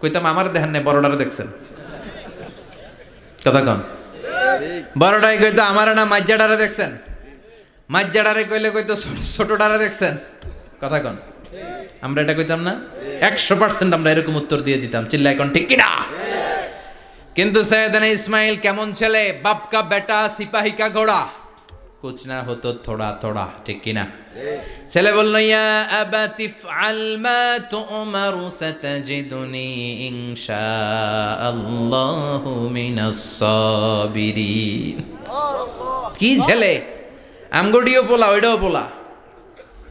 [SPEAKER 1] কইতাম আমার দেখেন না, বড়ডারে দেখছেন। কথা কন। বড়ডাই কইতো আমার না মাজ্জাডারে দেখছেন, মাজ্জাডারে কইতো ছোটডারে দেখছেন। কথা কন। আমরা এটা কইতাম না? 100% আমরা এরকম উত্তর দিয়ে দিতাম। চিল্লাই কোন ঠিক কিনা? কিন্তু সাইয়েদনা ইসমাইল কেমন ছেলে, বাপ কা বেটা সিপাহি কা ঘোড়া, কুছ না হতো থোড়া থোড়া, ঠিক কিনা? ছেলে বলল, ইয়া আবাতি ফআল মা তুমারু সাতাজিদুনি ইনশাআল্লাহু মিনাস সাবিরিন। কি ছেলে, আমগডিও পোলা ওইটাও পোলা,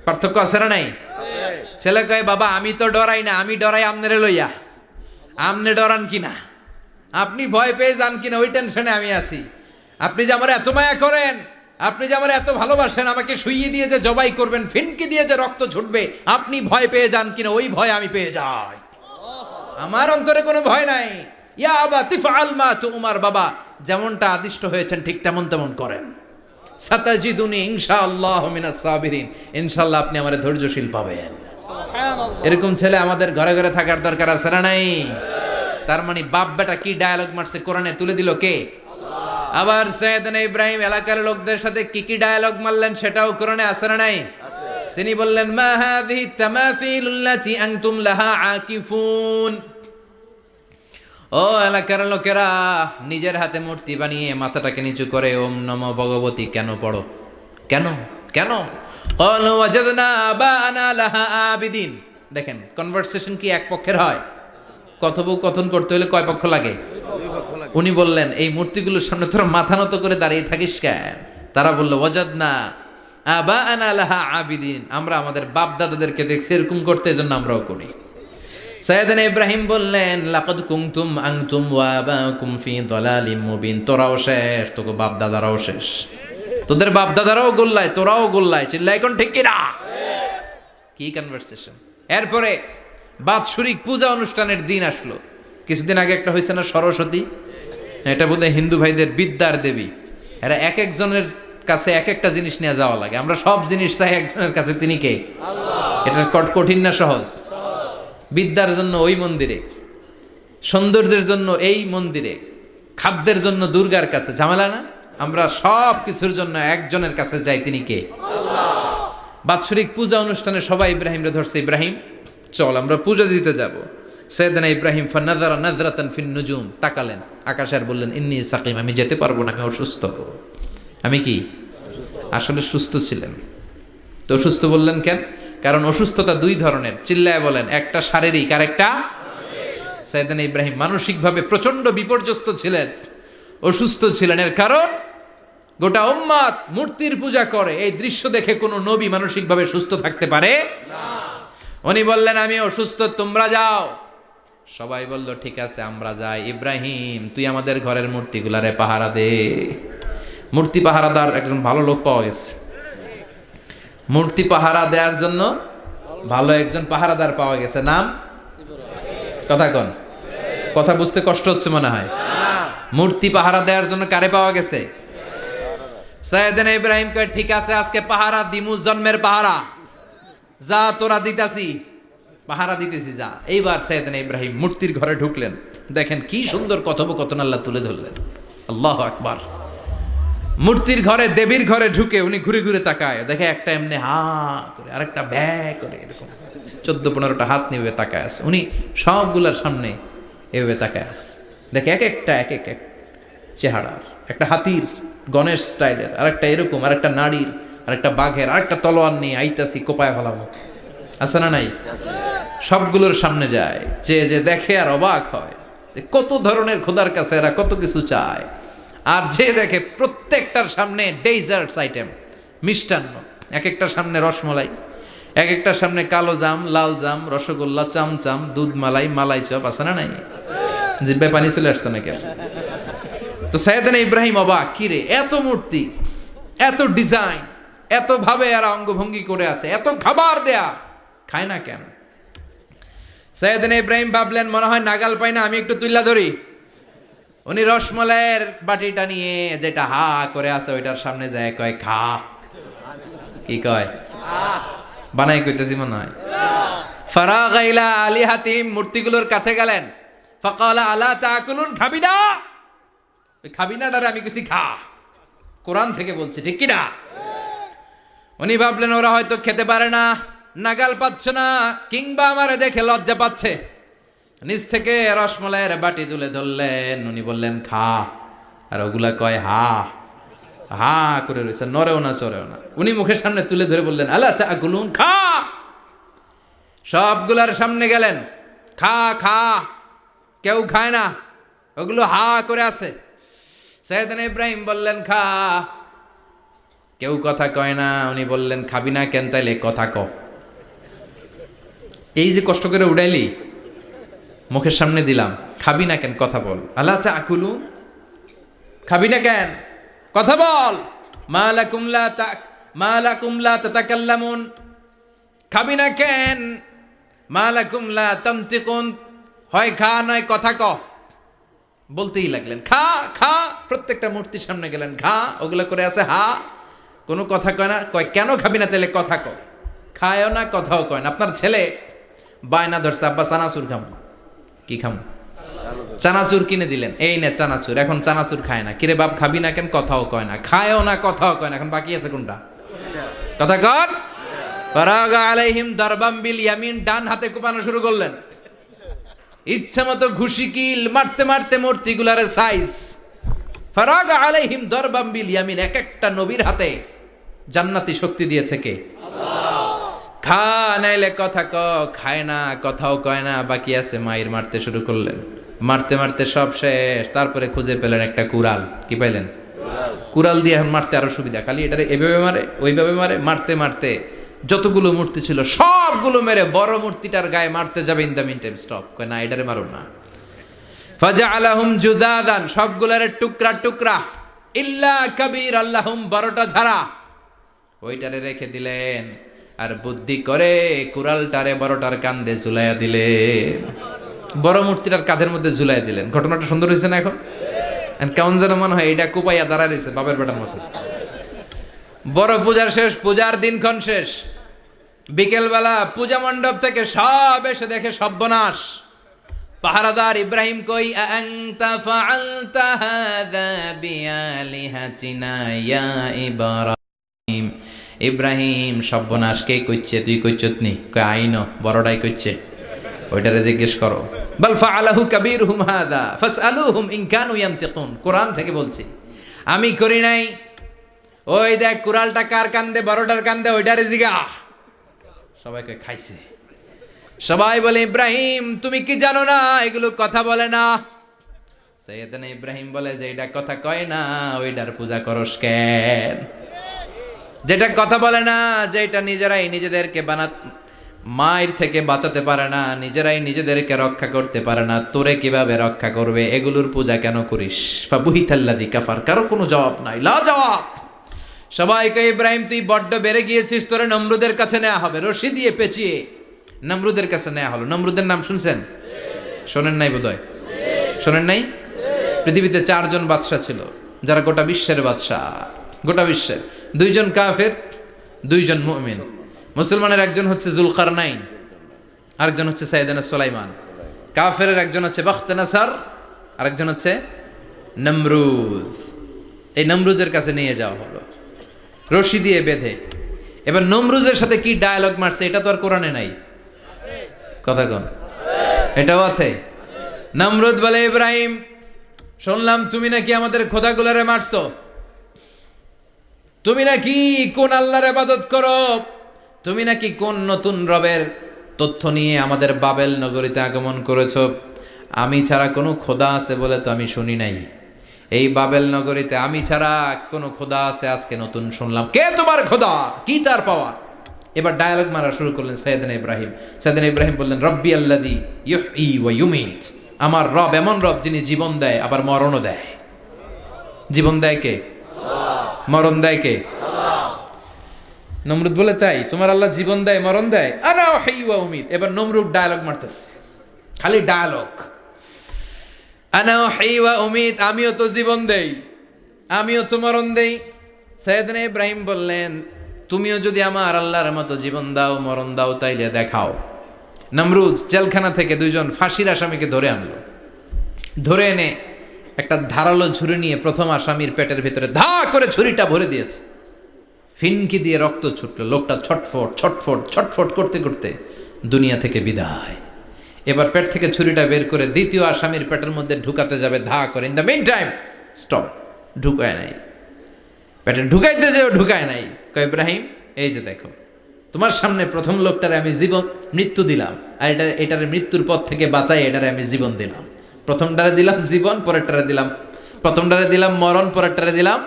[SPEAKER 1] পার্থক্য আছে না নাই? ছেলে কয়, বাবা আমি তো ডরাই না, আমি ডরাই আমনেরে লইয়া। আমনে ডরান কিনা, আপনি ভয় পেয়ে যান কিনা, ওই টেনশনে আমি আছি। আপনি যে আমার এত মায়া করেন, আপনি যে আমার এত ভালোবাসেন, আমাকে শুইয়ে দিয়ে যে জবাই করবেন, ফিনকি দিয়ে যে রক্ত ছুটবে, আপনি ভয় পেয়ে যান কিনা, ওই ভয় আমি পেয়ে যাই। আমার অন্তরে কোনো ভয় নাই। ইয়া আবাতি ফাআল মা তুমার, বাবা যেমনটা আদিষ্ট হয়েছেন ঠিক তেমন করেন। সাতাজিদুনি ইনশাআল্লাহু মিনাস সাবিরিন, ইনশাআল্লাহ আপনি আমারে ধৈর্যশীল পাবেন। এরকম ছেলে আমাদের ঘরে ঘরে থাকার দরকার আছে না নাই? তার মানে বাপ বেটা কি ডায়ালগ মারছে কোরআনে তুলে দিল কে? আবার সাইয়েদনা ইব্রাহিম এলাকার লোকদের সাথে কি কি ডায়ালগ মারলেন সেটাও কোরআনে আছে না নাই? তিনি বললেন মা হাযিহি তামাসিলুল্লাতী আনতুম লাহা আকিফুন। ও এলাকার লোকেরা, নিজের হাতে মূর্তি বানিয়ে মাথাটাকে নিচু করে ওম নমো ভগবতী কেন পড়ো? কেন কেন? ক্বালু ওয়াজাদনা আবানা লাহা আবিদিন। দেখেন কনভারসেশন কি এক পক্ষের হয়? কথোপকথন করতে হলে কয় পক্ষ লাগে? উনি বললেন এই মূর্তিগুলোর সামনে তোরা মাথা নত করে দাঁড়িয়ে থাকিস কেন? তারা বলল ওয়াজাদনা আবানা লাহা আবিদিন, আমরা আমাদের বাপ দাদাদেরকে দেখছি এরকম করতে, এজন্য আমরাও করি। সাইয়েদনা ইব্রাহিম বললেন লাকাদ কুনতুম আনতুম ওয়া আবাকুম ফি দালালিম মুবিন। তোরাও শেষ, তোকে বাপ দাদারাও শেষ, তোদের বাপ দাদারাও গোল্লায়, তোরাও গোল্লায়। চিল্লাই কোন ঠিক কিনা? কি কনভারসেশন! এরপরে বাৎসরিক পূজা অনুষ্ঠানের দিন আসলো। কিছুদিন আগে একটা হয়েছে না সরস্বতী, এটা বোধহয় হিন্দু ভাইদের বিদ্যার দেবী। এরা এক একজনের কাছে এক একটা জিনিস নিয়ে যাওয়া লাগে। আমরা সব জিনিস চাই একজনের কাছে, তিনি কে? আল্লাহ। এটা কঠিন না সহজ? বিদ্যার জন্য ওই মন্দিরে, সৌন্দর্যের জন্য এই মন্দিরে, খাদ্যের জন্য দুর্গার কাছে, ঝামেলা না? আমরা সব কিছুর জন্য একজনের কাছে যাই, তিনি কে? আল্লাহ। বাৎসরিক পূজা অনুষ্ঠানে সবাই ইব্রাহিমরে ধরছে, ইব্রাহিম চল আমরা পূজা দিতে যাব। সাইয়েদনা ইব্রাহিম ফানাযারা নাযরাতান ফিন নুজুম, তাকালেন আকাশে আর বললেন ইন্নী সাকিম, আমি যেতে পারবো না, আমি অসুস্থ। আমি কি? আসলে সুস্থ ছিলেন তো। অসুস্থ বললেন কেন? কারণ অসুস্থতা দুই ধরনের, চিল্লায় বলেন। একটা শারীরিক আর একটা মানসিক। সাইয়েদনা ইব্রাহিম মানসিকভাবে প্রচন্ড বিপর্যস্ত ছিলেন, অসুস্থ ছিলেন। এর কারণ গোটা উম্মত মূর্তির পূজা করে, এই দৃশ্য দেখে কোনো নবী মানসিকভাবে সুস্থ থাকতে পারে না। উনি বললেন আমি অসুস্থ, তোমরা যাও। সবাই বলল ঠিক আছে আমরা যাই। ইব্রাহিম তুই আমাদের ঘরের মূর্তিগুলারে পাহারা দে। মূর্তি পাহারাদার একজন ভালো লোক পাওয়া গেছে। মূর্তি পাহারা দেওয়ার জন্য ভালো একজন পাহারাদার পাওয়া গেছে। নাম? কথা কন, কথা বুঝতে কষ্ট হচ্ছে মনে হয়। মূর্তি পাহারা দেওয়ার জন্য কারে পাওয়া গেছে? সাইয়েদনা ইব্রাহিম কয় ঠিক আছে আজকে পাহারা দিমু, জন্মের পাহারা। যা তোরা দিতাছি, পাহারা দিতেছি যা। এইবার সাইয়েদনা ইব্রাহিম মূর্তির ঘরে ঢুকলেন। দেখেন কি সুন্দর কথোপকথন আল্লাহ তুলে ধরলেন। আল্লাহু আকবার। মূর্তির ঘরে, দেবীর ঘরে ঢুকে উনি ঘুরে ঘুরে তাকায়, দেখে একটা এমনি হা করে, আরেকটা ব্যা করে, এরকম 14-15টা হাত নিয়ে তাকায় আছে। উনি সবগুলার সামনে এভাবে তাকায় আছে। দেখে এক একটা এক এক এক চেহারার, একটা হাতির গণেশ স্টাইলের, আরেকটা এরকম, আরেকটা নারীর, আরেকটা বাঘের, আরেকটা তলোয়ার নিয়ে আইতাছি কোপায় ফেলামো। আছে না নাই? সবগুলোর সামনে যায়, যে দেখে আর অবাক হয় কত ধরনের খোদার কাছে এরা কত কিছু চায়। আর যে দেখে প্রত্যেকটার সামনে ডেজার্টস আইটেম, মিষ্টান্ন, এক একটার সামনে রসমলাই, এক একটার সামনে কালো জাম, লাল জাম, রসগোল্লা, চামচাম, দুধ মালাই, মালাই চপ। আছে না নাই? জিব্বায় পানি চলে আসছে নাকি? তো সাইয়েদনা ইব্রাহিম অবাক, কি রে এত মূর্তি, এত ডিজাইন, এত ভাবে এরা অঙ্গভঙ্গি করে আছে, এত খাবার দেয়া, খায় না কেন? সাইয়েদনা ইব্রাহিম ভাবলেন মনে হয় নাগাল পাই না, আমি একটু তুইলা ধরি। উনি রসমলাইয়ের বাটিটা নিয়ে যেটা হা করে আছে ওইটার সামনে যায়, কয় খা। কি কয়? বানাই কইতেছি মনে হয়। ফারাগা ইলা আলিহাতিম, মূর্তিগুলোর কাছে গেলেন। ফাকালা আলা তাকুলুন, খাবি না? ওই খাবি না ডারে আমি কইছি খা, কোরআন থেকে বলছি, ঠিক কি না? উনি ভাবলেন ওরা হয়তো খেতে পারে না, নাগাল পাচ্ছে না, কিংবা আমারে দেখে লজ্জা পাচ্ছে। নিচ থেকে রসমলাইয়ের বাটি তুলে ধরলেন। উনি বললেন খা, আর ওগুলা কয় হা হা করে রয়েছে, নড়েও না চড়েও না। উনি মুখের সামনে তুলে ধরে বললেন আলা তাকুলুন, খা। সবগুলার সামনে গেলেন, খা খা। কেউ খায় না, ওগুলো হা করে আছে। সাইয়েদনা ইব্রাহিম বললেন খা, কেউ কথা কয় না। উনি বললেন খাবি না কেন? তাইলে কথা ক। এই যে কষ্ট করে উড়াইলি, মুখের সামনে দিলাম, খাবি না কেন? কথা বল। আলা তাকুলুন, খাবি না কেন? কথা বল। মা লাকুম লা তাতাকাল্লামুন, খাবি না কেন? মা লাকুম লা তানতিকুন, হয় খা নয় কথা ক। বলতেই লাগলেন খা খা। প্রত্যেকটা মূর্তির সামনে গেলেন, খা। ওগুলো করে আছে হা, কোনো কথা কয় না। কয় কেন খাবি না? তাহলে কথা ক। খায়ও না, কথাও কয় না। আপনার ছেলে বায়না ধরছে, আব্বা চানাচুর খাম। কি খাম? চানাচুর কিনে দিলেন, এই নে চানাচুর। এখন চানাচুর খায় না। কিরে বাপ খাবি না কেন? কথাও কয় না, খায়ও না, কথাও কয় না। এখন বাকি আছে কোনটা? কথা কর। ফারাগা আলাইহিম দারবাম বিল ইয়ামিন, ডান হাতে কোপানো শুরু করলেন। ইচ্ছা মতো ঘুষি কিল মারতে মারতে মূর্তিগুলার সাইজ। ফারাগা আলাইহিম দারবাম বিল ইয়ামিন, এক একটা নবীর হাতে জান্নাতি শক্তি দিয়েছে কে? খা নাইলে কথা ক, খায় না, কথাও কয় না, বাকি আছে। মায়ের মারতে শুরু করলেন, মারতে মারতে সব শেষ। তারপরে খুঁজে পেলেন একটা কুড়াল। কি পাইলেন? কুড়াল দিয়ে এখন মারতে আরো সুবিধা। খালি এটারে এভাবে মারে, ওইভাবে মারে। মারতে মারতে যতগুলো মূর্তি ছিল সবগুলো মেরে বড় মূর্তিটার গায়ে মারতে যাবে। In the meantime stop, কয় না এটারে মারুন না। ফাজআলাহুম জুদাদান, সবগুলোরে টুকরা টুকরা। ইল্লা কাবীর আল্লাহুম, 12টা ঝাড়া ওইটারে রেখে দিলেন। আর বুদ্ধি করে কুড়ালটারে বড়টার কাঁধে ঝুলাইয়া দিলেন। বড় মূর্তিটার কাঁধের মধ্যে ঝুলাইয়া দিলেন। ঘটনাটা সুন্দর হয়েছে না? এখন কেমন যেন মনে হয় এটা কুপাইয়া দাঁড়া রয়েছে বাপের বেটার মতো। বড় পূজার শেষ, পূজার দিনক্ষণ শেষ। বিকেলবেলা পূজা মণ্ডপ থেকে সব এসে দেখে সর্বনাশ। পাহারাদার ইব্রাহিম কই, আনতা ফাআলতা হাযা বিআলিহাতিনা ইয়া ইব্রাহিম। ইব্রাহিম সর্বনাশ কে কইছে? তুই কইছত নি? কয় আইনো, বড়টাই কইছে। ওইটারে জিজ্ঞেস করো। বাল ফাআলাহু কাবীরুহুম হাযা ফাসআলুহুম ইন কানু ইয়ানতিকুন। কোরআন থেকে বলছি, আমি করি নাই। ওই দেখ কুড়ালটা কার কান্দে? বড়টার কান্দে, ওইটারে জিগা। সবাইকে খাইছে। সবাই বলে, ইব্রাহিম তুমি কি জানো না এগুলো কথা বলে না? সাইয়েদনা ইব্রাহিম বলে, যে এটা কথা কয় না ওইটার পূজা করস কেন? যেটা কথা বলে না, যেটা নিজেরাই নিজেদেরকে মায়ের থেকে বাঁচাতে পারে না, নিজেরাই নিজেদেরকে রক্ষা করতে পারে না, তোরে কিভাবে রক্ষা করবে? এগুলোর পূজা কেন করিস? ফাবুহিতাল্লাযী কাফার। কারো কোনো জবাব নাই, লা জবাব। সবাইকে, ইব্রাহিম তুই বড্ড বেড়ে গিয়েছিস, তোরে নমরুদের কাছে নেওয়া হবে। রশি দিয়ে পেঁচিয়ে নমরুদের কাছে নেওয়া হলো। নমরুদের নাম শুনছেন? শোনেন নাই বোধহয়? শোনেন নাই? পৃথিবীতে 4 জন বাদশা ছিল, যারা গোটা বিশ্বের বাদশা। গোটা বিশ্বের 2 জন কাফের, 2 জন মুমিন। মুসলমানের একজন হচ্ছে জুলকারনাইন, আরেকজন হচ্ছে সাইয়েদনা সুলাইমান। কাফেরের একজন হচ্ছে বাখতানাসার, আরেকজন হচ্ছে নমরুদ। এই নমরুদের কাছে নিয়ে যাওয়া হলো রশি দিয়ে বেঁধে। এবার নমরুদের সাথে কি ডায়ালগ মারছে এটা তো আর কোরআনে নাই। কথা কন, এটাও আছে। নমরুদ বলে, ইব্রাহিম শুনলাম তুমি নাকি আমাদের খোদাগুলারে মারছো। তুমি নাকি কোন আল্লাহর ইবাদত করো। তুমি নাকি কোন নতুন রবের তথ্য নিয়ে আমাদের বাবেল নগরীতে আগমন করেছো। আমি ছাড়া কোনো খোদা আছে বলে তো আমি শুনি নাই। এই বাবেল নগরীতে আমি ছাড়া কোনো খোদা আছে আজকে নতুন শুনলাম। কে তোমার খোদা? কি তার পাওয়া? এবার ডায়ালগ মারা শুরু করলেন সাইয়েদনা ইব্রাহিম। সাইয়েদনা ইব্রাহিম বললেন, রব্বি আল্লাযী ইউহয়ী ওয়া ইউমীত। আমার রব এমন রব যিনি জীবন দেয় আবার মরণও দেয়। জীবন দেয় কে? মরণ দেয় কে? নমরুদ বলে, তাই তোমার আল্লাহ জীবন দেয় মরণ দেয়? আনা উহয়ী ওয়া উমীত। এবার নমরুদ ডায়ালগ মারতেছে, খালি ডায়ালগ। আনা উহয়ী ওয়া উমীত, আমিও তো জীবন দেই, আমিও তো মরণ দেই। সাইয়েদনা ইব্রাহিম বললেন, তুমিও যদি আমার আল্লাহর মতো জীবন দাও মরণ দাও তাইলে দেখাও। নমরুদ জেলখানা থেকে 2 জন ফাঁসির আসামিকে ধরে আনলো। ধরে এনে একটা ধারালো ছুরি নিয়ে প্রথম আসামির পেটের ভিতরে ধা করে ছুরিটা ভরে দিয়েছে। ফিনকি দিয়ে রক্ত ছুটলো। লোকটা ছটফট ছটফট ছটফট করতে করতে দুনিয়া থেকে বিদায়। এবার পেট থেকে ছুরিটা বের করে দ্বিতীয় আসামির পেটের মধ্যে ঢুকাতে যাবে ধা করে। In the meantime stop, ঢুকায় নাই। পেটে ঢুকাইতে যেও ঢুকায় নাই। কয়, ইব্রাহিম এই যে দেখো, তোমার সামনে প্রথম লোকটারে আমি মৃত্যু দিলাম, আর এটারে মৃত্যুর পথ থেকে বাঁচাই এটারে আমি জীবন দিলাম। প্রথমটারে দিলাম জীবন, পরেরটারে দিলাম, প্রথমটারে দিলাম মরণ, পরেরটারে দিলাম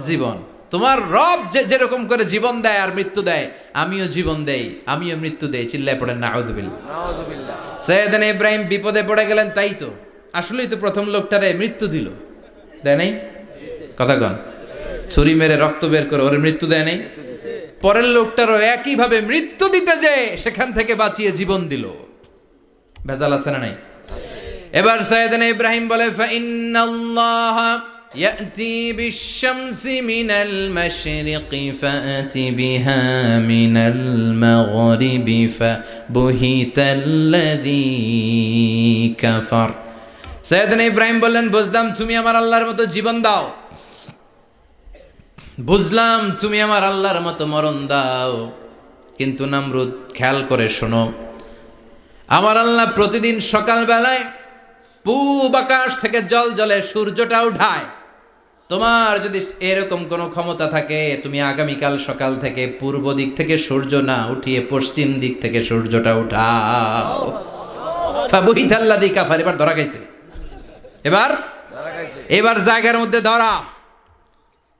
[SPEAKER 1] জীবন। তোমার রব যেরকম করে জীবন দেয় আর মৃত্যু দেয়, আমিও জীবন দেই, আমিও মৃত্যু দেই। চিল্লায় পড়েন নাউযুবিল্লাহ। সাইয়েদনা ইব্রাহিম বিপদে পড়ে গেলেন। তাই তো, আসলেই তো প্রথম লোকটারে মৃত্যু দিল, দেয় নাই? কথা কন, ছুরি মেরে রক্ত বের করে ওর মৃত্যু দেয় নাই? পরের লোকটারও একইভাবে মৃত্যু দিতে যে সেখান থেকে বাঁচিয়ে জীবন দিল। ভেজাল আছে না নাই? এবার সাইয়েদনা ইব্রাহিম বলে, ফাইন্নাল্লাহা يأتي بالشمس من المشرق فأت بها من المغرب فبهت الذي كفر সৈয়দনা ইব্রাহিম বললেন বুঝলাম তুমি আমার আল্লাহর মতো জীবন দাও, বুঝলাম তুমি আমার আল্লাহর মতো মরণ দাও, কিন্তু নমরুদ খেয়াল করে শোনো, আমার আল্লাহ প্রতিদিন সকালবেলায় পূব আকাশ থেকে জল জলে সূর্যটা উঠায়। তোমার যদি এরকম কোনো ক্ষমতা থাকে, তুমি আগামীকাল সকাল থেকে পূর্ব দিক থেকে সূর্য না উঠিয়ে পশ্চিম দিক থেকে সূর্যটা উঠাও। ফাবুহিতাল্লাযী কাফার, এবার ধরা খাইছে, এবার জায়গার মধ্যে ধরা,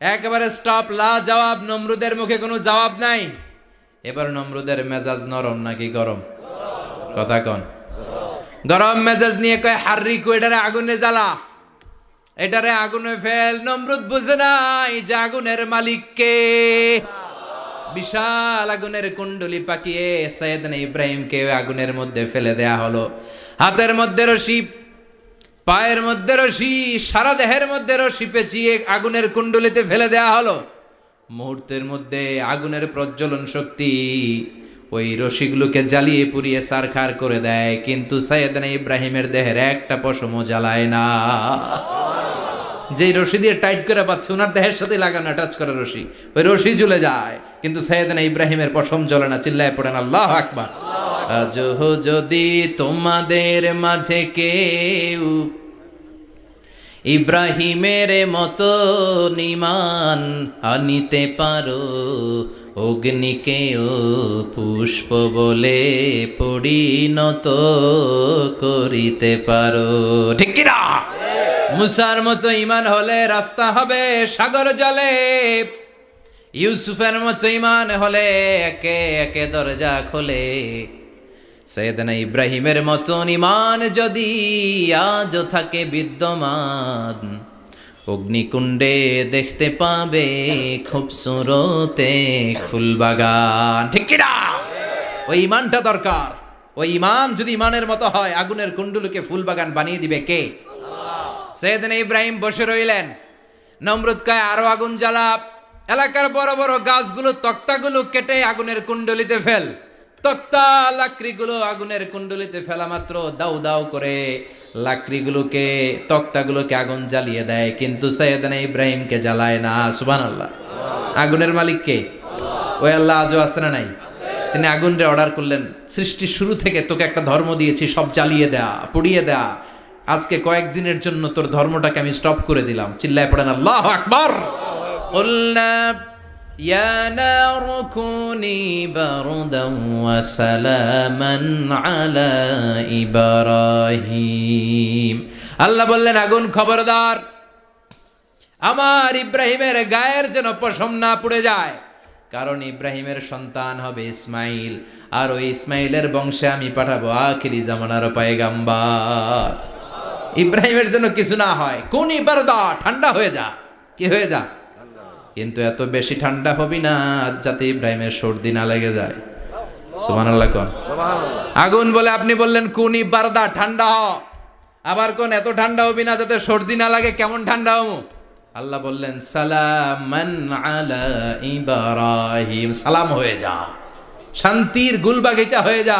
[SPEAKER 1] একেবারে স্টপ, লা জবাব। নমরুদের মুখে কোনো জবাব নাই। এবার নমরুদের মেজাজ নরম নাকি গরম? কথা কন। গরম মেজাজ নিয়ে কয় হাররিকু, এটারে আগুনে জ্বালা, এটারে আগুনে ফেল। নমরুদ বুঝে নাই যে আগুনের মালিক কে। বিশাল আগুনের কুণ্ডলি পাকিয়ে সৈয়দনা ইব্রাহিমকে আগুনের মধ্যে ফেলে দেয়া হলো। হাতের মধ্যে রশি, পায়ের মধ্যে রশি, সারা দেহের মধ্যে রশি পেঁচিয়ে আগুনের কুণ্ডলিতে ফেলে দেয়া হলো। মুহূর্তের মধ্যে আগুনের প্রজ্বলন শক্তি ওই রশিগুলোকে জ্বালিয়ে পুড়িয়ে ছারখার করে দেয়, কিন্তু সৈয়দনা ইব্রাহিমের দেহের একটা পশমও জ্বালায় না। যেই রশি দিয়ে টাইট করে পাচ্ছে, ওনার দেহের সাথে লাগানো টাচ করা রশি, ওই রশি জ্বলে যায়, কিন্তু সৈয়দনা ইব্রাহিমের পশম জ্বলে না। চিল্লায় পড়েন আল্লাহু আকবার। আজ যদি তোমাদের মাঝে কেউ ইব্রাহিমের মতো ঈমান আনিতে পারো, অগ্নিকেও পুষ্প বলে পরিণত করিতে পারো, ঠিক কি না? মুসার মতো ঈমান হলে রাস্তা হবে সাগর জলে, ইউসুফের মতো ঈমান হলে একে একে দরজা খোলে। সৈয়দনা ইব্রাহিমের মতন ঈমান যদি আজও থাকে বিদ্যমান, অগ্নিকুণ্ডে দেখতে পাবে খুবসুরত এক ফুলবাগান, ঠিক কি না? ওই ঈমানটা দরকার। ওই ঈমান যদি ঈমানের মতো হয়, আগুনের কুণ্ডুলকে ফুলবাগান বানিয়ে দিবে কে? সৈয়দনা ইব্রাহিম বসে রইলেন। নমরুদ কয় আরো আগুন জ্বালা, এলাকার বড় বড় গাছগুলো তক্তাগুলো কেটে আগুনের কুণ্ডলিতে ফেল। তক্তা লাকড়িগুলো আগুনের কুণ্ডলিতে ফেলা মাত্র দাউ দাউ করে লাকড়িগুলোকে, তক্তাগুলোকে আগুন জ্বালিয়ে দেয়, কিন্তু সৈয়দনা ইব্রাহিমকে জ্বালায় না। সুবহানাল্লাহ। আগুনের মালিক কে? ওই আল্লাহ আজও আছে না নাই? তিনি আগুনরে অর্ডার করলেন, সৃষ্টির শুরু থেকে তোকে একটা ধর্ম দিয়েছি, সব জ্বালিয়ে দেয়া, পুড়িয়ে দেয়া, আজকে কয়েকদিনের জন্য তোর ধর্মটাকে আমি স্টপ করে দিলাম। চিল্লায় পড়েন আল্লাহু আকবার। কুলনা ইয়া নারু কুনি বারদান ওয়া সালামান আলা ইব্রাহিম। আল্লাহ বললেন আগুন খবরদার, আমার ইব্রাহিমের গায়ের যেন পশম না পুড়ে যায়, কারণ ইব্রাহিমের সন্তান হবে ইসমাইল, আর ওই ইসমাইলের বংশে আমি পাঠাবো আখিরি জামানার পয়গাম্বার। ইব্রাহিমের জন্য কিছু না হয়, কোন বারদা, ঠান্ডা হয়ে যা। কি হয়ে যা? কিন্তু এত বেশি ঠান্ডা হবি না যাতে ইব্রাহিমের সর্দি না লেগে যায়। সুবহানাল্লাহ কোন। আগুন বলে আপনি বললেন কোন বারদা, ঠান্ডা হ, আবার কোন এত ঠান্ডা হবি না যাতে সর্দি না লাগে। কেমন ঠান্ডা হবো? আল্লাহ বললেন সালামান আলা ইব্রাহিম, সালাম হয়ে যা, শান্তির গুলবাগিচা হয়ে যা,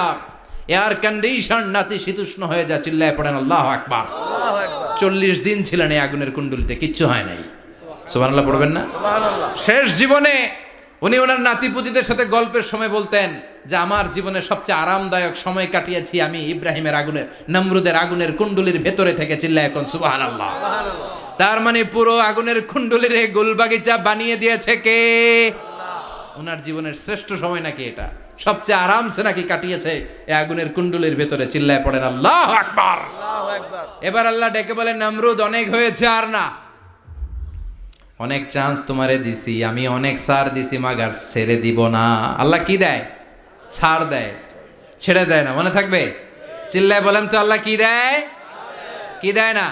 [SPEAKER 1] এয়ার কন্ডিশন নাতিশীতোষ্ণ হয়ে যা। চিল্লায় পড়েন আল্লাহু আকবার। 40 দিন ছিলেন এই আগুনের কুণ্ডলিতে, কিচ্ছু হয় নাই। সুবহানাল্লাহ পড়বেন না? শেষ জীবনে উনি ওনার নাতিপুতিদের সাথে গল্পের সময় বলতেন যে আমার জীবনে সবচেয়ে আরামদায়ক সময় কাটিয়েছি আমি ইব্রাহিমের আগুনের, নমরুদের আগুনের কুণ্ডলির ভেতরে থেকে। চিল্লায় এখন সুবহানাল্লাহ। তার মানে পুরো আগুনের কুণ্ডলির গুলবাগিচা বানিয়ে দিয়েছে কে? ওনার জীবনের শ্রেষ্ঠ সময় নাকি এটা, সবচেয়ে আরামসে নাকি কাটিয়েছে এই আগুনের কুণ্ডলির ভেতরে। চিল্লায় পড়েন আল্লাহু আকবার। এবার আল্লাহ ডেকে বলেন নমরুদ অনেক হয়েছে, আর না, অনেক চান্স তোমারে দিছি আমি, অনেক ছাড় দিছি, মাগার ছেড়ে দিব না। আল্লাহ কি দেয়? ছাড় দেয়, ছেড়ে দেয় না। মনে থাকবে? চিল্লায় বলেন তো আল্লাহ কি দেয়? কি দেয় না?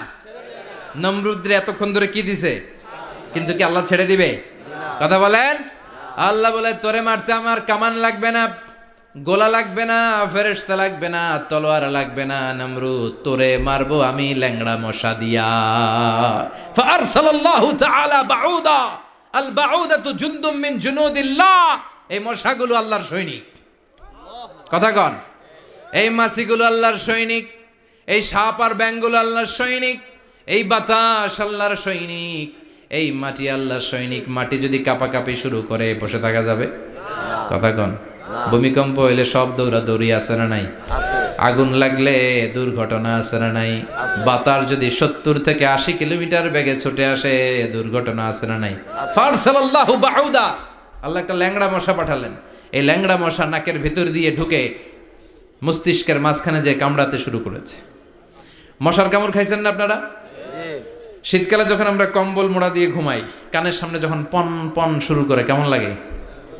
[SPEAKER 1] নমরুদরে এতক্ষণ ধরে কি দিছে, কিন্তু কি আল্লাহ ছেড়ে দিবে? কথা বলেন। আল্লাহ বলে তোরে মারতে আমার কামান লাগবে না, গোলা লাগবে না, ফেরেশতা লাগবে না, তলোয়ার লাগবে না, নমরুদ তোরে মারবো আমি ল্যাংড়া মশা দিয়া। ফারসালাল্লাহু তাআলা বাউদা, আল বাউদাতু জুনদুম মিন জুনুদিল্লাহ। এই মশাগুলো আল্লাহর সৈনিক। কথা কন, এই মাছিগুলো আল্লাহর সৈনিক, এই সাপ আর ব্যাঙগুলো আল্লাহর সৈনিক, এই বাতাস আল্লাহর সৈনিক, এই মাটি আল্লাহর সৈনিক। মাটি যদি কাঁপাকাঁপি শুরু করে বসে থাকা যাবে? কথা কন। ভূমিকম্প হইলে সব দৌড়াদৌড়ি আছে না নাই? আগুন লাগলে দুর্ঘটনা আছে না নাই? বাতাস যদি 70 থেকে 80 কিলোমিটার বেগে ছুটে আসে দুর্ঘটনা আছে না নাই? ফারসালাল্লাহু বাউদা, আল্লাহ একটা ল্যাংড়া মশা পাঠালেন। এই ল্যাংড়া মশা নাকের ভিতর দিয়ে ঢুকে মস্তিষ্কের মাঝখানে যে কামড়াতে শুরু করেছে। মশার কামড় খাইছেন না আপনারা? শীতকালে যখন আমরা কম্বল মোড়া দিয়ে ঘুমাই, কানের সামনে যখন পন পন শুরু করে কেমন লাগে?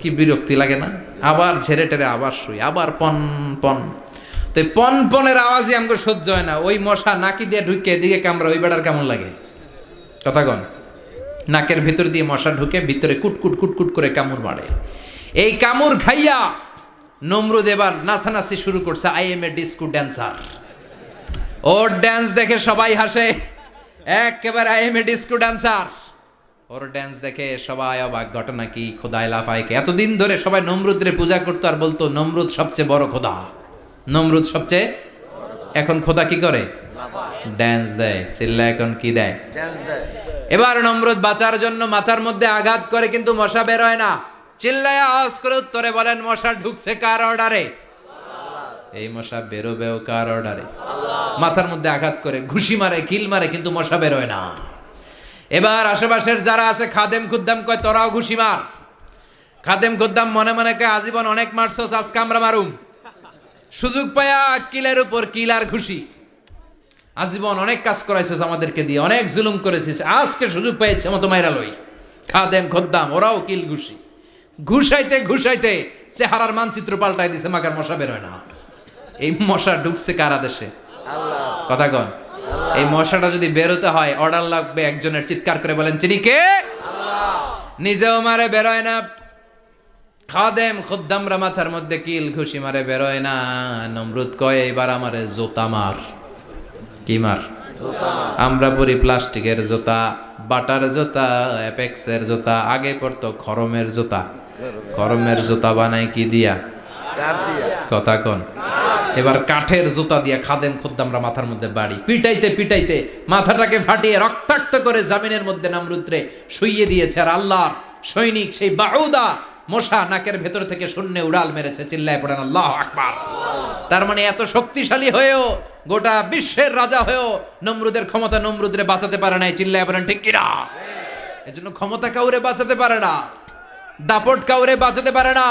[SPEAKER 1] কি বিরক্তি লাগে না? আবার ঝেড়ে টেরে আবার শুই, আবার পন পন। তো পন পনের আওয়াজই আমাকে সহ্য হয় না। ওই মশা নাকি দিয়ে ঢুকে দিকে কামড়া, ওই বেড়ার কেমন লাগে? কথা কন। নাকের ভিতর দিয়ে মশা ঢুকে ভিতরে কুটকুট কুটকুট করে কামড় মারে। এই কামড় খাইয়া নমরুদ এবার নাচানাচি শুরু করছে। I M A disco dancer. Or dance দেখে সবাই হাসে, একেবারে I M A disco dancer. Or dance দেখে সবাই অবাক। ঘটনা কি? খোদায় লাফায় কে? এতদিন ধরে সবাই নমরুদরে পূজা করতো আর বলতো নমরুদ সবচেয়ে বড় খোদা, নমরুদ সবচেয়ে। এখন খোদা কি করে? ড্যান্স দেয়। চিল্লা এখন কি দেয়? এবার নমরুদ বাঁচার জন্য মাথার মধ্যে আঘাত করে, কিন্তু মশা বের হয় না। চিল্লায় আওয়াজ করে উত্তরে বলেন, মশা ঢুকছে কার অর্ডারে? এই মশা বেরোবেও কার অর্ডারে? মাথার মধ্যে আঘাত করে ঘুষি মারে, কিল মারে, কিন্তু মশা বের হয় না। এবার আশেপাশের যারা আছে খাদেম খুদ্দাম কয় তোরাও ঘুষি মার। খাদেম খুদ্দাম মনে মনে কয় আজীবন অনেক মারছস, আজকে আমরা মারুম। সুযোগ পায়া কিলের উপর কিল আর ঘুষি। আজীবন অনেক কাজ করাইছিস আমাদেরকে দিয়ে, অনেক জুলুম করেছিস, আজকে সুযোগ পেয়েছে মতো মাইরা লই। খাদেম খুদ্দাম ওরাও কিল ঘুষি। ঘুষাইতে ঘুষাইতে চেহারার মানচিত্র পাল্টাই দিছে, মাকার মশা বের হয় না। এই মশা ঢুকছে কার আদেশে? কথা কন। এই মশাটা যদি বেরোতে হয় অর্ডার লাগবে একজনের। চিৎকার করে বলেন চিনি কে? নিজেও মারে বেরোয় না, খাদেম খুদ্দামরা মাথার মধ্যে কিল ঘুষি মারে বেরোয় না। নমরুদ কয় এবার আমারে জোতা মার। কি মার? আমরা পরি প্লাস্টিকের জুতা, বাটার জুতা, অ্যাপেক্সের জুতা। আগে পড়তো খরমের জুতা। খরমের জুতা বানাই কি দিয়া? কথা কন। এবার কাঠের জুতা দিয়া খাদেম খুদ্দামরা মাথার মধ্যে বাড়ি। পিটাইতে পিটাইতে মাথাটাকে ফাটিয়ে রক্তাক্ত করে জামিনের মধ্যে নমরুদরে শুইয়ে দিয়েছে। আর আল্লাহর সৈনিক সেই বাউদা মশা নাকের ভেতর থেকে শূন্যে উড়াল মেরেছে। চিল্লায় পড়েন আল্লাহু আকবার। তার মানে এত শক্তিশালী হয়েও, গোটা বিশ্বের রাজা হয়েও নমরুদের ক্ষমতা নমরুদরে বাঁচাতে পারে নাই। চিল্লায় পড়েন ঠিক কিনা? এজন্য ক্ষমতা কাউরে বাঁচাতে পারে না, দাপট কাউরে বাঁচাতে পারে না,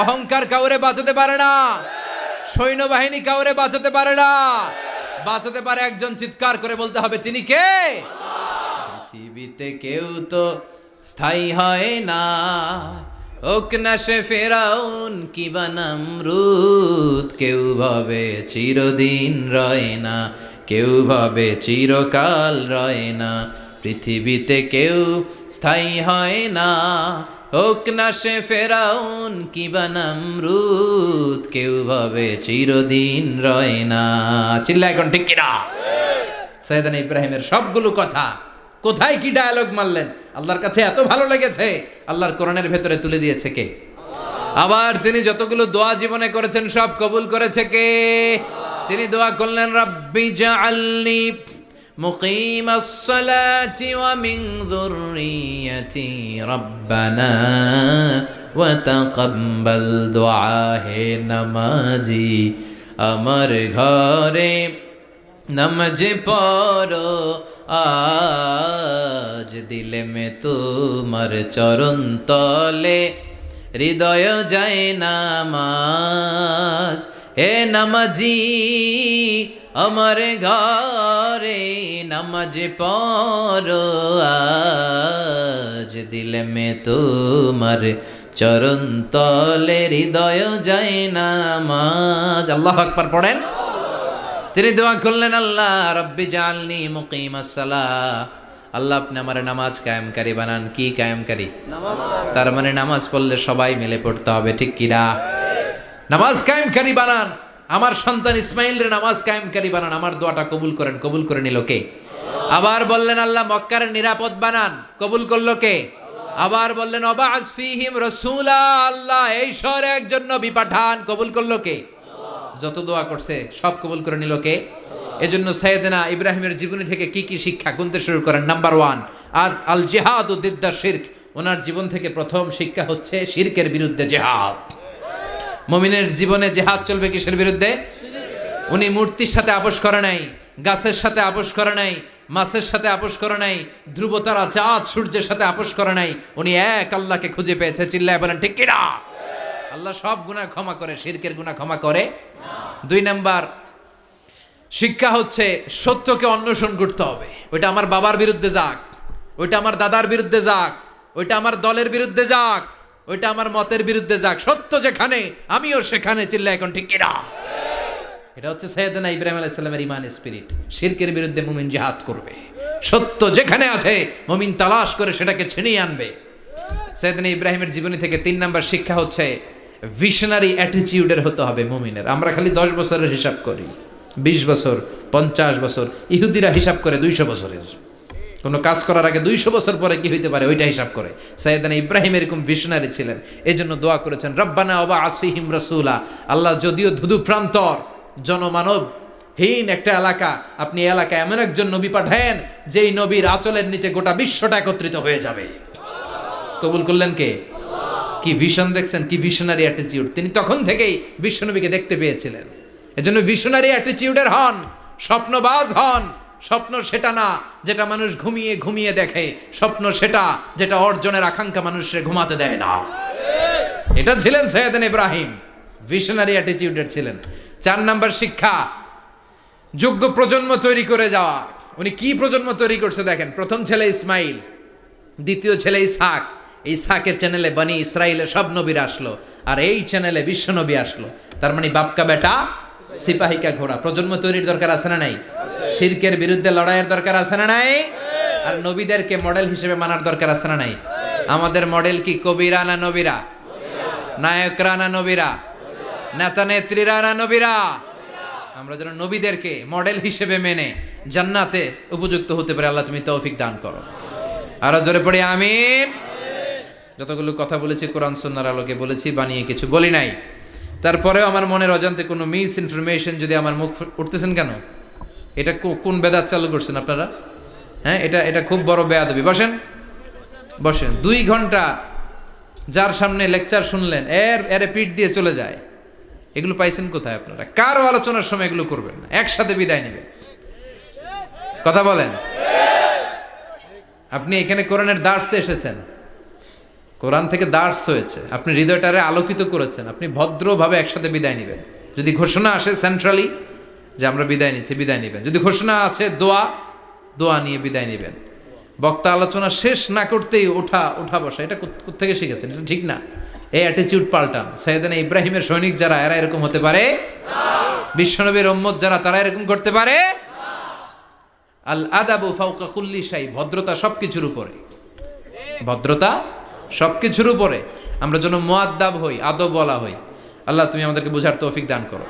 [SPEAKER 1] অহংকার কাউরে বাঁচাতে পারে না, সৈন্যবাহিনী কাউরে বাঁচাতে পারে না। বাঁচাতে পারে একজন। চিৎকার করে বলতে হবে তিনি কে? পৃথিবীতে কেউ তো স্থায়ী হয় না, হোক না সে ফেরাউন কিবা নমরুদ। কেউ ভাবে চিরদিন রয় না, কেউ ভাবে চিরকাল রয় না। পৃথিবীতে কেউ স্থায়ী হয় না, হোক না সে ফেরাউন কিবা নমরুদ। কেউ ভাবে চিরদিন রয় না। চিল্লা এখন ঠিক কিনা? সৈয়দনা ইব্রাহিমের সবগুলো কথা কোথায় কি ডায়ালগ মারলেন, আল্লাহর কাছে এত ভালো লেগেছে, আল্লাহর কোরআনের ভেতরে তুলে দিয়েছে কে? আবার তিনি যতগুলো দোয়া জীবনে করেছেন সব কবুল করেছে কে? তিনি দোয়া করলেন রাব্বি জাআলনি মুকিমাস সালাতি ওয়া মিন যুররিয়াতি রাব্বানা ওয়া তাকাব্বাল দুআ। হে নামাজি আমার ঘরে নামাজ পড়ো আজ, দিলে মে তোমার চরণ তলে হৃদয় যায় নামাজ। হে নামাজি আমার ঘরে নামাজ পড়ো আজ, দিলে মে তোমার চরণ তলে হৃদয় যায় নামাজ। আল্লাহু আকবার পড়েন। তিনি দোয়া করলেন আল্লাহ রব্বি জাআলনি মুকিমাস সালাহ, আল্লাহ আপনি আমার নামাজ কায়েমকারী বানান। কি কায়েমকারী? নামাজ। তার মানে নামাজ পড়লে সবাই মিলে পড়তে হবে, ঠিক কিনা? নামাজ কায়েমকারী বানান, আমার সন্তান ইসমাইলের নামাজ কায়েমকারী বানান, আমার দোয়াটা কবুল করেন। কবুল করে নিল কে? আবার বললেন আল্লাহ মক্কার নিরাপদ বানান, কবুল করলো কে? আবার বললেন ওয়াবা'আস ফীহিম রাসূলা, আল্লাহ এই শহরে একজন নবী পাঠান, কবুল করলো কে? যত দোয়া করছে সব কবুল করে নিল কে? এজন্য সাইয়েদনা ইব্রাহিমের জীবনী থেকে কি কি শিক্ষা গুনতে শুরু করেন। নাম্বার 1, আল জিহাদু দিদ্দা শিরক। ওনার জীবন থেকে প্রথম শিক্ষা হচ্ছে শিরকের বিরুদ্ধে জিহাদ। মুমিনের জীবনে জিহাদ চলবে কিসের বিরুদ্ধে? উনি মূর্তির সাথে আপোষ করে নাই, গাছের সাথে আপোষ করে নাই, মাছের সাথে আপোষ করে নাই, ধ্রুবতারা চাঁদ সূর্যের সাথে আপোষ করে নাই। উনি এক আল্লাহকে খুঁজে পেয়েছে। চিল্লায় বলেন ঠিক কিনা? আল্লাহ সব গুনাহ ক্ষমা করে, শিরকের গুনাহ ক্ষমা করে না। 2 নাম্বার শিক্ষা হচ্ছে সত্যকে অন্বেষণ করতে হবে। ওইটা আমার বাবার বিরুদ্ধে যাক, ওইটা আমার দাদার বিরুদ্ধে যাক, ওইটা আমার দলের বিরুদ্ধে যাক, ওইটা আমার মতের বিরুদ্ধে যাক, সত্য যেখানে আমিও সেখানে। চিল্লায় এখন ঠিক কিনা? এটা হচ্ছে সাইয়েদনা ইব্রাহিম আলাইহিস সালামের ঈমান স্পিরিট। শিরকের বিরুদ্ধে মুমিন জিহাদ করবে, সত্য যেখানে আছে মুমিন তালাশ করে সেটাকে ছিনিয়ে আনবে। সাইয়েদনা ইব্রাহিমের জীবনী থেকে 3 নাম্বার শিক্ষা হচ্ছে ভিশনারি অ্যাটিটিউডের হতে হবে মুমিনের। আমরা খালি 10 বছরের হিসাব করি, 20 বছর, 50 বছর। ইহুদিরা হিসাব করে 200 বছরের। কোনো কাজ করার আগে 200 বছর পরে কি হইতে পারে ওইটা হিসাব করে। সাইয়েদনা ইব্রাহিম এরকম ভিশনারি ছিলেন, এই জন্য দোয়া করেছেন রব্বানা ওয়াবা'আস ফীহিম রাসূলা। আল্লাহ যদিও ধুধু প্রান্তর জনমানবহীন একটা এলাকা, আপনি এলাকায় এমন একজন নবী পাঠায়েন যেই নবীর আঁচলের নিচে গোটা বিশ্বটা একত্রিত হয়ে যাবে। কবুল করলেন কে? কি ভিশন দেখছেন, কি ভিশনারি অ্যাটিটিউড। তিনি তখন থেকেই বিশ্বনবীকে দেখতে পেয়েছিলেন। এজন্য ভিশনারি অ্যাটিটিউডের হন, স্বপ্নবাজ হন। স্বপ্ন সেটা না যেটা মানুষ ঘুমিয়ে ঘুমিয়ে দেখে, স্বপ্ন সেটা যেটা অর্জনের আকাঙ্ক্ষা মানুষের ঘুমাতে দেয় না। এটা ছিলেন সাইয়েদনা ইব্রাহিম, ভিশনারি অ্যাটিটিউডের ছিলেন। 4 নাম্বার শিক্ষা যোগ্য প্রজন্ম তৈরি করে যাওয়া। উনি কি প্রজন্ম তৈরি করছে দেখেন। প্রথম ছেলে ইসমাইল, দ্বিতীয় ছেলে ইসহাক। ইসহাকের চ্যানেলে বনি ইসরাইলের সব নবীরা আসলো, আর এই চ্যানেলে বিশ্ব নবী আসলো। তার মানে বাপকা বেটা সিপাহিকা ঘোড়া। প্রজন্ম তৈরির দরকার আছে না নাই? শিরকের বিরুদ্ধে লড়াইয়ের দরকার আছে না নাই? আর নবীদেরকে মডেল হিসেবে মানার দরকার আছে না নাই? আমাদের মডেল কি কবিরা না নবীরা? নায়করা না নবীরা? নেতা নেত্রীরা না নবীরা? আমরা যেন নবীদেরকে মডেল হিসেবে মেনে জান্নাতে উপযুক্ত হতে পারে। আল্লাহ তুমি তৌফিক দান করো। আরো জোরে পড়ি আমিন। যতগুলো কথা বলেছি কোরআন সুন্নাহর আলোকে বলেছি, বানিয়ে কিছু বলি নাই। তারপরেও আমার মনের অজান্তে কোনো মিস ইনফরমেশন যদি আমার মুখ উঠতেছেন কেন? এটা কোন বেদাত চালু করছেন আপনারা? হ্যাঁ, এটা খুব বড় বেয়াদবি। বসেন বসেন। 2 ঘন্টা যার সামনে লেকচার শুনলেন, এর পিঠ দিয়ে চলে যায়। এগুলো পাইছেন কোথায় আপনারা? কারো আলোচনার সময় এগুলো করবেন না, একসাথে বিদায় নেবেন। কথা বলেন। আপনি এখানে কোরআনের দার্সে এসেছেন, কোরআন থেকে দার্স হয়েছে, আপনি হৃদয়টারে আলোকিত করেছেন, আপনি ভদ্রভাবে একসাথে বিদায় নেবেন। যদি ঘোষণা আসে সেন্ট্রালি যে আমরা বিদায় নিচ্ছি, বিদায় নেবেন। যদি ঘোষণা আছে দোয়া নিয়ে বিদায় নেবেন। বক্তা আলোচনা শেষ না করতেই ওঠা বসা, এটা কোত্থেকে শিখেছেন? এটা ঠিক না। এই অ্যাটিটিউড পাল্টান। সাইয়েদনা ইব্রাহিমের সৈনিক যারা, এরা এরকম হতে পারে না। বিশ্বনবীর উম্মত যারা, তারা এরকম করতে পারে না। আল আদাবু ফাওকা কুল্লি শাই। ভদ্রতা সবকিছুর উপরে, ভদ্রতা সবকিছুর উপরে। আমরা যেন মুআদ্দাব হই, আদব বলা হই। আল্লাহ তুমি আমাদেরকে বোঝার তৌফিক দান করো।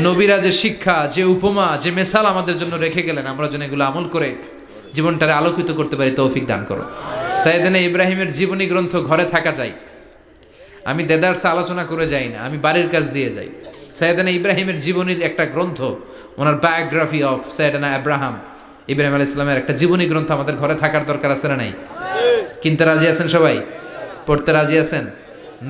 [SPEAKER 1] নবীরা যে শিক্ষা, যে উপমা, যে মেসাল আমাদের জন্য রেখে গেলেন, আমরা যেন এগুলো আমল করে জীবনটারে আলোকিত করতে পারি, তৌফিক দান করো। সাইয়েদনা ইব্রাহিমের জীবনী গ্রন্থ ঘরে থাকা চাই। আমি দেদারসে আলোচনা করে যাই না, আমি বাড়ির কাজ দিয়ে যাই। সাইয়েদনা ইব্রাহিমের জীবনীর একটা গ্রন্থ, ওনার বায়োগ্রাফি অফ সাইয়েদনা ইব্রাহিম আলাইহিস সালামের একটা জীবনী গ্রন্থ আমাদের ঘরে থাকার দরকার আছে না নাই? কিনতে রাজি আছেন সবাই? পড়তে রাজি আছেন?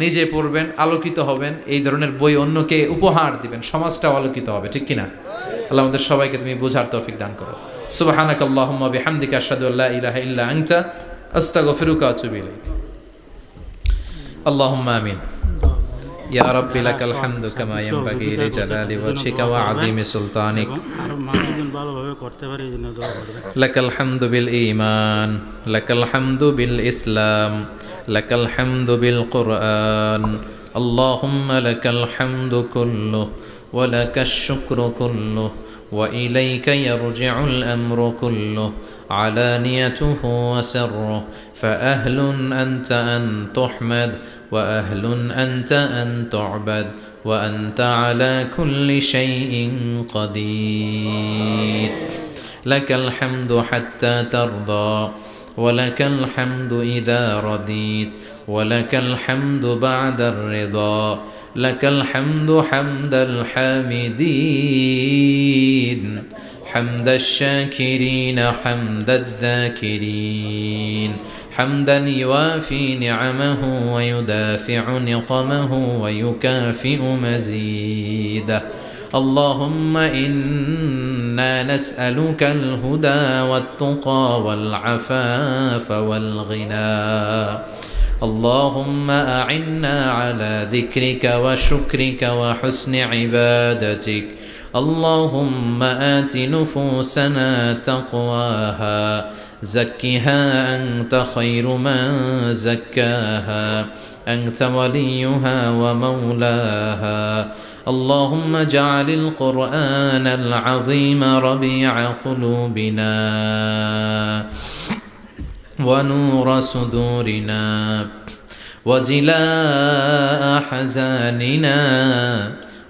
[SPEAKER 1] নিজে পড়বেন, আলোকিত হবেন, এই ধরনের বই অন্যকে উপহার দিবেন, সমাজটাও আলোকিত হবে। ঠিক কিনা? আল্লাহ আমাদের সবাইকে তুমি বোঝার তৌফিক দান করো। সুবহানাকাল্লাহুম্মা বিহামদিকা আশহাদু আল্লা ইলাহা ইল্লা আনতা আস্তাগফিরুকা ওয়া আতুবু ইলাইক। আল্লাহুম্মা আমিন। ইয়া রাব্বি লাকাল হামদু কামা ইয়ানবাগি লিজালালি ওয়াজহিকা ওয়া আযীমি সুলতানিক।
[SPEAKER 2] আর মানুষজন ভালোভাবে করতে পারে এই জন্য দোয়া করবেন।
[SPEAKER 1] লাকাল হামদু বিল ঈমান, লাকাল হামদু বিল ইসলাম, লাকাল হামদু বিল কুরআন। আল্লাহুম্মা লাকাল হামদু কুল্লু ওয়া লাকাশ শুকরু কুল্লু ওয়া ইলাইকা ইয়ারজিউল আমরু কুল্লু আলানিয়াতুহু ওয়া সিররুহু ফাআহলুন আনতা আন তুহমাদ وأهل أنت أن تعبد وأنت على كل شيء قدير لك الحمد حتى ترضى ولك الحمد إذا رضيت ولك الحمد بعد الرضا لك الحمد حمد الحامدين حمد الشاكرين حمد الذاكرين حمدا يوافي نعمه ويدافع نقمه ويكافئ مزيده اللهم إنا نسألك الهدى والتقى والعفاف والغنى اللهم أعنا على ذكرك وشكرك وحسن عبادتك اللهم آت نفوسنا تقواها زكها أنت خير من زكاها أنت وليها ومولاها اللهم اجعل القرآن العظيم ربيع قلوبنا ونور صدورنا وجلاء حزاننا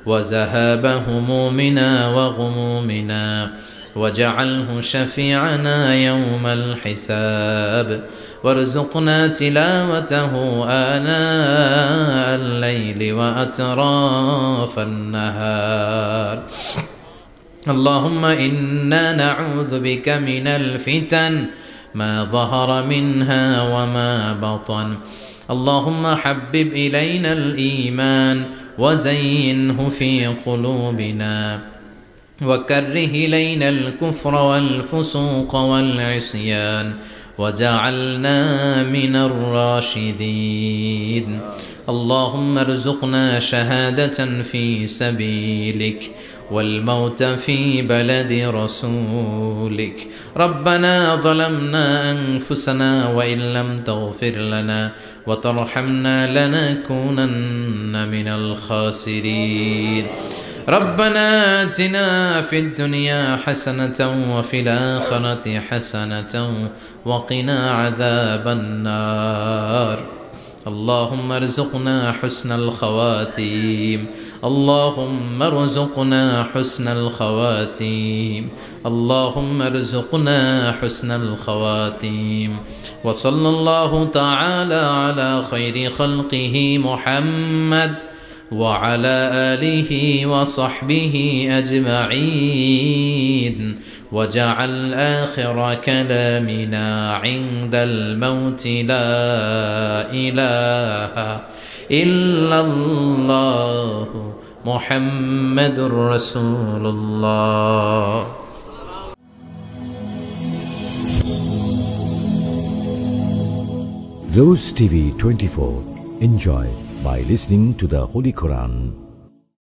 [SPEAKER 1] وذهاب همومنا وغمومنا واجعله شفيعنا يوم الحساب وارزقنا تلاوته آناء الليل وأطراف النهار اللهم إنا نعوذ بك من الفتن ما ظهر منها وما بطن اللهم حبب إلينا الإيمان وزينه في قلوبنا وكره إلينا الكفر والفسوق والعصيان وجعلنا من الراشدين اللهم ارزقنا شهادة في سبيلك والموت في بلد رسولك ربنا ظلمنا أنفسنا وإن لم تغفر لنا وترحمنا لنكونن من الخاسرين ربنا آتنا في الدنيا حسنة وفي الآخرة حسنة وقنا عذاب النار اللهم ارزقنا حسن الخواتيم اللهم ارزقنا حسن الخواتيم اللهم ارزقنا حسن الخواتيم وصلى الله تعالى على خير خلقه محمد وعلى آله وصحبه أجمعين وجعل آخر كلامنا عند الموت لا إله إلا الله محمد رسول الله.
[SPEAKER 3] Rose TV 24. Enjoy by listening to the Holy Quran.